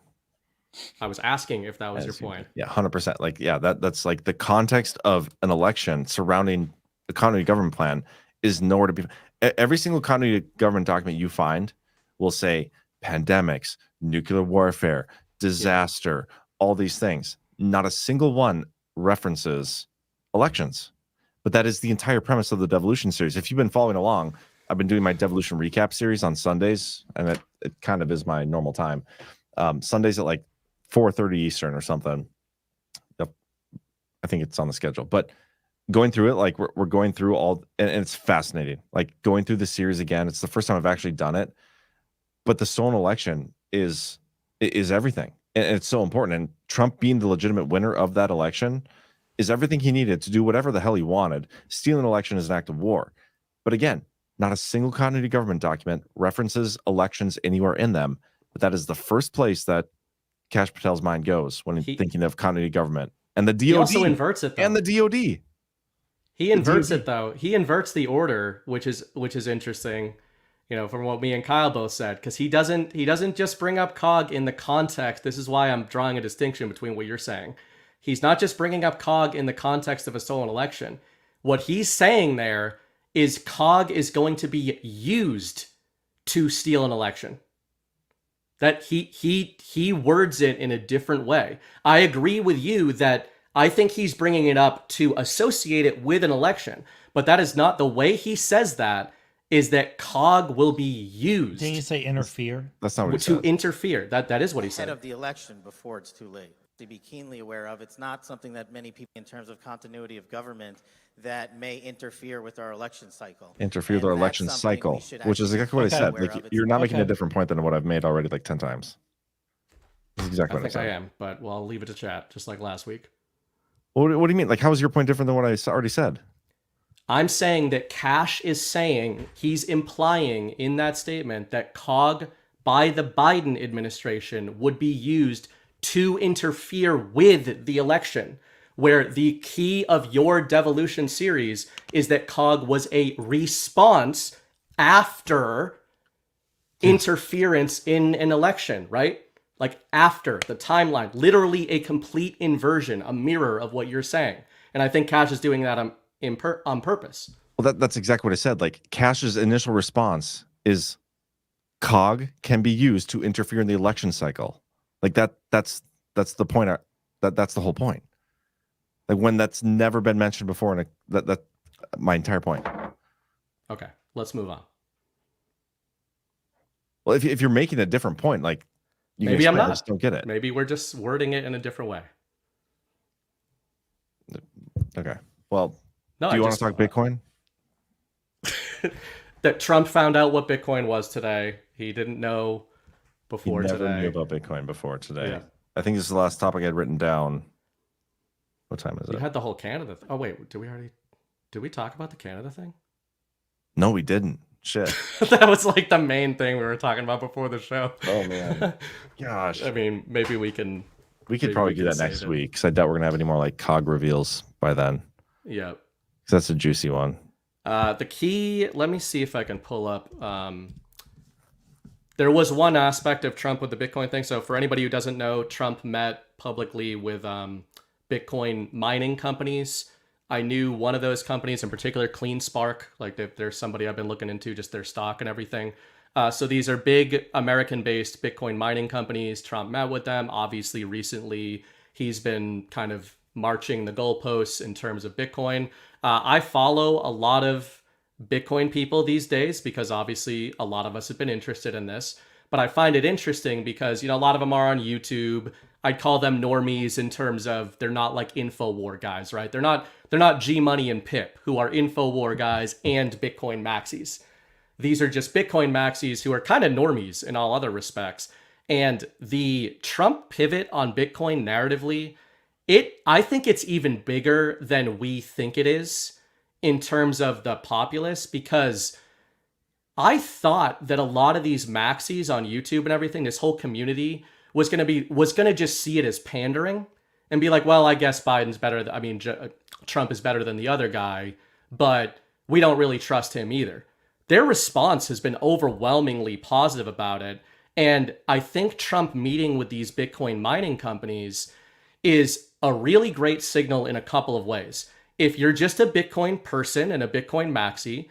I was asking if that was your point. Yeah, 100%. That's like the context of an election surrounding the continuity government plan is nowhere to be. Every single continuity government document you find will say pandemics, nuclear warfare, disaster, all these things. Not a single one references elections. But that is the entire premise of the Devolution series. If you've been following along, I've been doing my Devolution recap series on Sundays, and it kind of is my normal time. Sundays at like 4:30 Eastern or something. Yep. I think it's on the schedule. But going through it, like we're going through all, and it's fascinating. Like going through the series again, it's the first time I've actually done it. But the stolen election is everything, and it's so important. And Trump being the legitimate winner of that election is everything he needed to do whatever the hell he wanted. Stealing an election is an act of war. But again, not a single continuity government document references elections anywhere in them. But that is the first place that Kash Patel's mind goes when he's thinking of continuity government. And the DOD. He also inverts it, though. And the DOD. He inverts it, though. He inverts the order, which is interesting, from what me and Kyle both said, because he doesn't just bring up COG in the context. This is why I'm drawing a distinction between what you're saying. He's not just bringing up COG in the context of a stolen election. What he's saying there is COG is going to be used to steal an election. That he words it in a different way. I agree with you that I think he's bringing it up to associate it with an election, but that is not the way he says that. Is that COG will be used? Didn't you say interfere? That's not what he said. To interfere. That is what he said. Ahead of the election before it's too late. To be keenly aware of. It's not something that many people, in terms of continuity of government, that may interfere with our election cycle. Interfere with our election cycle, which is exactly what I said. Like, you're not making a different point than what I've made already like 10 times. That's exactly what I said. I am, but I'll leave it to chat, just like last week. What do you mean? Like, how is your point different than what I already said? I'm saying that Kash is saying, he's implying in that statement that COG by the Biden administration would be used to interfere with the election, where the key of your Devolution series is that COG was a response after interference in an election, right? Like after the timeline, literally a complete inversion, a mirror of what you're saying. And I think Kash is doing that on purpose. Well, that's exactly what I said. Like Kash's initial response is COG can be used to interfere in the election cycle. Like that's the point. That's the whole point. Like when that's never been mentioned before, and that my entire point. Okay, let's move on. Well, if you're making a different point, like maybe I'm not. I just don't get it. Maybe we're just wording it in a different way. Okay. Well, no, do you want to talk Bitcoin? That Trump found out what Bitcoin was today. He didn't know before today. He never knew about Bitcoin before today. Yeah. I think this is the last topic I had written down. What time is it? You had the whole Canada. Oh wait, did we talk about the Canada thing? No, we didn't. Shit. That was like the main thing we were talking about before the show. Oh man. Gosh. I mean, maybe we can. We could probably do that next week because I doubt we're gonna have any more like COG reveals by then. Yeah. Because that's a juicy one. The key. Let me see if I can pull up. There was one aspect of Trump with the Bitcoin thing. So for anybody who doesn't know, Trump met publicly with Bitcoin mining companies. I knew one of those companies in particular, CleanSpark. Like there's somebody I've been looking into, just their stock and everything. So these are big American-based Bitcoin mining companies. Trump met with them. Obviously, recently he's been kind of marching the goalposts in terms of Bitcoin. I follow a lot of Bitcoin people these days because obviously a lot of us have been interested in this. But I find it interesting because, a lot of them are on YouTube. I'd call them normies in terms of they're not like InfoWar guys, right? They're not G Money and Pip, who are InfoWar guys and Bitcoin maxis. These are just Bitcoin maxis who are kind of normies in all other respects. And the Trump pivot on Bitcoin narratively, I think it's even bigger than we think it is in terms of the populace, because I thought that a lot of these maxis on YouTube and everything, this whole community was going to just see it as pandering and be like, well, I guess Biden's better. Trump is better than the other guy, but we don't really trust him either. Their response has been overwhelmingly positive about it. And I think Trump meeting with these Bitcoin mining companies is a really great signal in a couple of ways. If you're just a Bitcoin person and a Bitcoin maxi,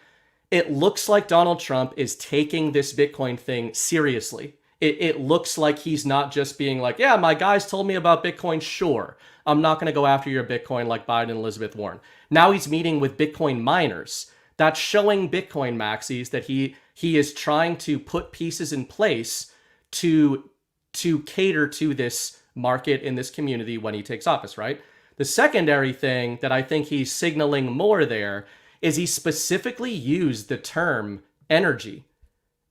it looks like Donald Trump is taking this Bitcoin thing seriously. It looks like he's not just being like, yeah, my guys told me about Bitcoin, sure. I'm not going to go after your Bitcoin like Biden and Elizabeth Warren. Now he's meeting with Bitcoin miners. That's showing Bitcoin maxis that he is trying to put pieces in place to cater to this market in this community when he takes office, right? The secondary thing that I think he's signaling more there is he specifically used the term energy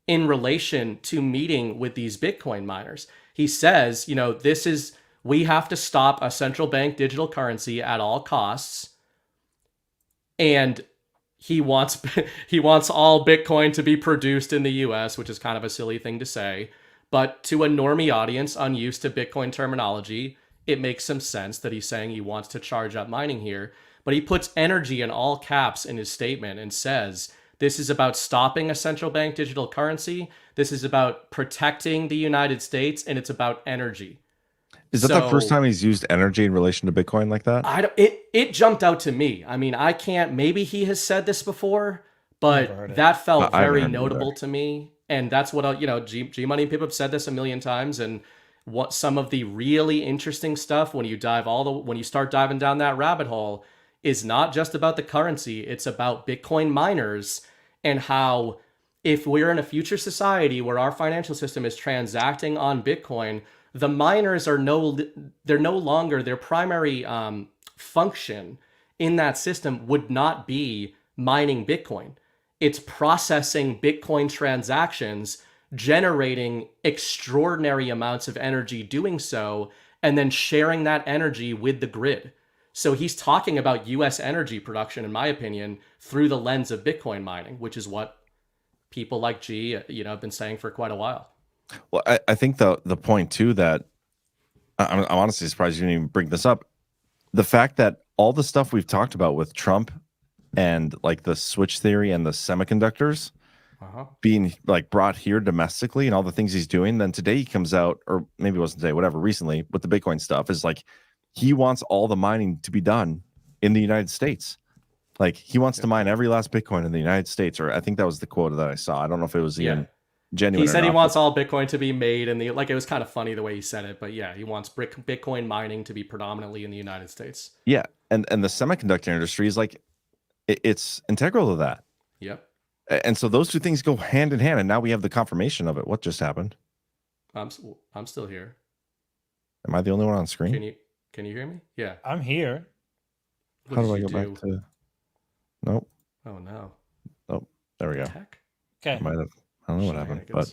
in relation to meeting with these Bitcoin miners. He says, we have to stop a central bank digital currency at all costs. And he wants all Bitcoin to be produced in the US, which is kind of a silly thing to say. But to a normie audience unused to Bitcoin terminology, it makes some sense that he's saying he wants to charge up mining here. But he puts energy in all caps in his statement and says, this is about stopping a central bank digital currency. This is about protecting the United States, and it's about energy. Is that the first time he's used energy in relation to Bitcoin like that? It jumped out to me. I mean, I can't, maybe he has said this before, but that felt very notable to me. And that's what, G Money and people have said this a million times. And what some of the really interesting stuff when you start diving down that rabbit hole is not just about the currency. It's about Bitcoin miners and how if we're in a future society where our financial system is transacting on Bitcoin, the miners are no longer, their primary function in that system would not be mining Bitcoin. It's processing Bitcoin transactions, generating extraordinary amounts of energy doing so, and then sharing that energy with the grid. So he's talking about U.S. energy production, in my opinion, through the lens of Bitcoin mining, which is what people like G, have been saying for quite a while. Well, I think the point too that I'm honestly surprised you didn't even bring this up. The fact that all the stuff we've talked about with Trump and like the switch theory and the semiconductors, being like brought here domestically and all the things he's doing, then today he comes out, or maybe it wasn't today, whatever, recently with the Bitcoin stuff, is like he wants all the mining to be done in the United States. Like he wants to mine every last Bitcoin in the United States, or I think that was the quote that I saw. I don't know if it was even genuine. He said he wants all Bitcoin to be made in the, like, it was kind of funny the way he said it, but yeah, he wants Bitcoin mining to be predominantly in the United States. Yeah, and the semiconductor industry is like it's integral to that. Yep. And so those two things go hand in hand, and now we have the confirmation of it. What just happened? I'm still here. Am I the only one on screen? Can you hear me? Yeah, I'm here. How do I go back to? Nope. Oh no. Oh, there we go. Heck? Okay. I don't know what happened, but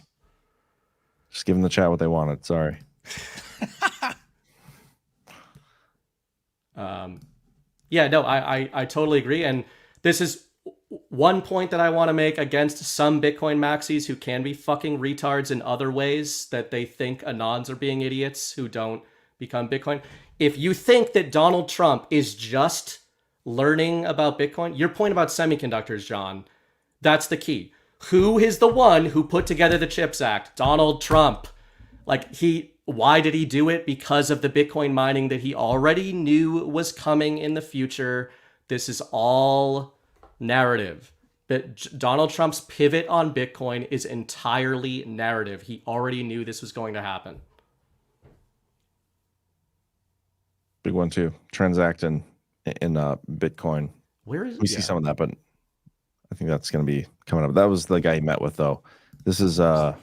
just giving the chat what they wanted. Sorry. Yeah, no, I totally agree. And this is one point that I want to make against some Bitcoin maxis who can be fucking retards in other ways, that they think Anons are being idiots who don't become Bitcoin. If you think that Donald Trump is just learning about Bitcoin, your point about semiconductors, John, that's the key. Who is the one who put together the CHIPS Act? Donald Trump. Like, why did he do it? Because of the Bitcoin mining that he already knew was coming in the future. This is all narrative. That Donald Trump's pivot on Bitcoin is entirely narrative. He already knew this was going to happen. Big one too. Transact in Bitcoin. Where is we see some of that, but I think that's going to be coming up. That was the guy he met with, though. This is who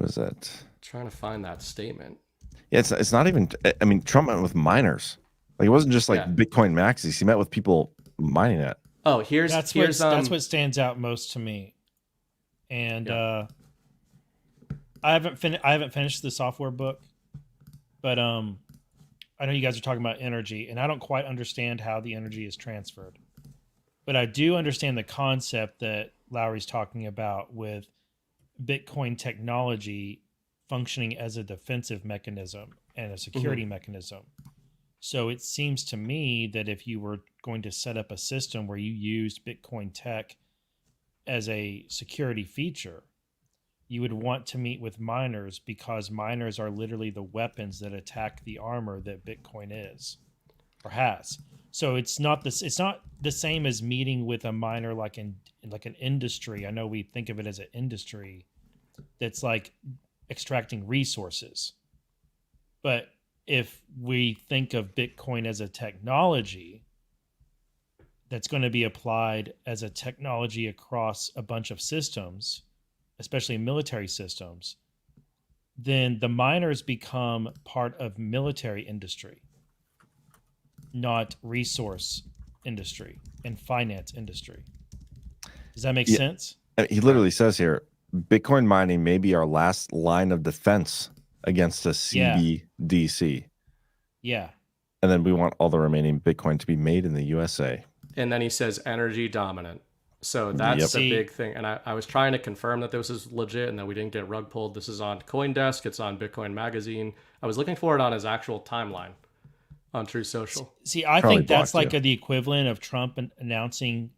is it? Trying to find that statement. Yeah, it's not even. I mean, Trump met with miners. Like, it wasn't just like Bitcoin maxis. He met with people mining it. Oh, that's what stands out most to me. And I haven't finished the software book, but I know you guys are talking about energy, and I don't quite understand how the energy is transferred, but I do understand the concept that Lowry's talking about with Bitcoin technology functioning as a defensive mechanism and a security mechanism. So it seems to me that if you were going to set up a system where you used Bitcoin tech as a security feature, you would want to meet with miners, because miners are literally the weapons that attack the armor that Bitcoin is or has. So it's not the same as meeting with a miner like an industry. I know we think of it as an industry that's like extracting resources. But if we think of Bitcoin as a technology that's going to be applied as a technology across a bunch of systems, especially military systems, then the miners become part of military industry, not resource industry and finance industry. Does that make sense? He literally says here, Bitcoin mining may be our last line of defense against a CBDC. Yeah. And then we want all the remaining Bitcoin to be made in the USA. And then he says energy dominant. So that's the big thing. And I was trying to confirm that this is legit and that we didn't get rug pulled. This is on CoinDesk. It's on Bitcoin Magazine. I was looking for it on his actual timeline on True Social. See, I think that's like the equivalent of Trump announcing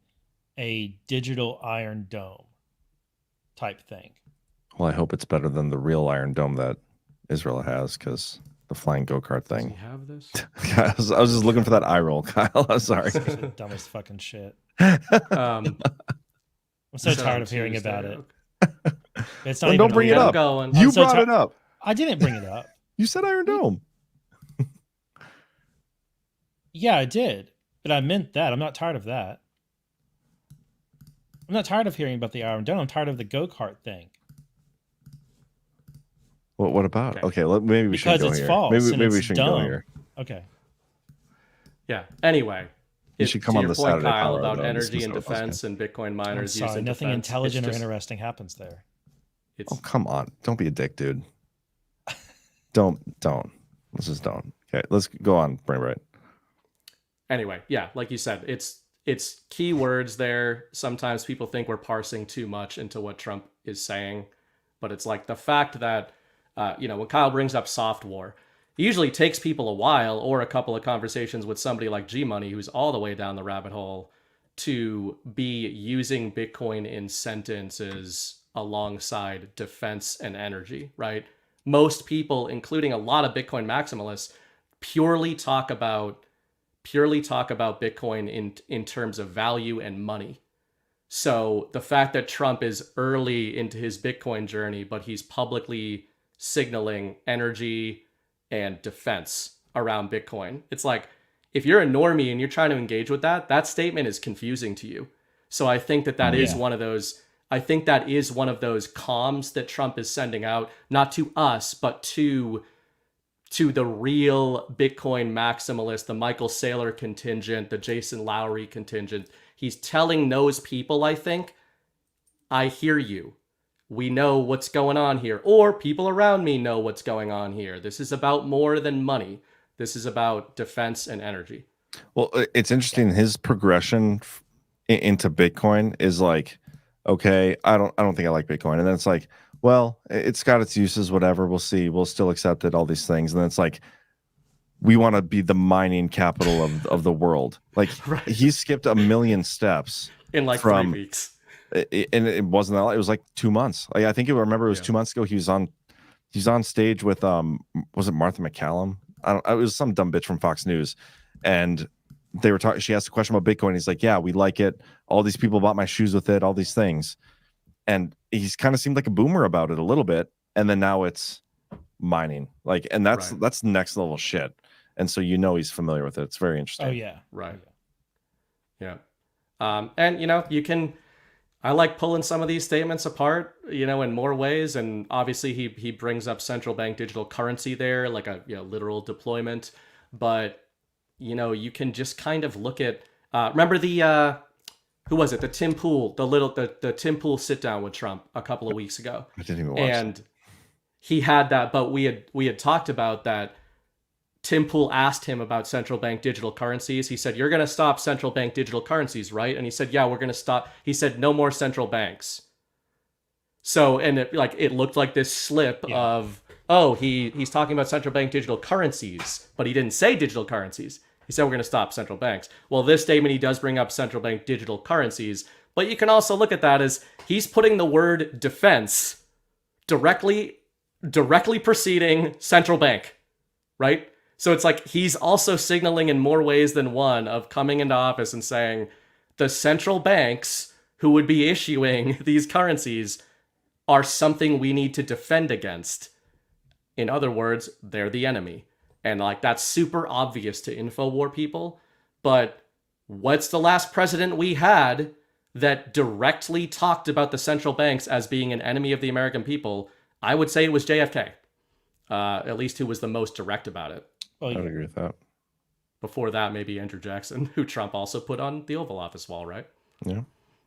a digital Iron Dome type thing. Well, I hope it's better than the real Iron Dome that Israel has, because the flying go-kart thing. Does he have this? I was just looking for that eye roll, Kyle. I'm sorry. This is the dumbest fucking shit. I'm so tired of hearing about it. It's not don't bring it up. You brought it up. I didn't bring it up. You said Iron Dome. Yeah, I did. But I meant that. I'm not tired of that. I'm not tired of hearing about the Iron Dome. I'm tired of the go-kart thing. What about? Okay, maybe we should go here. Because it's false. Maybe we should go here. Okay. Yeah. Anyway, you should come on the point, Saturday Kyle, Power, about though. energy and defense and Bitcoin miners using nothing defense. intelligent or interesting happens there. Oh, come on. Don't be a dick, dude. Don't. Let's just don't. Okay, let's go on, Brain Bright. Anyway, yeah, like you said, it's keywords there. Sometimes people think we're parsing too much into what Trump is saying, but it's like the fact that, when Kyle brings up soft war, it usually takes people a while or a couple of conversations with somebody like G Money, who's all the way down the rabbit hole, to be using Bitcoin in sentences alongside defense and energy, right? Most people, including a lot of Bitcoin maximalists, purely talk about Bitcoin in terms of value and money. So the fact that Trump is early into his Bitcoin journey, but he's publicly signaling energy and defense around Bitcoin, it's like, if you're a normie and you're trying to engage with that, that statement is confusing to you. So I think that is one of those, I think that is one of those comms that Trump is sending out, not to us, but to the real Bitcoin maximalist, the Michael Saylor contingent, the Jason Lowry contingent. He's telling those people, I think, I hear you. We know what's going on here. Or people around me know what's going on here. This is about more than money. This is about defense and energy. Well, it's interesting. His progression into Bitcoin is like, okay, I don't think I like Bitcoin. And then it's like, well, it's got its uses, whatever. We'll see. We'll still accept it, all these things. And then it's like, we want to be the mining capital of the world. Like, right. He skipped a million steps in like 3 weeks. And it wasn't that long. It was like 2 months. I think I remember it was 2 months ago. He was on stage with was it Martha McCallum? It was some dumb bitch from Fox News, and they were talking. She asked a question about Bitcoin. He's like, "Yeah, we like it. All these people bought my shoes with it. All these things," and he's kind of seemed like a boomer about it a little bit. And then now it's mining, like, and that's next level shit. And so he's familiar with it. It's very interesting. Oh yeah, right. Yeah, and you can. I like pulling some of these statements apart, in more ways. And obviously he brings up central bank digital currency there, like a literal deployment. But, you can just kind of look at, remember the, who was it? The Tim Pool, the Tim Pool sit down with Trump a couple of weeks ago. I didn't even watch And he had that, but we had talked about that. Tim Pool asked him about central bank digital currencies. He said, "You're going to stop central bank digital currencies, right?" And he said, "Yeah, we're going to stop." He said, "No more central banks." So, and it looked like this slip of, oh, he's talking about central bank digital currencies, but he didn't say digital currencies. He said, "We're going to stop central banks." Well, this statement, he does bring up central bank digital currencies, but you can also look at that as he's putting the word defense directly preceding central bank, right? So it's like he's also signaling in more ways than one of coming into office and saying the central banks who would be issuing these currencies are something we need to defend against. In other words, they're the enemy. And that's super obvious to InfoWar people. But what's the last president we had that directly talked about the central banks as being an enemy of the American people? I would say it was JFK, at least who was the most direct about it. I would agree with that. Before that, maybe Andrew Jackson, who Trump also put on the Oval Office wall, right? Yeah.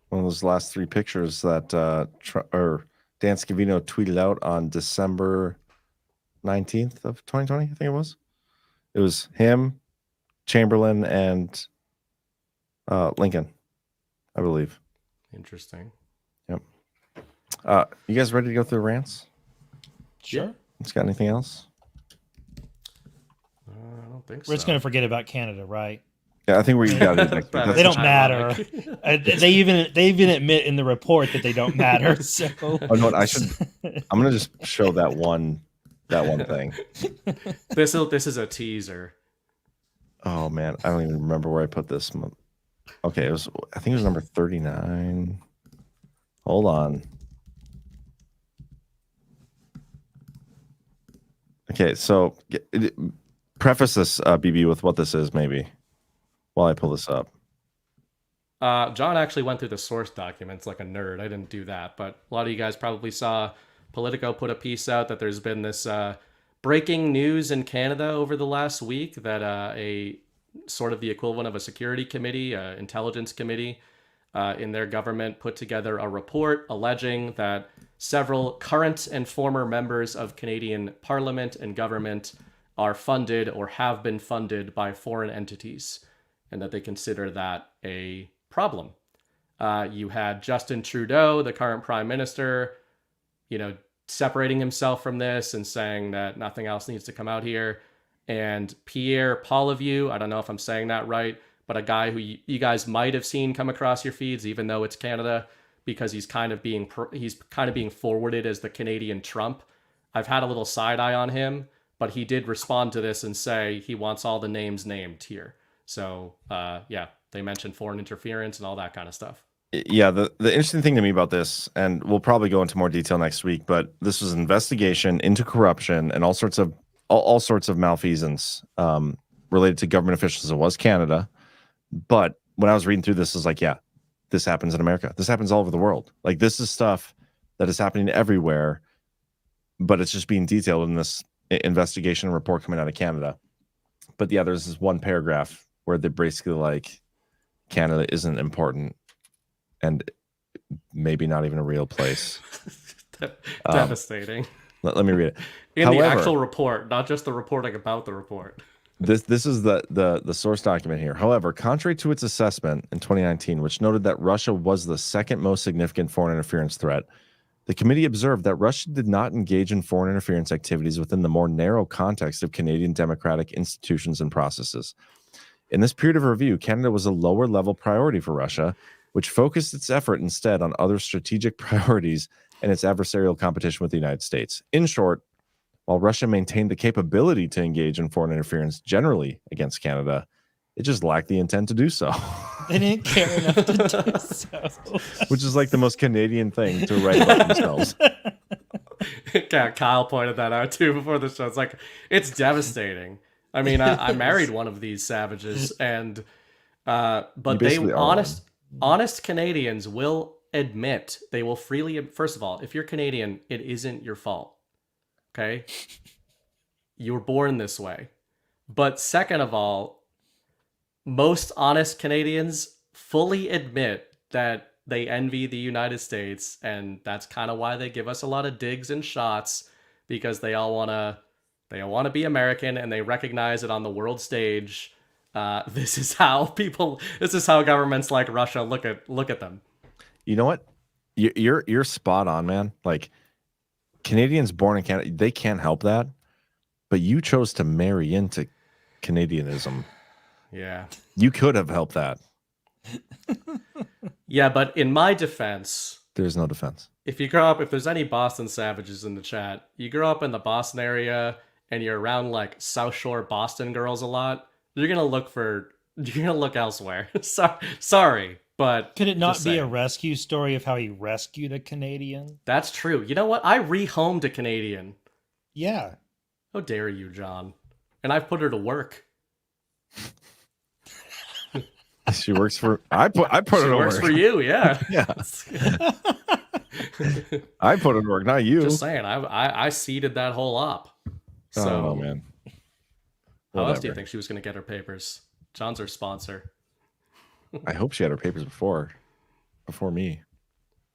One of those last 3 pictures that Dan Scavino tweeted out on December 19th of 2020, I think it was. It was him, Chamberlain, and Lincoln, I believe. Interesting. Yep. You guys ready to go through the rants? Sure. It's got anything else? I don't think so. We're just going to forget about Canada, right? Yeah, I think we got it. They don't matter. They even admit in the report that they don't matter. So. Oh no, I'm going to just show that one thing. This is a teaser. Oh man, I don't even remember where I put this. Okay, I think it was number 39. Hold on. Okay, so preface this, BB, with what this is, maybe, while I pull this up. John actually went through the source documents like a nerd. I didn't do that, but a lot of you guys probably saw Politico put a piece out that there's been this breaking news in Canada over the last week that a sort of the equivalent of a security committee, intelligence committee in their government put together a report alleging that several current and former members of Canadian Parliament and government are funded or have been funded by foreign entities, and that they consider that a problem. You had Justin Trudeau, the current prime minister, separating himself from this and saying that nothing else needs to come out here. And Pierre Poilievre, I don't know if I'm saying that right, but a guy who you guys might have seen come across your feeds, even though it's Canada, because he's kind of being forwarded as the Canadian Trump. I've had a little side eye on him, but he did respond to this and say he wants all the names named here. So yeah, they mentioned foreign interference and all that kind of stuff. Yeah, the interesting thing to me about this, and we'll probably go into more detail next week, but this was an investigation into corruption and all sorts of malfeasance related to government officials. It was Canada, but when I was reading through this, I was like, yeah, this happens in America. This happens all over the world. Like, this is stuff that is happening everywhere, but it's just being detailed in this investigation report coming out of Canada. But yeah, there's this one paragraph where they're basically like, Canada isn't important and maybe not even a real place. Devastating. Let me read it. The actual report, not just the reporting about the report. This is the source document here. However, contrary to its assessment in 2019, which noted that Russia was the second most significant foreign interference threat, the committee observed that Russia did not engage in foreign interference activities within the more narrow context of Canadian democratic institutions and processes. In this period of review, Canada was a lower level priority for Russia, which focused its effort instead on other strategic priorities and its adversarial competition with the United States. In short, while Russia maintained the capability to engage in foreign interference generally against Canada, it just lacked the intent to do so. They didn't care enough to do so. Which is like the most Canadian thing to write about themselves. Yeah, Kyle pointed that out too before the show. It's like, it's devastating. I mean, I married one of these savages, and but they honest Canadians will admit, they will freely, first of all, if you're Canadian, it isn't your fault. Okay? You were born this way. But second of all, most honest Canadians fully admit that they envy the United States, and that's kind of why they give us a lot of digs and shots, because they all want to be American, and they recognize it on the world stage. This is how governments like Russia look at them. You know what? You're spot on, man. Like, Canadians born in Canada, they can't help that, but you chose to marry into Canadianism. Yeah. You could have helped that. Yeah, but in my defense, there's no defense. If you grow up, if there's any Boston savages in the chat, you grow up in the Boston area and you're around like South Shore Boston girls a lot, you're gonna look elsewhere. Sorry, but could it not be a rescue story of how he rescued a Canadian? That's true. You know what? I rehomed a Canadian. Yeah. How dare you, John? And I've put her to work. She works for. I put her to work. She works for you, yeah. Yeah. I put her to work, not you. Just saying, I seeded that whole op. So, oh man. How else do you think she was going to get her papers? John's her sponsor. I hope she had her papers before me.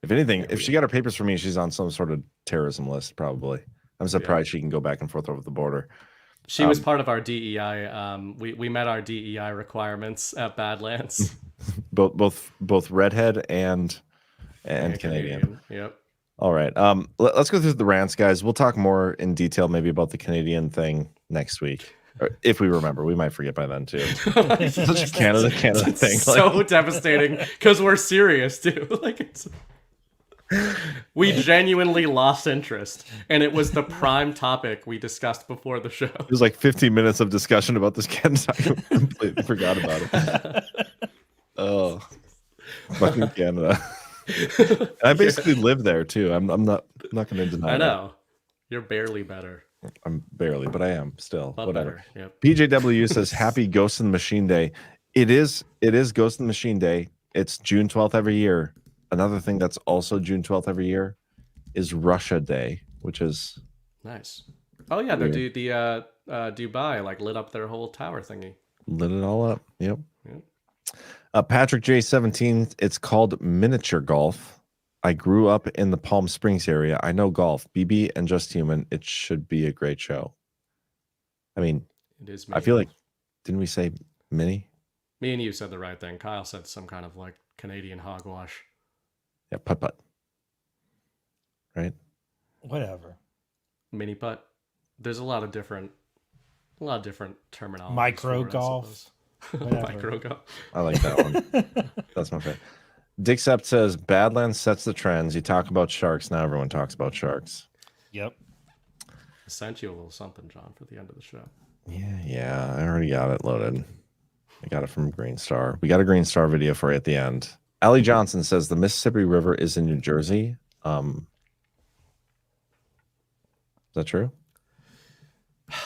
If anything, if she got her papers for me, she's on some sort of terrorism list, probably. I'm surprised she can go back and forth over the border. She was part of our DEI. We met our DEI requirements at Badlands. both redhead and Canadian. Yep. All right. Let's go through the rants, guys. We'll talk more in detail maybe about the Canadian thing next week. Or if we remember, we might forget by then too. Such a Canada thing. So devastating because we're serious too. We genuinely lost interest, and it was the prime topic we discussed before the show. It was like 15 minutes of discussion about this Canada. I completely forgot about it. Oh, fucking Canada. I basically live there too. I'm not going to deny. I know. You're barely better. I'm barely, but I am still. But whatever. Yep. PJW says Happy Ghost in the Machine Day. It is Ghost in the Machine Day. It's June 12th every year. Another thing that's also June 12th every year is Russia Day, which is nice. Oh yeah, they do the Dubai lit up their whole tower thingy. Lit it all up. Yep. Patrick J17. It's called miniature golf. I grew up in the Palm Springs area. I know golf. BB and Just Human. It should be a great show. I mean, it is. I feel like, didn't we say mini? Me and you said the right thing. Kyle said some kind of Canadian hogwash. Yeah, putt. Right? Whatever. Mini putt. There's a lot of different terminology. Micro golf. I like that one. That's my favorite. Dick Sept says, Badlands sets the trends. You talk about sharks. Now everyone talks about sharks. Yep. I sent you a little something, John, for the end of the show. Yeah. I already got it loaded. I got it from Green Star. We got a Green Star video for you at the end. Allie Johnson says the Mississippi River is in New Jersey. Is that true?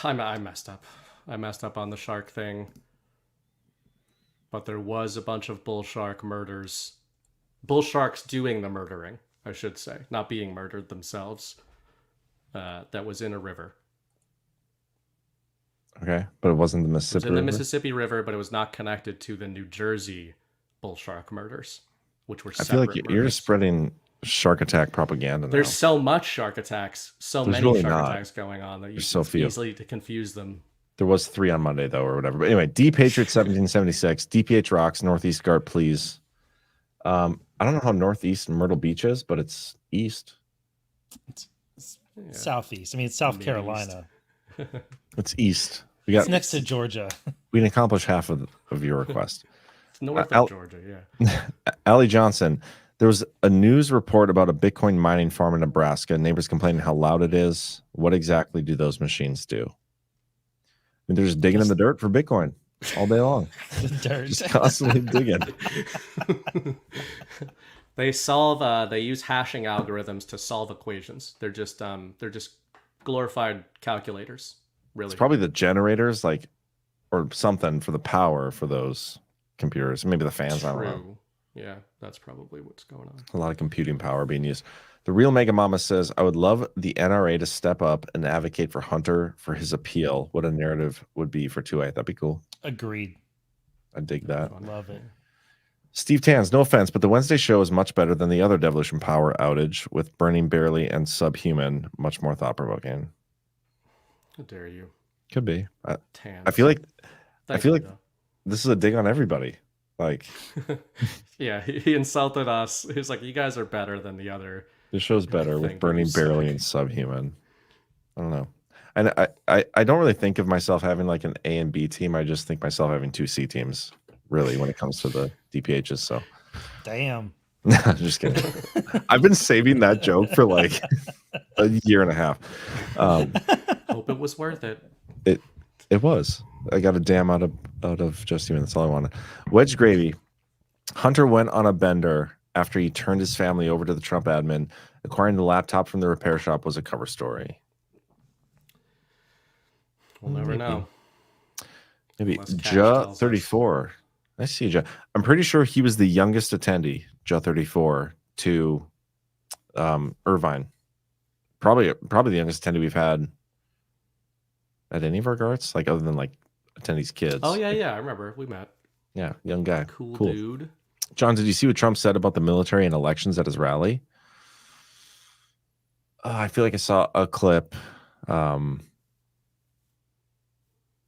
I messed up. I messed up on the shark thing. But there was a bunch of bull shark murders. Bull sharks doing the murdering, I should say. Not being murdered themselves. That was in a river. Okay, but it wasn't the Mississippi River? It was in the Mississippi River, but it was not connected to the New Jersey bull shark murders, which were separate. I feel like you're spreading shark attack propaganda now. There's so much shark attacks, There's many really shark not. attacks going on that There's it's so few. easily to confuse them. There was 3 on Monday, though, or whatever. But anyway, D Patriot 1776, DPH rocks, Northeast Guard, please. I don't know how Northeast Myrtle Beach is, but it's east. It's southeast. I mean, it's South Maybe Carolina. It's east. It's next to Georgia. We didn't accomplish half of your request. It's north of Georgia, yeah. Allie Johnson, there was a news report about a Bitcoin mining farm in Nebraska. Neighbors complaining how loud it is. What exactly do those machines do? I mean, they're just digging in the dirt for Bitcoin all day long. The dirt. Just constantly digging. They use hashing algorithms to solve equations. They're just glorified calculators. Really, It's probably the generators, or something for the power for those computers. Maybe the fans. I don't know. Yeah, that's probably what's going on. A lot of computing power being used. The real Mega Mama says, I would love the NRA to step up and advocate for Hunter for his appeal. What a narrative would be for 2A. That'd be cool. Agreed. I dig that. Love it. Steve Tans, no offense, but the Wednesday show is much better than the other Devolution Power outage with Burning Barely and Subhuman. Much more thought-provoking. How dare you? Could be. Tans. I feel like Thank you, this is a dig on everybody. Yeah, he insulted us. He was like, you guys are better than the other. This show's better with thing Burning you Barely said. and Subhuman. I don't know. And I don't really think of myself having like an A and B team. I just think myself having 2 C teams, really, when it comes to the DPHs. So, damn. I'm just kidding. I've been saving that joke for like a year and a half. Hope it was worth it. It was. I got a damn out of just human. That's all I wanted. Wedge Gravy. Hunter went on a bender after he turned his family over to the Trump admin. Acquiring the laptop from the repair shop was a cover story. We'll never know. Maybe Unless Kash Ja tells us. 34. I see Ja. I'm pretty sure he was the youngest attendee, Ja 34, to Irvine. Probably the youngest attendee we've had at any of our guards, like other than like attendees' kids. Oh yeah, I remember we met. Yeah, young guy. Cool dude. John, did you see what Trump said about the military and elections at his rally? I feel like I saw a clip.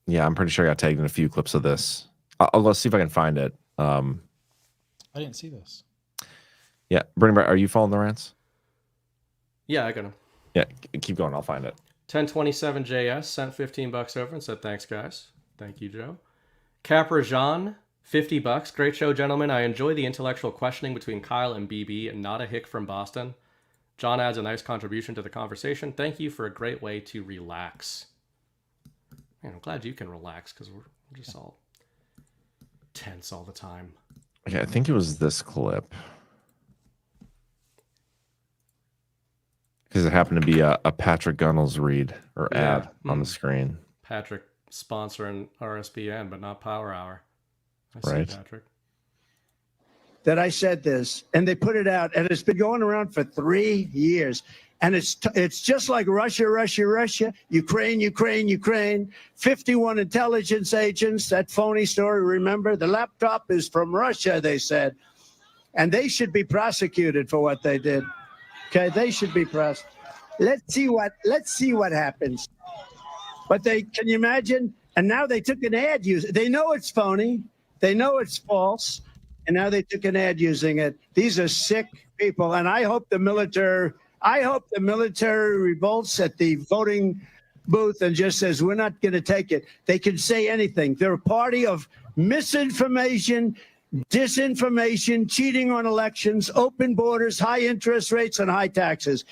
Yeah, I'm pretty sure I got tagged in a few clips of this. Let's see if I can find it. I didn't see this. Yeah, Bernie, are you following the rants? Yeah, I got him. Yeah, keep going. I'll find it. 1027JS sent $15 over and said, thanks, guys. Thank you, Joe. Capra Jean, $50. Great show, gentlemen. I enjoy the intellectual questioning between Kyle and BB and not a hick from Boston. John adds a nice contribution to the conversation. Thank you for a great way to relax. Man, I'm glad you can relax because we're just all tense all the time. Okay, I think it was this clip. Because it happened to be a Patrick Gunnels read or ad on the screen. Patrick sponsoring RSBN, but not Power Hour. I Right. see Patrick. That I said this, and they put it out, and it's been going around for 3 years. And it's just like Russia, Ukraine. 51 intelligence agents, that phony story, remember? The laptop is from Russia, they said. And they should be prosecuted for what they did. Okay, they should be prosecuted. Let's see what happens. But can you imagine? And now they took an ad using it. They know it's phony. They know it's false. And now they took an ad using it. These are sick people. And I hope the military revolts at the voting booth and just says, we're not going to take it. They can say anything. They're a party of misinformation, disinformation, cheating on elections, open borders, high interest rates, and high taxes.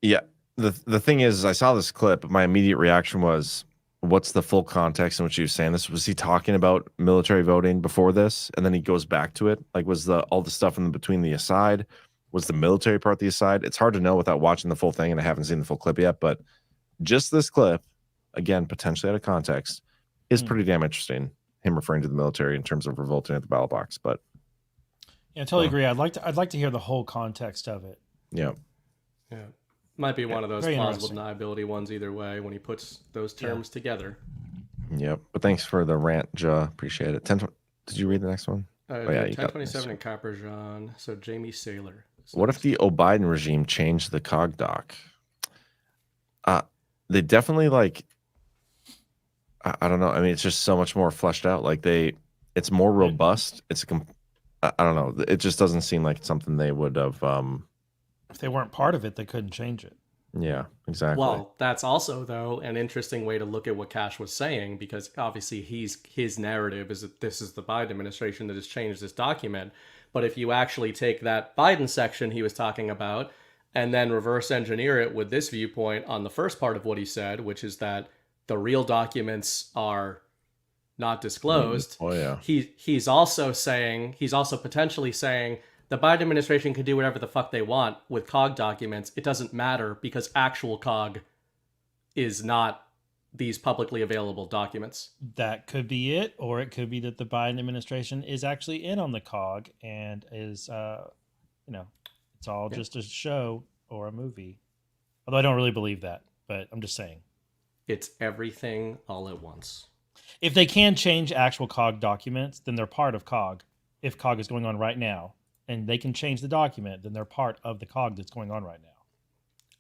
Yeah. The thing is, I saw this clip. My immediate reaction was, what's the full context in which he was saying this? Was he talking about military voting before this? And then he goes back to it. Like, was all the stuff in between the aside? Was the military part the aside? It's hard to know without watching the full thing, and I haven't seen the full clip yet. But just this clip, again, potentially out of context, is pretty damn interesting. Him referring to the military in terms of revolting at the ballot box. But yeah, I totally agree. I'd like to hear the whole context of it. Yeah. Yeah. Might be one of those Very plausible deniability ones either way when he puts those terms together. Yep. But thanks for the rant, Ja. Appreciate it. Did you read the next one? Oh yeah, 1027 and Copperjean. So Jamie Saylor. What if the O'Biden regime changed the COG doc? They definitely I don't know. I mean, it's just so much more fleshed out. It's more robust. I don't know. It just doesn't seem like it's something they would have. If they weren't part of it, they couldn't change it. Yeah, exactly. Well, that's also, though, an interesting way to look at what Kash was saying, because obviously his narrative is that this is the Biden administration that has changed this document. But if you actually take that Biden section he was talking about and then reverse engineer it with this viewpoint on the first part of what he said, which is that the real documents are not disclosed. Oh, yeah. He's also potentially saying the Biden administration can do whatever the fuck they want with COG documents. It doesn't matter because actual COG is not these publicly available documents. That could be it, or it could be that the Biden administration is actually in on the COG and is, it's all just a show or a movie. Although I don't really believe that, but I'm just saying. It's everything all at once. If they can change actual COG documents, then they're part of COG. If COG is going on right now, and they can change the document, then they're part of the COG that's going on right now.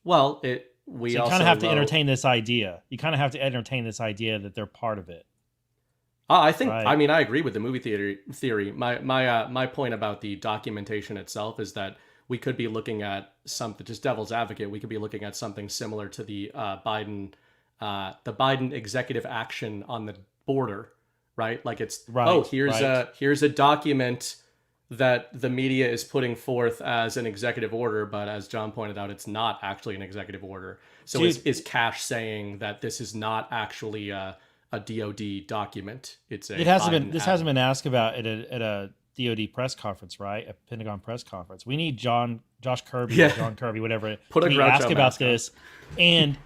Well, So you kind of have to entertain this idea. You kind of have to entertain this idea that they're part of it. I think. Right? I mean, I agree with the movie theory. My point about the documentation itself is that we could be looking at something. Just devil's advocate, we could be looking at something similar to the Biden executive action on the border, right? Like it's here's a document that the media is putting forth as an executive order, but as John pointed out, it's not actually an executive order. So is Kash saying that this is not actually a DOD document? This hasn't been asked about at a DOD press conference, right? A Pentagon press conference. We need Josh Kirby, or John Kirby, whatever. Put a Groucho ask about mask this, and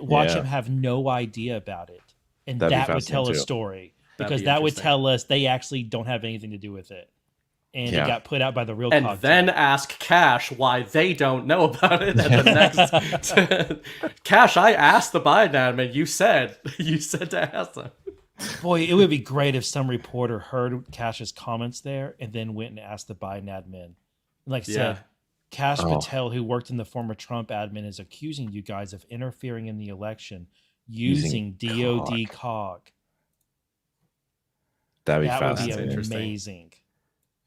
watch him have no idea about it, and that would tell a story, because that would tell us they actually don't have anything to do with it. And it got put out by the real and COG then team. Ask Kash why they don't know about it at the next. Kash, I asked the Biden admin. You said to ask them. Boy, it would be great if some reporter heard Kash's comments there and then went and asked the Biden admin. Said, Kash Patel, who worked in the former Trump admin, is accusing you guys of interfering in the election using DOD COG. That would be amazing.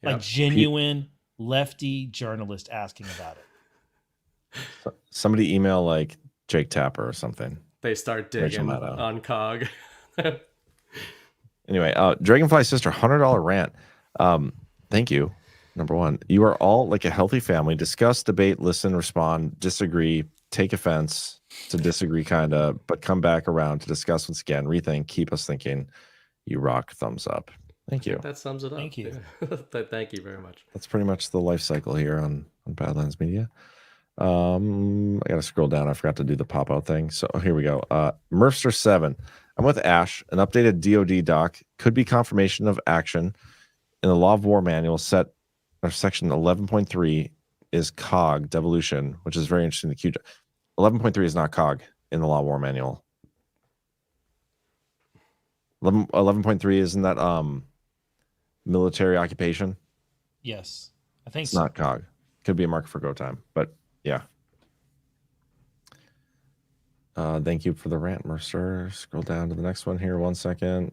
Yep. Genuine lefty journalist asking about it. Somebody email Jake Tapper or something. They start digging on COG. Anyway, Dragonfly Sister, $100 rant. Thank you. Number one, you are all like a healthy family. Discuss, debate, listen, respond, disagree, take offense to disagree, kind of, but come back around to discuss once again, rethink, keep us thinking. You rock. Thumbs up. Thank you. That sums it up. Thank you. Thank you very much. That's pretty much the life cycle here on Badlands Media. I got to scroll down. I forgot to do the pop-out thing. So here we go. Merfster7. I'm with Ash. An updated DOD doc could be confirmation of action in the Law of War Manual section 11.3 is COG, Devolution, which is very interesting. The 11.3 is not COG in the Law of War Manual. 11.3 isn't that military occupation? Yes, I think it's so. Not COG. Could be a marker for go time, but yeah. Thank you for the rant, Mercer. Scroll down to the next one here. 1 second.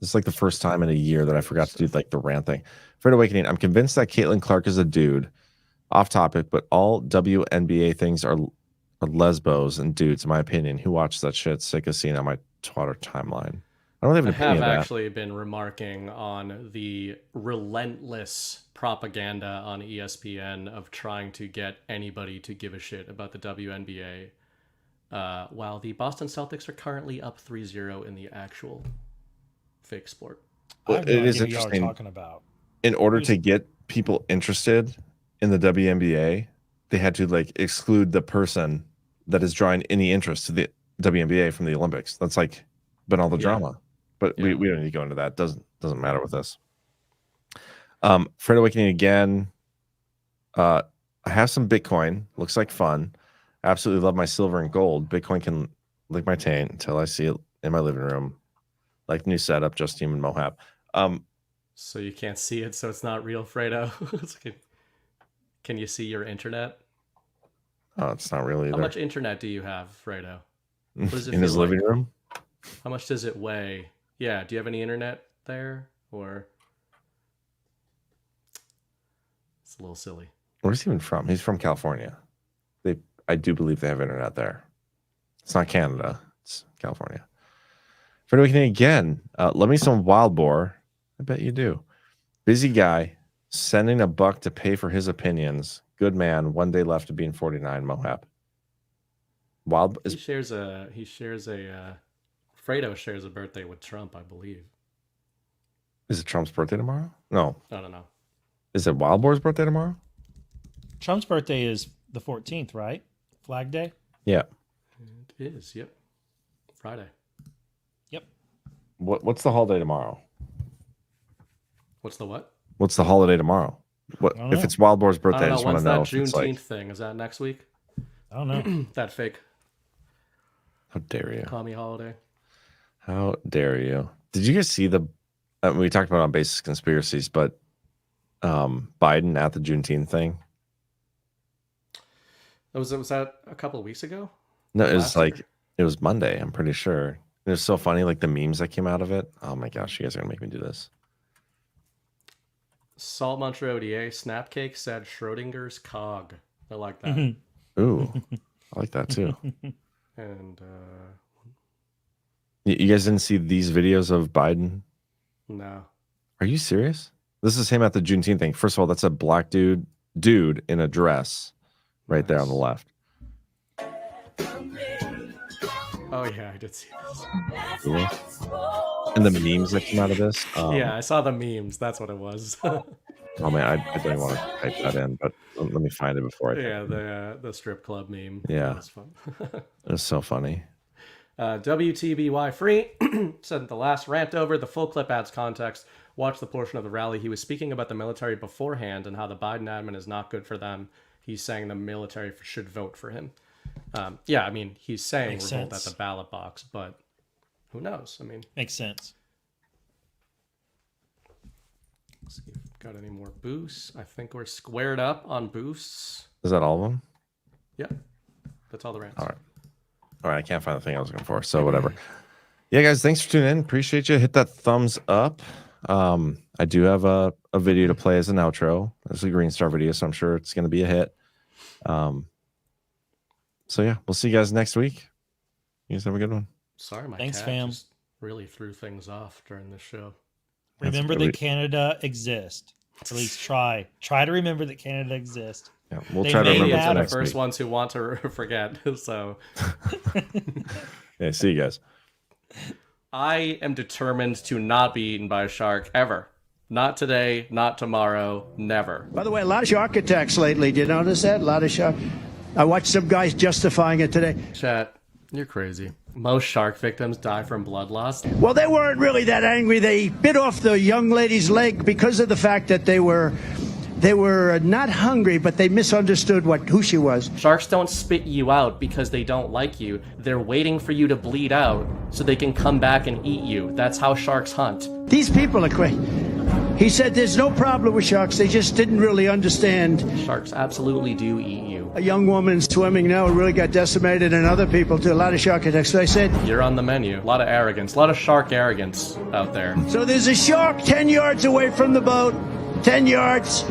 This is the first time in a year that I forgot to do the rant thing. Fred Awakening. I'm convinced that Caitlin Clark is a dude. Off topic, but all WNBA things are lesbos and dudes, in my opinion. Who watched that shit? Sick of seeing on my Twitter timeline. I I don't have an I opinion have of that. actually been remarking on the relentless propaganda on ESPN of trying to get anybody to give a shit about the WNBA, while the Boston Celtics are currently up 3-0 in the actual fake sport. Well, it is interesting. Talking about. In order to get people interested in the WNBA, they had to like exclude the person that is drawing any interest to the WNBA from the Olympics. That's like been all the drama. But we don't need to go into that. Doesn't matter with this. Fred Awakening again. I have some Bitcoin. Looks like fun. Absolutely love my silver and gold. Bitcoin can lick my taint until I see it in my living room. Like new setup, just Team and Mohab. So you can't see it, so it's not real, Fredo. Can you see your internet? Oh, it's not really either. How much internet do you have, Fredo? What does it in his feel living like? room? How much does it weigh? Yeah, do you have any internet there? Or it's a little silly. Where's he even from? He's from California. I do believe they have internet there. It's not Canada. It's California. Fred Awakening again. Love me some wild boar. I bet you do. Busy guy sending $1 to pay for his opinions. Good man. 1 day left of being 49. Mohab. Wild. He shares a. Fredo shares a birthday with Trump, I believe. Is it Trump's birthday tomorrow? No. I don't know. Is it Wild Boar's birthday tomorrow? Trump's birthday is the 14th, right? Flag Day? Yeah. It is, yep. Friday. Yep. What's the holiday tomorrow? What's the what? What's the holiday tomorrow? What if it's Wild Boar's birthday? I just want to know. When's that Juneteenth thing? Is that next week? I don't know. That fake. How dare you? Commie holiday. How dare you? Did you guys see the? We talked about on basis conspiracies, but Biden at the Juneteenth thing. Was that a couple of weeks ago? No, it was it was Monday. I'm pretty sure. It was so funny, like the memes that came out of it. Oh my gosh, you guys are gonna make me do this. Salt Muncher ODA Snapcake said Schrodinger's COG. I like that. Ooh, I like that too. And you guys didn't see these videos of Biden? No. Are you serious? This is him at the Juneteenth thing. First of all, that's a black dude in a dress, right there on the left. Oh yeah, I did see this. Cool. And the memes that came out of this. Yeah, I saw the memes. That's what it was. Oh man, I don't even want to type that in, but let me find it before I. Yeah, the strip club meme. Yeah, that was fun. It was so funny. WTBY Free said the last rant over. The full clip adds context. Watch the portion of the rally. He was speaking about the military beforehand and how the Biden admin is not good for them. He's saying the military should vote for him. Yeah, I mean, he's saying revolt at the ballot box, but who knows? I mean, makes sense. Let's see if we've got any more boosts. I think we're squared up on boosts. Is that all of them? Yeah, that's all the rants. All right. I can't find the thing I was looking for, so whatever. Yeah, guys, thanks for tuning in. Appreciate you. Hit that thumbs up. I do have a video to play as an outro. It's a Green Star video, so I'm sure it's going to be a hit. So yeah, we'll see you guys next week. You guys have a good one. Sorry, my Thanks, cat fam. just really threw things off during the show. Remember that Canada exists. At least try to remember that Canada exists. Yeah, we'll try to remember for the the first ones who want to forget. So yeah, see you guys. I am determined to not be eaten by a shark ever. Not today, not tomorrow, never. By the way, a lot of shark attacks lately. Did you notice that? A lot of shark. I watched some guys justifying it today. Chat, you're crazy. Most shark victims die from blood loss. Well, they weren't really that angry. They bit off the young lady's leg because of the fact that they were not hungry, but they misunderstood who she was. Sharks don't spit you out because they don't like you. They're waiting for you to bleed out so they can come back and eat you. That's how sharks hunt. These people are crazy. He said there's no problem with sharks. They just didn't really understand. Sharks absolutely do eat you. A young woman swimming now really got decimated, and other people too. A lot of shark attacks. So I said, you're on the menu. A lot of arrogance. A lot of shark arrogance out there. So there's a shark 10 yards away from the boat. 10 yards.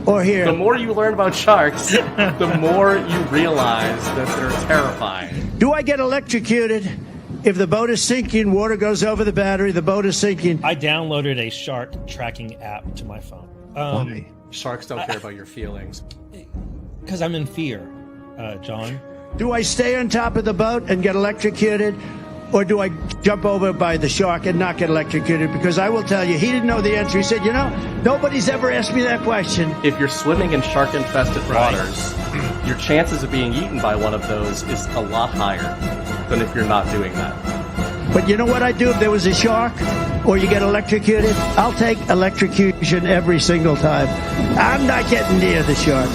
Or here. The more you learn about sharks, the more you realize that they're terrifying. Do I get electrocuted? If the boat is sinking, water goes over the battery, the boat is sinking. I downloaded a shark tracking app to my phone. Why? Sharks don't care about your feelings. Because I'm in fear, John. Do I stay on top of the boat and get electrocuted? Or do I jump over by the shark and not get electrocuted? Because I will tell you, he didn't know the answer. He said, you know, nobody's ever asked me that question. If you're swimming in shark-infested waters, your chances of being eaten by one of those is a lot higher than if you're not doing that. But you know what I'd do if there was a shark or you get electrocuted? I'll take electrocution every single time. I'm not getting near the shark.